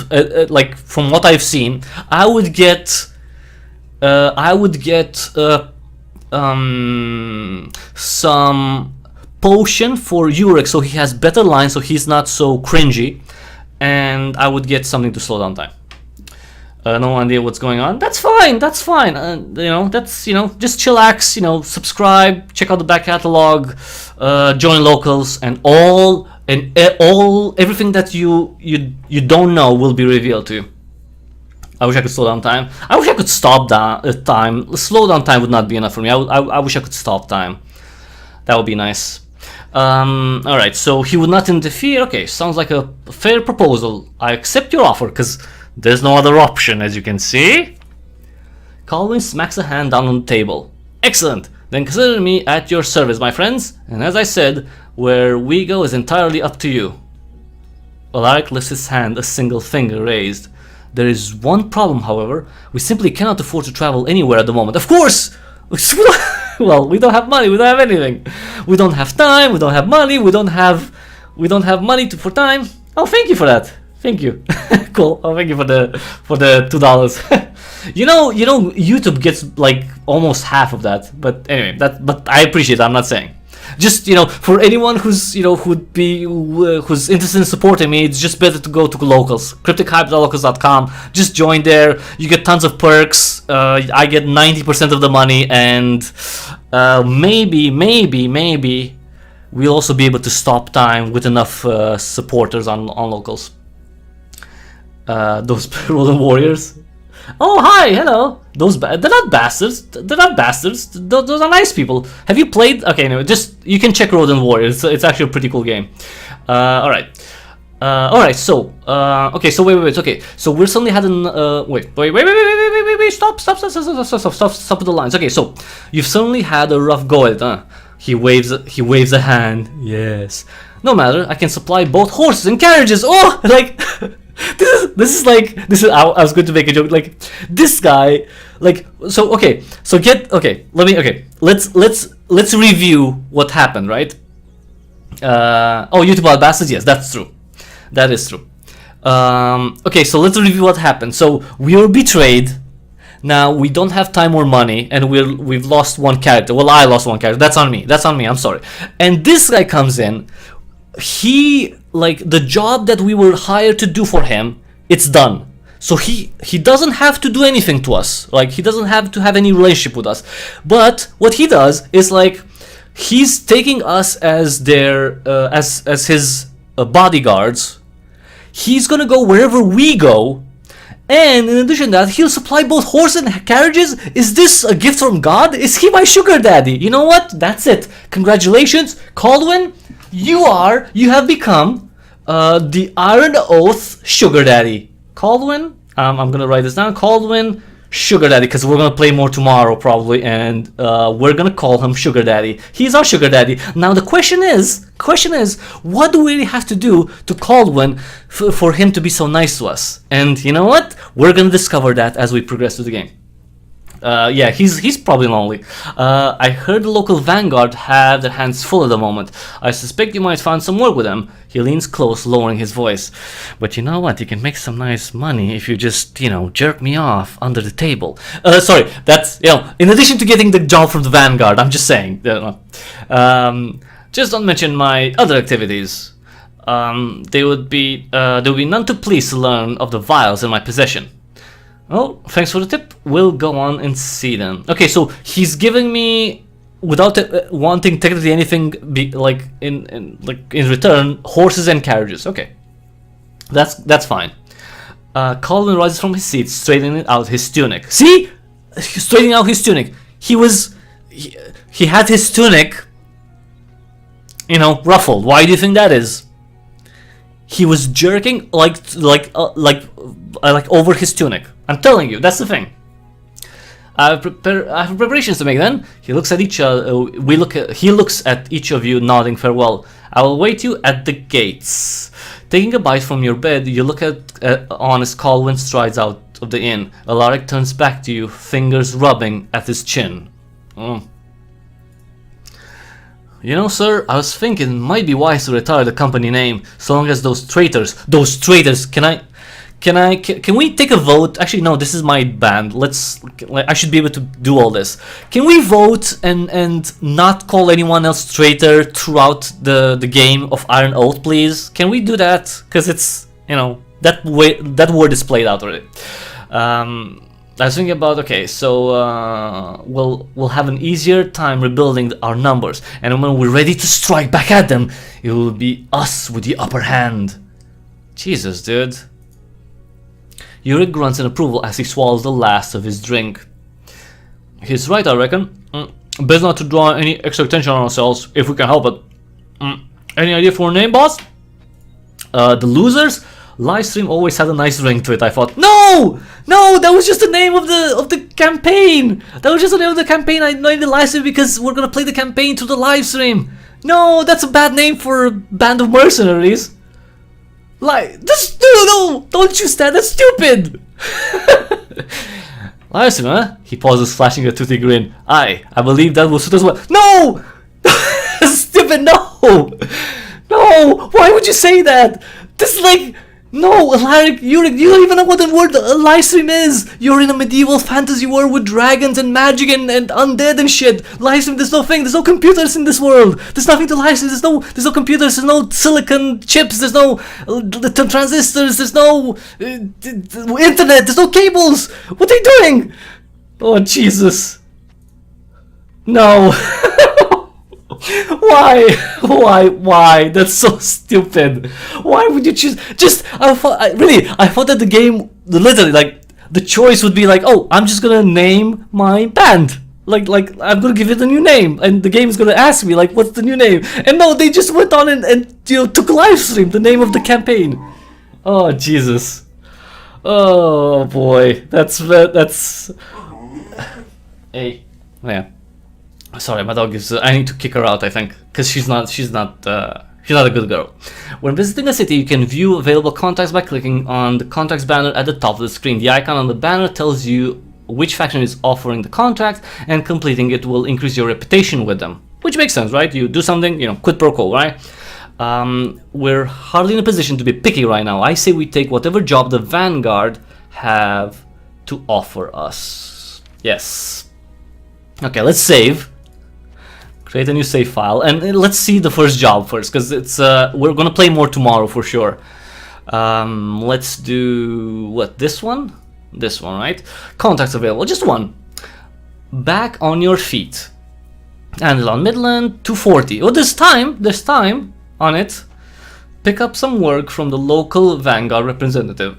A: like from what I've seen, I would get some potion for Urek, so he has better lines, so he's not so cringy, and I would get something to slow down time. No idea what's going on. That's fine. That's fine. Just chillax. Subscribe. Check out the back catalog. Join locals, and everything that you don't know will be revealed to you. I wish I could slow down time. I wish I could stop time. Slow down time would not be enough for me. I wish I could stop time. That would be nice. Alright, so he would not interfere. Okay, sounds like a fair proposal. I accept your offer, because there's no other option, as you can see. Caelum smacks a hand down on the table. Excellent! Then consider me at your service, my friends. And as I said, where we go is entirely up to you. Alaric lifts his hand, a single finger raised. There is one problem, however. We simply cannot afford to travel anywhere at the moment. Of course! Well, we don't have money, we don't have anything. We don't have time, we don't have money, we don't have money for time. Oh, thank you for that. Thank you. Cool. Oh, thank you for the $2. you know, YouTube gets like almost half of that. But anyway, but I appreciate it. I'm not saying. Just for anyone who's who's interested in supporting me, it's just better to go to locals. cryptichybrid.locals.com. Just join there. You get tons of perks. I get 90% of the money, and maybe we'll also be able to stop time with enough supporters on locals. Those Rodan warriors. Oh, hi, hello. They're not bastards. They're not bastards. Those are nice people. Have you played? Okay, anyway, you can check Rodan Warriors. It's actually a pretty cool game. Alright. So, okay, so wait. Okay, so we're suddenly having, wait, stop with the lines. Okay, so, you've suddenly had a rough go at it, huh? He waves a hand. Yes. No matter, I can supply both horses and carriages. Oh, like... This is I was going to make a joke, like this guy, like, so okay, so let's review what happened, right? Oh, YouTube bought bastards. Yes, that's true. That is true. Okay, so let's review what happened. So we were betrayed. Now we don't have time or money, and we've lost one character. Well, I lost one character. That's on me. I'm sorry. And this guy comes in. He, like, the job that we were hired to do for him, it's done. So he doesn't have to do anything to us. Like, he doesn't have to have any relationship with us. But what he does is, like, he's taking us as their as his bodyguards. He's gonna go wherever we go, and in addition to that, he'll supply both horse and carriages. Is this a gift from God? Is he my sugar daddy? You know what? That's it. Congratulations, Caelum. You have become the Iron Oath Sugar Daddy. Caelum, I'm gonna write this down. Caelum Sugar Daddy, because we're gonna play more tomorrow probably, and we're gonna call him Sugar Daddy. He's our Sugar Daddy. Now the question is, what do we really have to do to Caelum for him to be so nice to us? And you know what? We're gonna discover that as we progress through the game. Yeah, he's probably lonely. I heard the local vanguard have their hands full at the moment. I suspect you might find some work with them. He leans close, lowering his voice. But you know what? You can make some nice money if you just, jerk me off under the table. Sorry, that's, in addition to getting the job from the vanguard, I'm just saying. Just don't mention my other activities. There would be none too pleased to learn of the vials in my possession. Oh, thanks for the tip. We'll go on and see them. Okay, so he's giving me, without wanting technically anything, in return, horses and carriages. Okay, that's fine. Caelum rises from his seat, straightening out his tunic. See, straightening out his tunic. He had his tunic, ruffled. Why do you think that is? He was jerking like over his tunic. I'm telling you, that's the thing. I have preparations to make. Then he looks at each other. He looks at each of you, nodding farewell. I will wait you at the gates. Taking a bite from your bed, you look at on as Caelum strides out of the inn. Alaric turns back to you, fingers rubbing at his chin. You know, sir, I was thinking it might be wise to retire the company name, so long as those traitors, can we take a vote? Actually, no, this is my band. I should be able to do all this. Can we vote and not call anyone else traitor throughout the game of Iron Oath, please? Can we do that? Because it's, you know, that word is played out already. I was thinking about, okay, so we'll have an easier time rebuilding our numbers, and when we're ready to strike back at them, it will be us with the upper hand. Jesus, dude. Yurik grunts in approval as he swallows the last of his drink. He's right, I reckon. Best not to draw any extra attention on ourselves, if we can help it. Any idea for a name, boss? The Losers? Livestream always had a nice ring to it, I thought. No! No, that was just the name of the campaign! That was just the name of the campaign. I named the livestream because we're gonna play the campaign through the livestream. No, that's a bad name for a band of mercenaries. No, don't use that, that's stupid! Livestream, huh? He pauses, flashing a toothy grin. I believe that will suit us well. No! Stupid, no! No! Why would you say that? This is like... No, Alaric, you don't even know what the word live stream is. You're in a medieval fantasy world with dragons and magic and undead and shit. Live stream, there's no thing. There's no computers in this world. There's nothing to live stream. There's no computers. There's no silicon chips. There's no transistors. There's no internet. There's no cables. What are you doing? Oh Jesus! No. Why? That's so stupid. Why would you choose? I thought that the game, literally, like, the choice would be like, oh, I'm just gonna name my band. Like I'm gonna give it a new name, and the game is gonna ask me, like, what's the new name? And no, they just went on and you know, took livestream the name of the campaign. Oh Jesus. Oh boy, that's. Hey, yeah. Sorry, my dog is. I need to kick her out, I think, because she's not a good girl. When visiting a city, you can view available contacts by clicking on the contacts banner at the top of the screen. The icon on the banner tells you which faction is offering the contract, and completing it will increase your reputation with them. Which makes sense, right? You do something, you know, quid pro quo, right? We're hardly in a position to be picky right now. I say we take whatever job the Vanguard have to offer us. Yes. Okay, let's save. Create a new save file, and let's see the first job first, because it's we're gonna play more tomorrow for sure. Let's do what, this one, right? Contacts available, just one. Back on your feet. And on Midland 240. Oh, there's time on it. Pick up some work from the local Vanguard representative.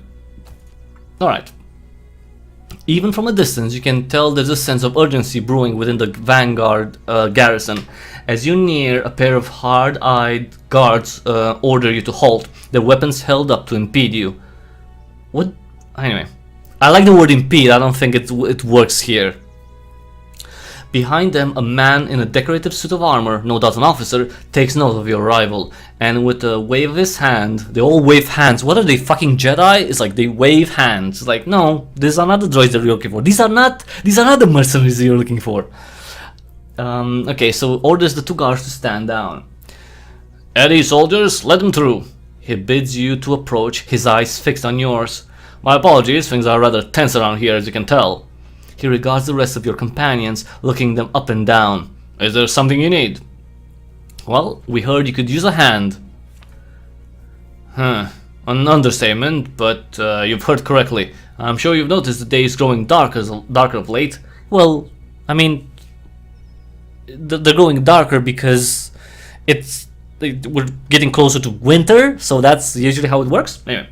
A: All right. Even from a distance, you can tell there's a sense of urgency brewing within the Vanguard garrison. As you near, a pair of hard-eyed guards order you to halt, their weapons held up to impede you. What? Anyway, I like the word impede. I don't think it works here. Behind them, a man in a decorative suit of armor, no doubt an officer, takes note of your arrival, and with a wave of his hand, they all wave hands. What are they, fucking Jedi? It's like they wave hands. It's like, no, these are not the droids that you're looking for. These are not the mercenaries that you're looking for. Okay, so orders the two guards to stand down. Eddie, soldiers, let them through. He bids you to approach, his eyes fixed on yours. My apologies, things are rather tense around here, as you can tell. He regards the rest of your companions, looking them up and down. Is there something you need? Well, we heard you could use a hand. An understatement, but you've heard correctly. I'm sure you've noticed the day is growing darker of late. Well, I mean, they're growing darker because we're getting closer to winter, so that's usually how it works. Anyway,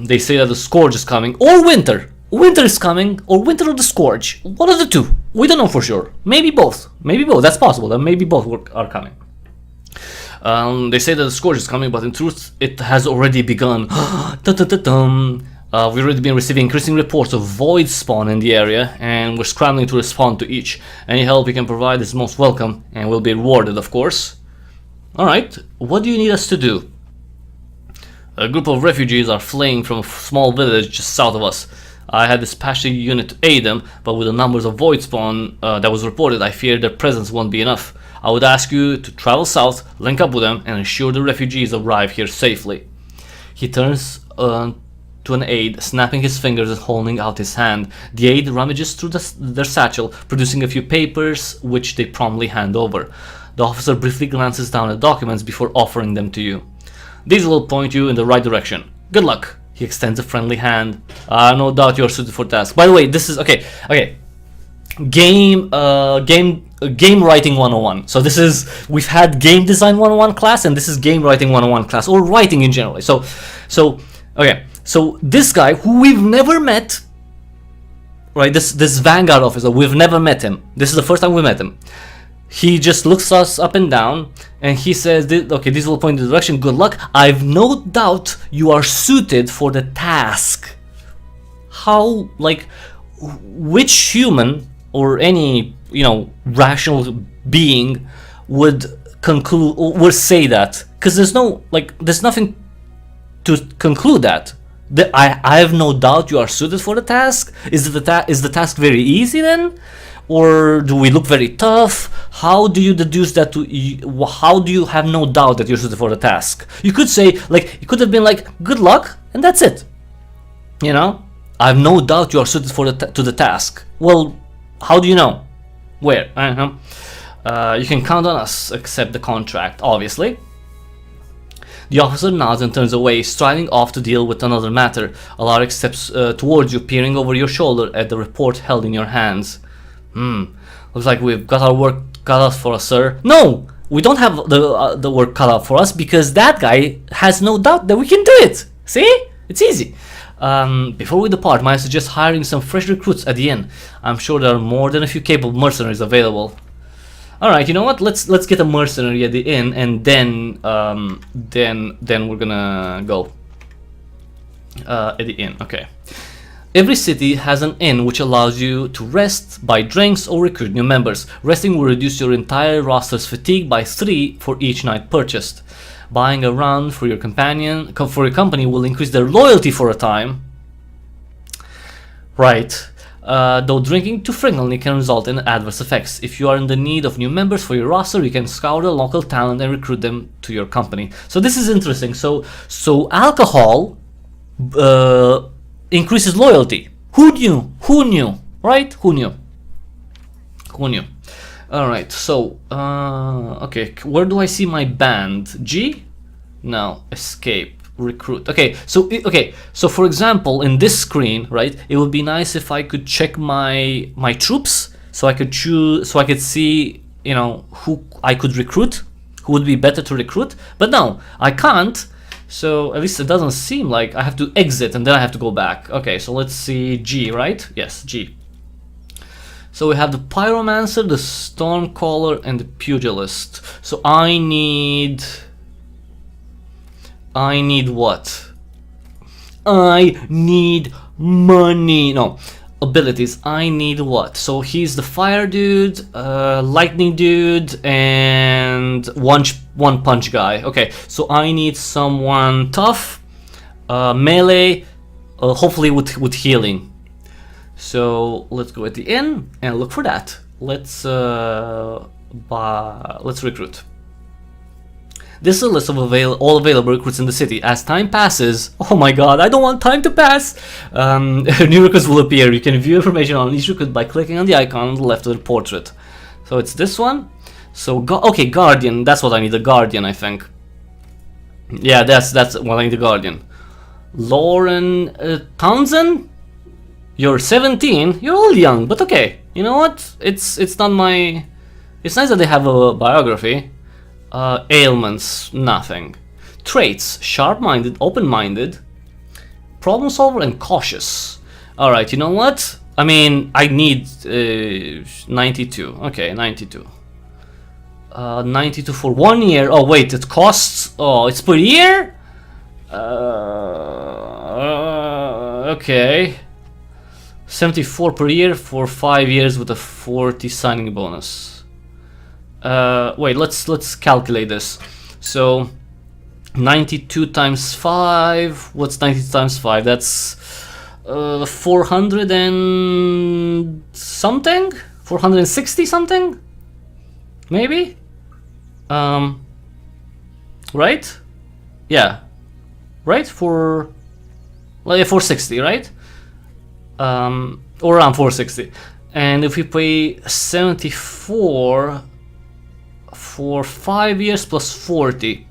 A: they say that the scourge is coming, or winter. Winter is coming, or winter or the scourge. One of the two. We don't know for sure. Maybe both. Maybe both. That's possible. That maybe both are coming. They say that the scourge is coming, but in truth, it has already begun. We've already been receiving increasing reports of void spawn in the area, and we're scrambling to respond to each. Any help we can provide is most welcome, and will be rewarded, of course. Alright, what do you need us to do? A group of refugees are fleeing from a small village just south of us. I had dispatched a unit to aid them, but with the numbers of void spawn that was reported, I fear their presence won't be enough. I would ask you to travel south, link up with them, and ensure the refugees arrive here safely. He turns to an aide, snapping his fingers and holding out his hand. The aide rummages through their satchel, producing a few papers, which they promptly hand over. The officer briefly glances down at documents before offering them to you. These will point you in the right direction. Good luck. He extends a friendly hand. No doubt you're suited for the task. By the way, this is okay. Game writing 101. So this is, we've had game design 101 class, and this is game writing 101 class, or writing in general. So this guy who we've never met, right? This Vanguard officer, we've never met him. This is the first time we met him. He just looks us up and down, and he says, okay, this will point in the direction. Good luck. I've no doubt you are suited for the task. How, like, which human or any, rational being would conclude or would say that? Because there's nothing to conclude that. I have no doubt you are suited for the task. Is the task very easy then? Or do we look very tough? How do you deduce that how do you have no doubt that you're suited for the task? You could say, like, it could have been like, good luck, and that's it. I have no doubt you are suited for to the task. Well, how do you know? Where? You can count on us, accept the contract, obviously. The officer nods and turns away, striding off to deal with another matter. Alaric steps towards you, peering over your shoulder at the report held in your hands. Looks like we've got our work cut out for us, sir. No! We don't have the work cut out for us, because that guy has no doubt that we can do it. See? It's easy. Before we depart, might I suggest hiring some fresh recruits at the inn? I'm sure there are more than a few capable mercenaries available. Alright, you know what? Let's get a mercenary at the inn, and then we're gonna go at the inn. Okay. Every city has an inn which allows you to rest, buy drinks, or recruit new members. Resting will reduce your entire roster's fatigue by 3 for each night purchased. Buying a round for your company will increase their loyalty for a time. Right. Though drinking too frequently can result in adverse effects. If you are in the need of new members for your roster, you can scour the local talent and recruit them to your company. So this is interesting. So alcohol increases loyalty. Who knew? Who knew? Right? Who knew? Who knew? Alright, so okay, where do I see my band? G? No, escape, recruit. Okay, so for example, in this screen, right, it would be nice if I could check my troops, so I could choose, so I could see, who I could recruit, who would be better to recruit. But no, I can't. So at least it doesn't seem like I have to exit and then I have to go back. Okay, so let's see, G, right? Yes, G. So we have the Pyromancer, the Stormcaller, and the Pugilist. So I need what? I need money. No, abilities. I need what? So he's the Fire dude, Lightning dude, and one punch guy. Okay, so I need someone tough, melee, hopefully with healing. So let's go at the inn and look for that. Let's recruit. This is a list of all available recruits in the city. As time passes, oh my god, I don't want time to pass. New recruits will appear. You can view information on each recruit by clicking on the icon on the left of the portrait. So it's this one. So okay, Guardian. That's what I need. A Guardian, I think. Yeah, that's what I need. A Guardian. Lauren Townsend. You're 17. You're all young, but okay. You know what? It's not my. It's nice that they have a biography. Ailments, nothing. Traits: sharp-minded, open-minded, problem solver, and cautious. Alright, you know what? I mean, I need 92. Okay, 92. 92 for 1 year. Oh wait, it costs. Oh, it's per year? Okay. 74 per year for 5 years with a 40 signing bonus. Wait, let's calculate this. So 92 times 5. What's 92 times 5? That's 400 and something? 460 something? Maybe? Right? Yeah. Right? For... Well, yeah, 460, right? Or around 460. And if we pay 74 for 5 years plus 40,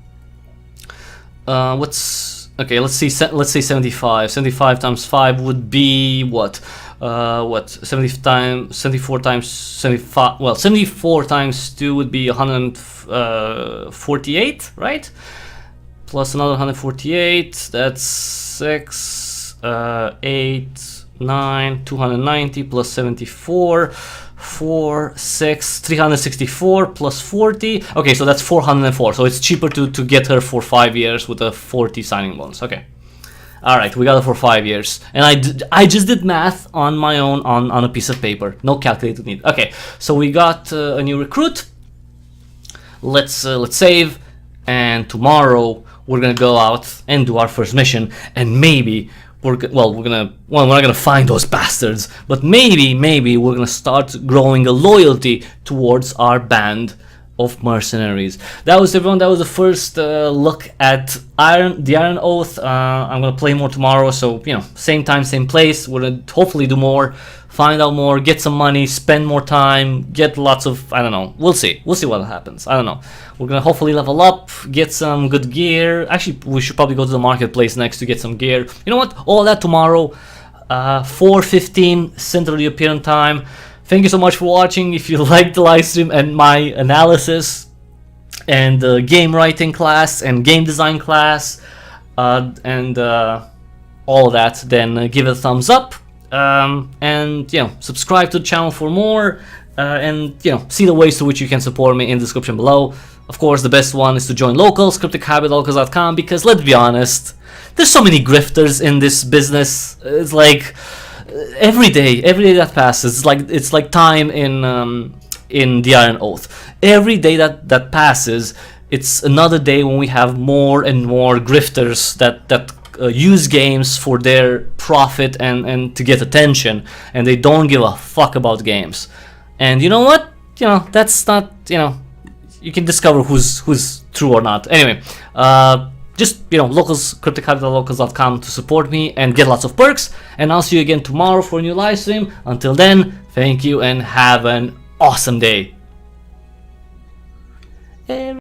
A: what's okay? Let's say 75. 75 times 5 would be what? What? 74 times 75. Well, 74 times 2 would be 148, right? Plus another 148. That's 6, 8. 9, 290 plus 74, 4, 6, 364 plus 40. Okay, so that's 404. So it's cheaper to get her for 5 years with a 40 signing bonus. Okay. All right, we got it for 5 years. And I just did math on my own on a piece of paper. No calculator needed. Okay, so we got a new recruit. Let's save. And tomorrow we're gonna go out and do our first mission. And maybe we're not gonna find those bastards, but maybe we're gonna start growing a loyalty towards our band of mercenaries. That was everyone. That was the first look at the Iron Oath. I'm gonna play more tomorrow, so you know, same time, same place. We're gonna hopefully do more, find out more, get some money, spend more time, get lots of, I don't know. We'll see what happens. I don't know. We're gonna hopefully level up, get some good gear. Actually, we should probably go to the marketplace next to get some gear. You know what? All that tomorrow, 4:15 Central European time. Thank you so much for watching. If you liked the live stream and my analysis and game writing class and game design class and all that, then give it a thumbs up, and you know, subscribe to the channel for more, and you know, see the ways to which you can support me in the description below. Of course, the best one is to join locals, cryptichybrid.locals.com, because let's be honest, there's so many grifters in this business. It's like every day that passes, it's like time in the Iron Oath. Every day that passes, it's another day when we have more and more grifters that use games for their profit and to get attention, and they don't give a fuck about games. And you know what? You know, that's not, you know, you can discover who's true or not. Anyway, just, you know, locals, cryptichybrid.locals.com to support me and get lots of perks. And I'll see you again tomorrow for a new live stream. Until then, thank you and have an awesome day.